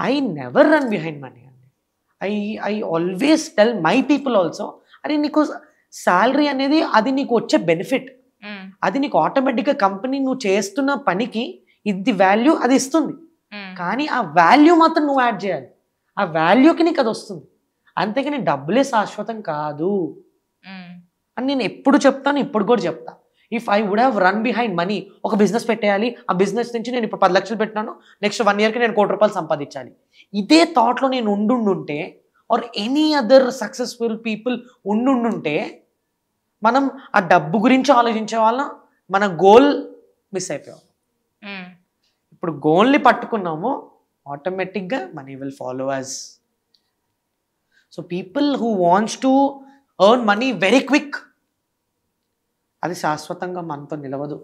I never run behind money అండి. I always tell my people also, అరే నీకు salary అనేది అది నీకు వచ్చే benefit, అది నీకు ఆటోమేటిక్గా కంపెనీ నువ్వు చేస్తున్న పనికి ఇది వాల్యూ అది ఇస్తుంది. కానీ ఆ వాల్యూ మాత్రం నువ్వు యాడ్ చేయాలి, ఆ వాల్యూకి నీకు అది వస్తుంది. అంతేకాని డబ్బులే శాశ్వతం కాదు అని నేను ఎప్పుడు చెప్తాను, ఇప్పుడు కూడా చెప్తా. If I would have run behind money, ఒక బిజినెస్ పెట్టేయాలి, ఆ బిజినెస్ నుంచి నేను ఇప్పుడు 10 లక్షలు పెట్టినాను, నెక్స్ట్ 1 yearకి నేను 1 కోటి రూపాయలు సంపాదించాలి, ఇదే థాట్లో నేను ఉండుంటే or any other successful people ఉండుంటే మనం ఆ డబ్బు గురించి ఆలోచించే వాళ్ళం, మన గోల్ మిస్ అయిపోయాం. ఇప్పుడు గోల్ని పట్టుకున్నాము, ఆటోమేటిక్గా money will follow us. So people who wants to earn money very quick, అది శాశ్వతంగా మనతో నిలవదు.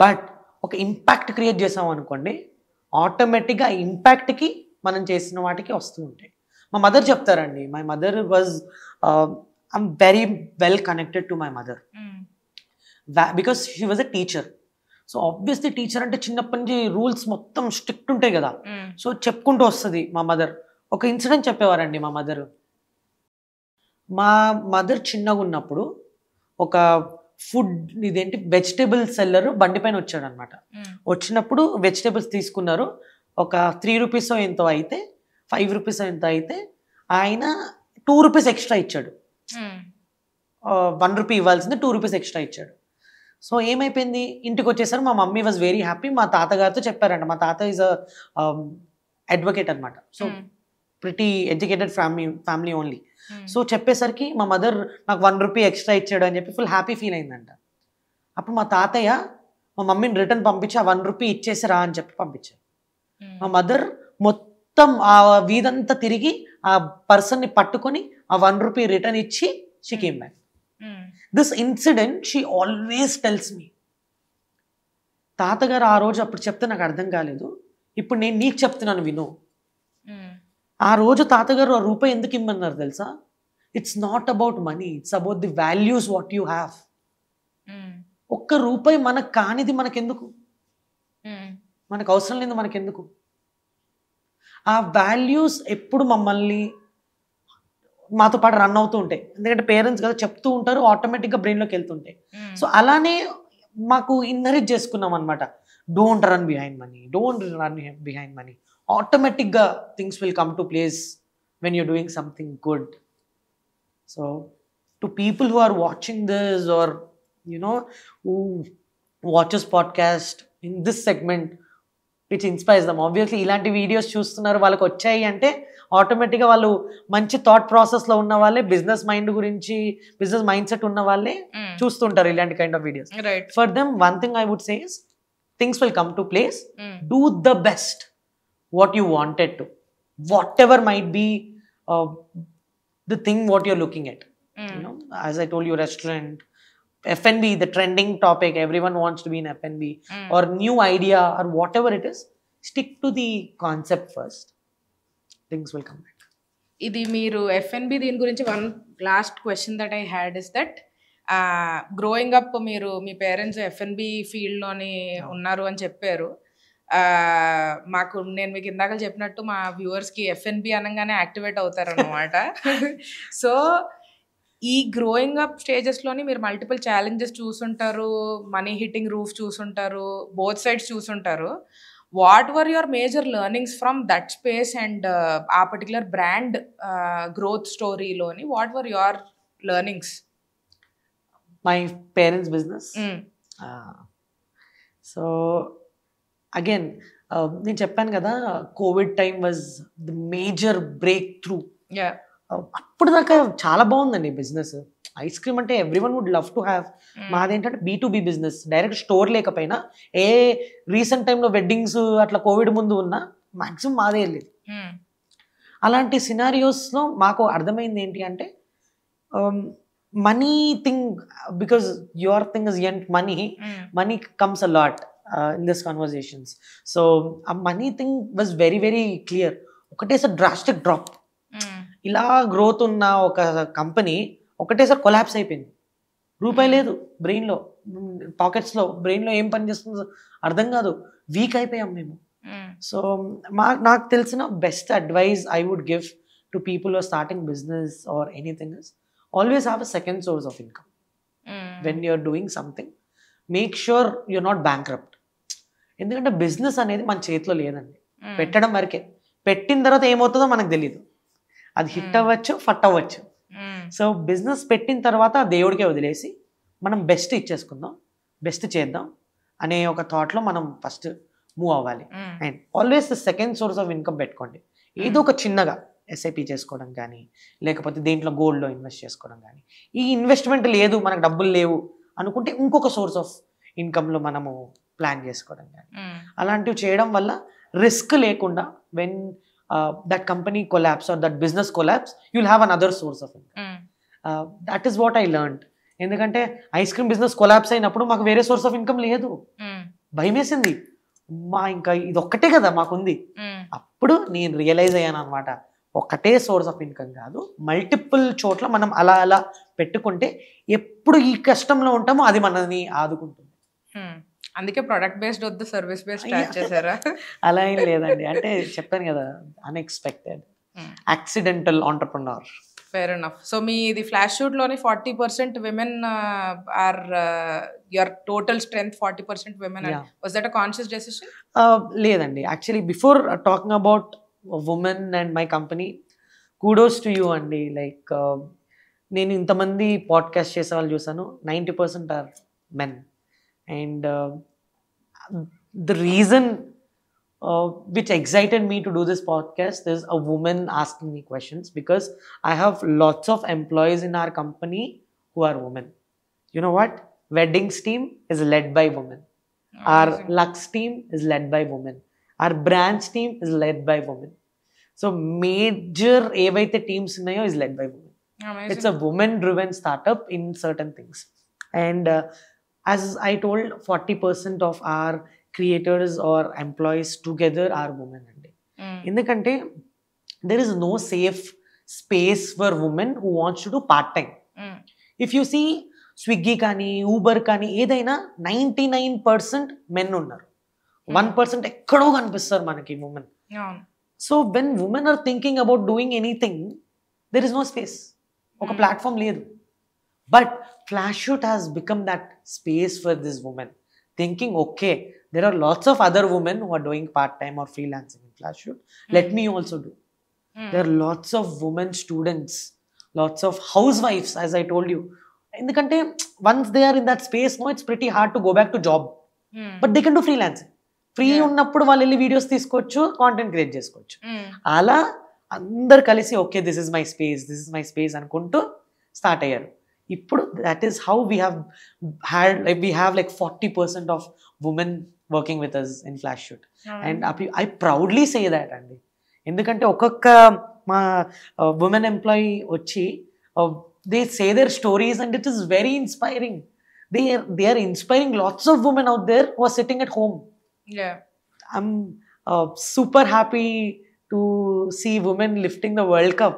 బట్ ఒక ఇంపాక్ట్ క్రియేట్ చేసాం అనుకోండి, ఆటోమేటిక్గా ఆ ఇంపాక్ట్కి మనం చేసిన వాటికి వస్తూ ఉంటాయి. మా మదర్ చెప్తారండి, my mother was I'm very well connected to my mother because she was a teacher. So obviously teacher అంటే చిన్నప్పటి నుంచి రూల్స్ మొత్తం స్ట్రిక్ట్ ఉంటాయి కదా. సో చెప్పుకుంటూ వస్తుంది మా మదర్. ఒక ఇన్సిడెంట్ చెప్పేవారండి మా మదర్ చిన్నగా ఉన్నప్పుడు ఒక ఫుడ్ ఇదేంటి వెజిటేబుల్ సెల్లర్ బండి పైన వచ్చాడు అనమాట. వచ్చినప్పుడు వెజిటేబుల్స్ తీసుకున్నారు, ఒక 3 రూపీస్ ఎంతో అయితే 5 రూపీస్ ఎంతో అయితే ఆయన 2 రూపీస్ ఎక్స్ట్రా ఇచ్చాడు. 1 రూపీ ఇవ్వాల్సింది 2 రూపీస్ ఎక్స్ట్రా ఇచ్చాడు. సో ఏమైపోయింది, ఇంటికి వచ్చేసరికి మా మమ్మీ వాజ్ వెరీ హ్యాపీ. మా తాతగారితో చెప్పారంట, మా తాత ఈజ్ అడ్వకేట్ అనమాట. So pretty educated family only. So చెప్పేసరికి మా మదర్ నాకు 1 రూపీ ఎక్స్ట్రా ఇచ్చాడు అని చెప్పి ఫుల్ హ్యాపీ ఫీల్ అయిందంట. అప్పుడు మా తాతయ్య మా మమ్మీని రిటర్న్ పంపించి ఆ 1 రూపీ ఇచ్చేసి రా అని చెప్పి పంపించారు. మా మదర్ మొత్తం ఆ వీధంతా తిరిగి ఆ పర్సన్ని పట్టుకొని ఆ 1 రూపీ రిటర్న్ ఇచ్చి she came back. This incident she always tells me. తాతగారు ఆ రోజు అప్పుడు చెప్తే నాకు అర్థం కాలేదు, ఇప్పుడు నేను నీకు చెప్తున్నాను విను. ఆ రోజు తాతగారు 1 రూపాయి ఎందుకు ఇమ్మన్నారు తెలుసా? It's not about money, it's about the values what you have. 1 రూపాయి మనకు కానిది మనకెందుకు, మనకు అవసరం లేదు మనకెందుకు. ఆ వాల్యూస్ ఎప్పుడు మమ్మల్ని మాతో పాటు రన్ అవుతూ ఉంటాయి. ఎందుకంటే పేరెంట్స్ కదా చెప్తూ ఉంటారు, ఆటోమేటిక్గా బ్రెయిన్లోకి వెళ్తుంటాయి. సో అలానే మాకు ఇన్హెరిట్ చేసుకున్నాం అనమాట. Don't run behind money, don't run behind money. ఆటోమేటిక్గా things will come to place when you're doing something good. So to people who are watching this or who watches podcast in this segment which inspires them, obviously ఇలాంటి videos చూస్తున్నారు, వాళ్ళకి వచ్చాయి అంటే ఆటోమేటిక్గా వాళ్ళు మంచి thought ప్రాసెస్లో ఉన్న వాళ్ళే, బిజినెస్ మైండ్ గురించి బిజినెస్ మైండ్ సెట్ ఉన్న వాళ్ళే చూస్తుంటారు ఇలాంటి kind of videos. For them one thing I would say is things will come to place. Do the best what you wanted to, whatever might be the thing what you're looking at. As I told you, restaurant, F&B, the trending topic, everyone wants to be in F&B, or new idea or whatever it is, stick to the concept first. Things will come back. ఇది మీరు ఎఫ్ఎన్బి దీని గురించి one last question that I had is that growing up మీరు మీ parents ఎఫ్ఎన్బి ఫీల్డ్లోని ఉన్నారు అని చెప్పారు. మాకు నేను మీకు ఇందాక చెప్పినట్టు మా వ్యూవర్స్కి ఎఫ్ఎన్బి అనగానే యాక్టివేట్ అవుతారన్నమాట. సో ఈ గ్రోయింగ్ అప్ స్టేజెస్లోని మీరు మల్టిపుల్ ఛాలెంజెస్ చూసుంటారు, మనీ హిట్టింగ్ రూఫ్ చూసుంటారు, బోత్ సైడ్స్ చూసుంటారు. What were your major learnings from that space and ఆ పర్టికులర్ బ్రాండ్ గ్రోత్ స్టోరీలోని what were your learnings? My parents' business. So again, నేను చెప్పాను కదా, Covid time was the major breakthrough. అప్పుడు దాకా చాలా బాగుందండి బిజినెస్. ఐస్ క్రీమ్ అంటే everyone would love to have. మాదేంటంటే B2B బిజినెస్, డైరెక్ట్ స్టోర్ లేకపోయినా ఏ రీసెంట్ టైంలో వెడ్డింగ్స్ అట్లా కోవిడ్ ముందు ఉన్న మాక్సిమం మాదే వెళ్ళేది. అలాంటి సినారియోస్లో మాకు అర్థమైంది ఏంటి అంటే, money thing, because your thing is yet money comes a lot in this conversations. So a money thing was very very clear. ఒకటేసారి drastic drop. ఇలా గ్రోత్ ఉన్న ఒక కంపెనీ ఒకటేసారి కొలాప్స్ అయిపోయింది. రూపాయి లేదు బ్రెయిన్లో, పాకెట్స్లో, బ్రెయిన్లో ఏం పని చేస్తుందో అర్థం కాదు. వీక్ అయిపోయాం మేము. సో నాకు తెలిసిన best advice I would give to people are starting business or anything is always have a second source of income. When you're doing something, make sure you're not bankrupt. ఎందుకంటే బిజినెస్ అనేది మన చేతిలో లేదండి, పెట్టడం వరకే. పెట్టిన తర్వాత ఏమవుతుందో మనకు తెలియదు. అది హిట్ అవ్వచ్చు, ఫట్ అవ్వచ్చు. సో బిజినెస్ పెట్టిన తర్వాత దేవుడికే వదిలేసి మనం బెస్ట్ ఇచ్చేసుకుందాం, బెస్ట్ చేద్దాం అనే ఒక థాట్లో మనం ఫస్ట్ మూవ్ అవ్వాలి. And always the second source of income పెట్టుకోండి. ఏదో ఒక చిన్నగా ఎస్ఐపి చేసుకోవడం కానీ, లేకపోతే దేంట్లో గోల్డ్లో ఇన్వెస్ట్ చేసుకోవడం కానీ. ఈ ఇన్వెస్ట్మెంట్ లేదు, మనకు డబ్బులు లేవు అనుకుంటే ఇంకొక సోర్స్ ఆఫ్ ఇన్కమ్లో మనము ప్లాన్ చేసుకోవడం కానీ, అలాంటివి చేయడం వల్ల రిస్క్ లేకుండా when that company collapse or that business collapse, you'll have another source of income. That is what I learned. ఎందుకంటే ఐస్ క్రీమ్ బిజినెస్ కొలాప్స్ అయినప్పుడు మాకు వేరే సోర్స్ ఆఫ్ ఇన్కమ్ లేదు, భయం వేసింది. ఇంకా ఇది ఒక్కటే కదా మాకుంది. అప్పుడు నేను రియలైజ్ అయ్యాను అనమాట, ఒకటే సోర్స్ ఆఫ్ ఇన్కమ్ కాదు, మల్టిపుల్ చోట్ల మనం అలా అలా పెట్టుకుంటే ఎప్పుడు ఈ కష్టంలో ఉంటామో అది మనని ఆదుకుంటుంది. అందుకే ప్రొడక్ట్ బేస్డ్ వద్దు, సర్వీస్ బేస్డ్ స్టార్ట్ చేశారా? అలా ఏం లేదండి, అంటే చెప్పాను కదా, unexpected, accidental entrepreneur. Fair enough. So మీ ఇది ఫ్లాష్ షూట్లోని 40% women are your total strength 40% women. Was that a conscious decision? లేదండి, actually before talking about women and my company, kudos to you అండి. లైక్ నేను ఇంతమంది పాడ్కాస్ట్ చేసే వాళ్ళు చూసాను, 90% are men. And the reason which excited me to do this podcast is a woman asking me questions, because I have lots of employees in our company who are women. You know what? Weddings team is led by women. Our Lux team is led by women. Our branch team is led by women. So major ఏవైతే teams ఉన్నాయో is led by women. It's a women driven startup in certain things. And as I told, 40% of our creators or employees together are women అండి. ఎందుకంటే there is no safe space for women who wants to do part time. If you see Swiggy కానీ Uber కానీ ఏదైనా 99% men ఉన్నారు, 1% ఎక్కడో కనిపిస్తారు మనకి women. So when women are thinking about doing anything, there is no space, ఒక platform లేదు. But Flash Shoot has become that space for this women, thinking okay, there are lots of other women who are doing part-time or freelancing in Flash Shoot. Let me also do. There are lots of women students, lots of housewives, as I told you. ఎందుకంటే once they are in that space, no, it's pretty hard to go back to job. But they can do freelancing. Free ఉన్నప్పుడు వాళ్ళు వెళ్ళి videos తీసుకోవచ్చు, content create చేసుకోవచ్చు. అలా అందరు కలిసి okay this is my space అనుకుంటూ స్టార్ట్ అయ్యారు. ఇప్పుడు that is how we have like 40% of women working with us in Flash Shoot. And I proudly say that అండి, ఎందుకంటే ఒక్కొక్క మా ఉమెన్ ఎంప్లాయీ వచ్చి they say their stories and it is very inspiring. they are inspiring lots of women out there who are sitting at home. Yeah. I'm super happy to see women lifting the World Cup.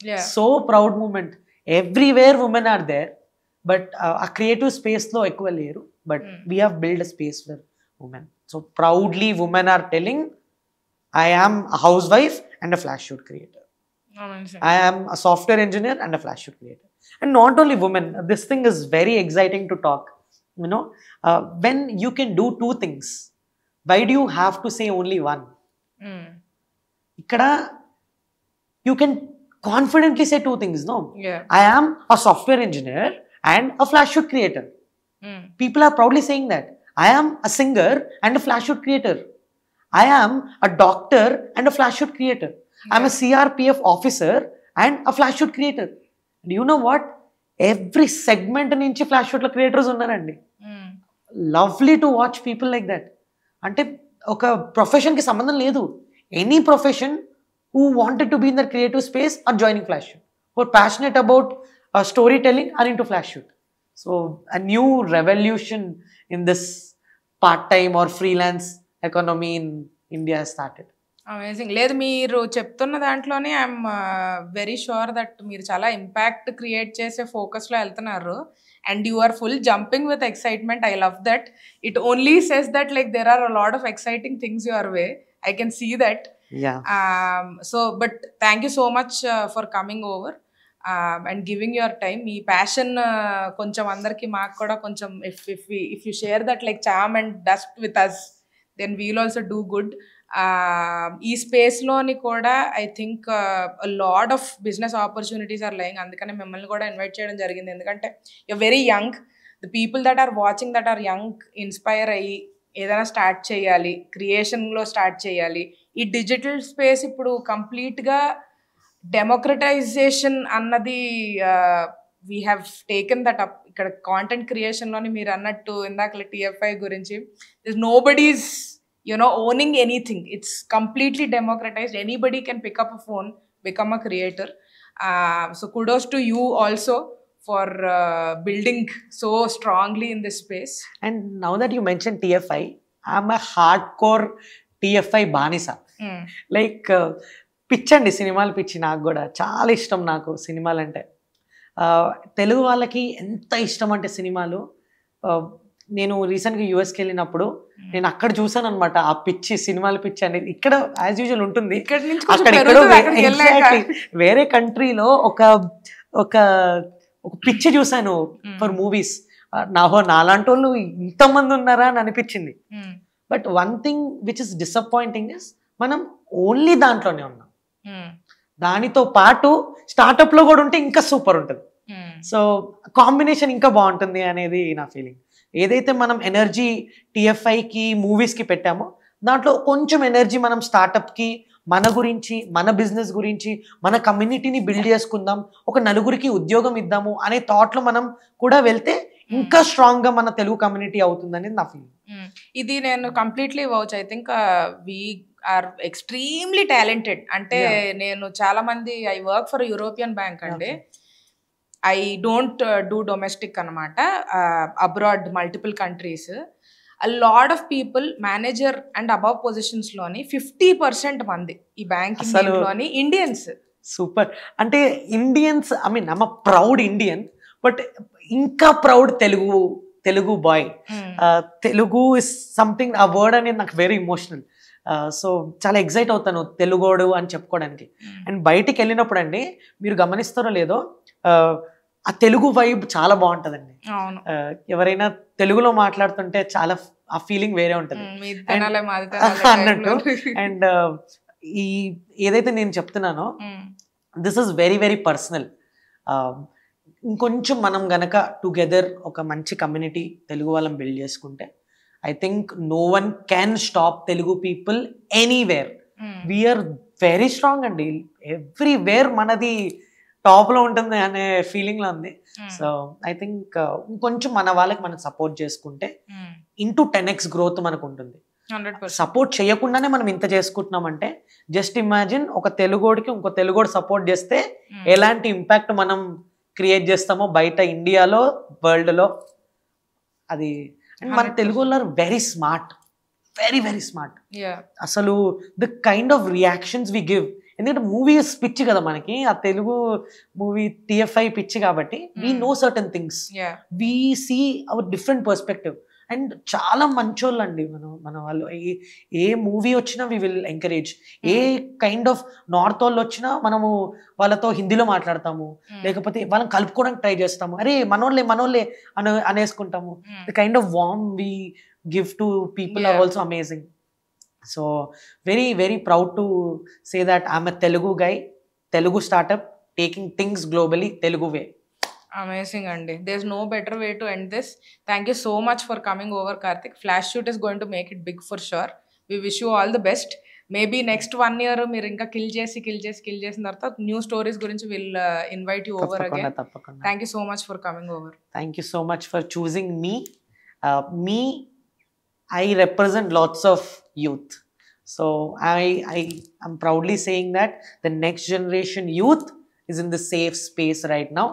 Yeah. So proud moment. Everywhere women are there, but a creative space lo ekkuva leru, but we have built a space for women. So proudly women are telling, I am a housewife and a flash shoot creator. Amazing. I am a software engineer and a flash shoot creator. And not only women, this thing is very exciting to talk. You know, when you can do two things, why do you have to say only one? Ikkada you can confidently say two things, no? Yeah. I am a software engineer and a flash shoot creator. People are proudly saying that. I am a singer and a flash shoot creator. I am a doctor and a flash shoot creator. I'm a CRPF officer and a flash shoot creator. Do you know what? Every segment nunchi flash shoot creators unnarandi. Lovely to watch people like that. Ante oka profession ki sambandham ledu. Any profession who wanted to be in the creative space are joining flash shoot. Who are passionate about storytelling are into flash shoot. So a new revolution in this part-time or freelance economy in India has started. Amazing. లేదు, మీరు చెప్తున్న దాంట్లోనే I'm very sure that మీరు చాలా impact create చేసే ఫోకస్లో వెళ్తున్నారు. And you are full jumping with excitement. I love that. It only says that like there are a lot of exciting things your way. I can see that. So but thank you so much for coming over and giving your time. మీ passion కొంచెం అందరికి, మాకు కూడా కొంచెం if you share that like charm and dust with us, then we'll also do good. ఈ స్పేస్లోని కూడా I think lot of business opportunities are lying. అందుకనే మిమ్మల్ని కూడా ఇన్వైట్ చేయడం జరిగింది. ఎందుకంటే you very young. The people that are watching that are young inspire అయ్యి ఏదైనా స్టార్ట్ చేయాలి, క్రియేషన్లో స్టార్ట్ చేయాలి. ఈ డిజిటల్ స్పేస్ ఇప్పుడు కంప్లీట్గా డెమోక్రటైజేషన్ అన్నది we have taken that up. ఇక్కడ కాంటెంట్ క్రియేషన్లోని మీరు అన్నట్టు ఇందాక TFI గురించి, this nobody's owning anything. It's completely democratized. Anybody can pick up a phone, become a creator. So kudos to you also for building so strongly in this space. And now that you mentioned TFI, I'm a hardcore TFI banisa. Like పిచ్చండి, సినిమాలు పిచ్చి. నాకు కూడా చాలా ఇష్టం. నాకు సినిమాలు అంటే, తెలుగు వాళ్ళకి ఎంత ఇష్టం అంటే సినిమాలు. నేను రీసెంట్గా యూఎస్కి వెళ్ళినప్పుడు నేను అక్కడ చూసాను అనమాట ఆ పిచ్చి, సినిమాల పిచ్చి అనేది. ఇక్కడ యాజ్ యూజువల్ ఉంటుంది, అక్కడెక్కడో వేరే కంట్రీలో ఒక ఒక ఒక పిచ్చి చూసాను ఫర్ మూవీస్. నాలాంటి వాళ్ళు ఇంతమంది ఉన్నారా అని అనిపించింది. But one thing which is disappointing is మనం ఓన్లీ దాంట్లోనే ఉన్నాం. దానితో పాటు స్టార్టప్లో కూడా ఉంటే ఇంకా సూపర్ ఉంటుంది. సో కాంబినేషన్ ఇంకా బాగుంటుంది అనేది నా ఫీలింగ్. ఏదైతే మనం ఎనర్జీ TFIకి మూవీస్కి పెట్టామో దాంట్లో కొంచెం ఎనర్జీ మనం స్టార్టప్కి, మన గురించి, మన బిజినెస్ గురించి, మన కమ్యూనిటీని బిల్డ్ చేసుకుందాం, ఒక నలుగురికి ఉద్యోగం ఇద్దాము అనే థాట్లో మనం కూడా వెళ్తే ఇంకా స్ట్రాంగ్గా మన తెలుగు కమ్యూనిటీ అవుతుంది అనేది నా ఫీలింగ్. ఇది నేను completely vouch. I think we are extremely talented. అంటే నేను చాలా మంది, I work for European bank అండి. ఐ డోంట్ డూ డొమెస్టిక్ అనమాట, abroad multiple countries. A lot of people manager and above పొజిషన్స్లోని 50% మంది ఈ బ్యాంకింగ్లోని ఇండియన్స్. సూపర్. అంటే Indians, I mean I'm a proud Indian, but ఇంకా proud Telugu boy. Telugu is something, ఆ word అనేది నాకు వెరీ ఇమోషనల్. సో చాలా ఎగ్జైట్ అవుతాను తెలుగోడు అని చెప్పుకోవడానికి. అండ్ బయటికి వెళ్ళినప్పుడు అండి, మీరు గమనిస్తారో లేదో, ఆ తెలుగు వైబ్ చాలా బాగుంటుందండి. ఎవరైనా తెలుగులో మాట్లాడుతుంటే చాలా ఆ ఫీలింగ్ వేరే ఉంటుంది అన్నట్టు. అండ్ ఈ ఏదైతే నేను చెప్తున్నానో this is very very personal. ఇంకొంచెం మనం గనక టుగెదర్ ఒక మంచి కమ్యూనిటీ తెలుగు వాళ్ళని బిల్డ్ చేసుకుంటే, I think no one can stop Telugu people anywhere. We're very strong అండి. ఎవ్రీవేర్ మనది టాప్లో ఉంటుంది అనే ఫీలింగ్లో ఉంది. సో ఐ థింక్ ఇంకొంచెం మన వాళ్ళకి మనం సపోర్ట్ చేసుకుంటే ఇంటూ 10x గ్రోత్ మనకు ఉంటుంది. సపోర్ట్ చేయకుండానే మనం ఇంత చేసుకుంటున్నామంటే జస్ట్ ఇమాజిన్, ఒక తెలుగోడికి ఇంకో తెలుగోడు సపోర్ట్ చేస్తే ఎలాంటి ఇంపాక్ట్ మనం క్రియేట్ చేస్తామో బయట ఇండియాలో, వరల్డ్లో. అది మన తెలుగు వాళ్ళు are very smart, very very smart. అసలు the kind of reactions we give, ఎందుకంటే మూవీస్ పిచ్చి కదా మనకి, ఆ తెలుగు మూవీ TFI పిచ్చి కాబట్టి we know certain things, we see our different perspective. And చాలా మంచోళ్ళు అండి మన వాళ్ళు. ఏ మూవీ వచ్చినా వీ విల్ ఎంకరేజ్. ఏ కైండ్ ఆఫ్ నార్త్ వాళ్ళు వచ్చినా మనము వాళ్ళతో హిందీలో మాట్లాడతాము, లేకపోతే వాళ్ళని కలుపుకోవడానికి ట్రై చేస్తాము. అరే మనోళ్ళే అనేసుకుంటాము. The kind of warm we give to people are also amazing. So very very proud to say that I'm a Telugu guy, Telugu startup taking things globally Telugu way. Amazing andi. There's no better way to end this. Thank you so much for coming over, Karthik. Flash Shoot is going to make it big for sure. We wish you all the best. Maybe next 1 year మీరు ఇంకా kill చేసిన తర్వాత new stories గురించి will invite you over again. Thank you so much for coming over. Thank you so much for choosing me. I represent lots of youth. So I'm proudly saying that the next generation youth is in the safe space right now,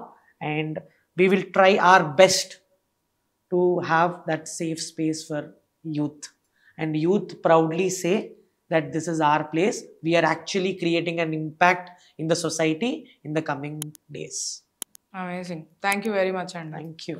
and we will try our best to have that safe space for youth. And youth proudly say that this is our place. We are actually creating an impact in the society in the coming days. Amazing. Thank you very much, and thank you.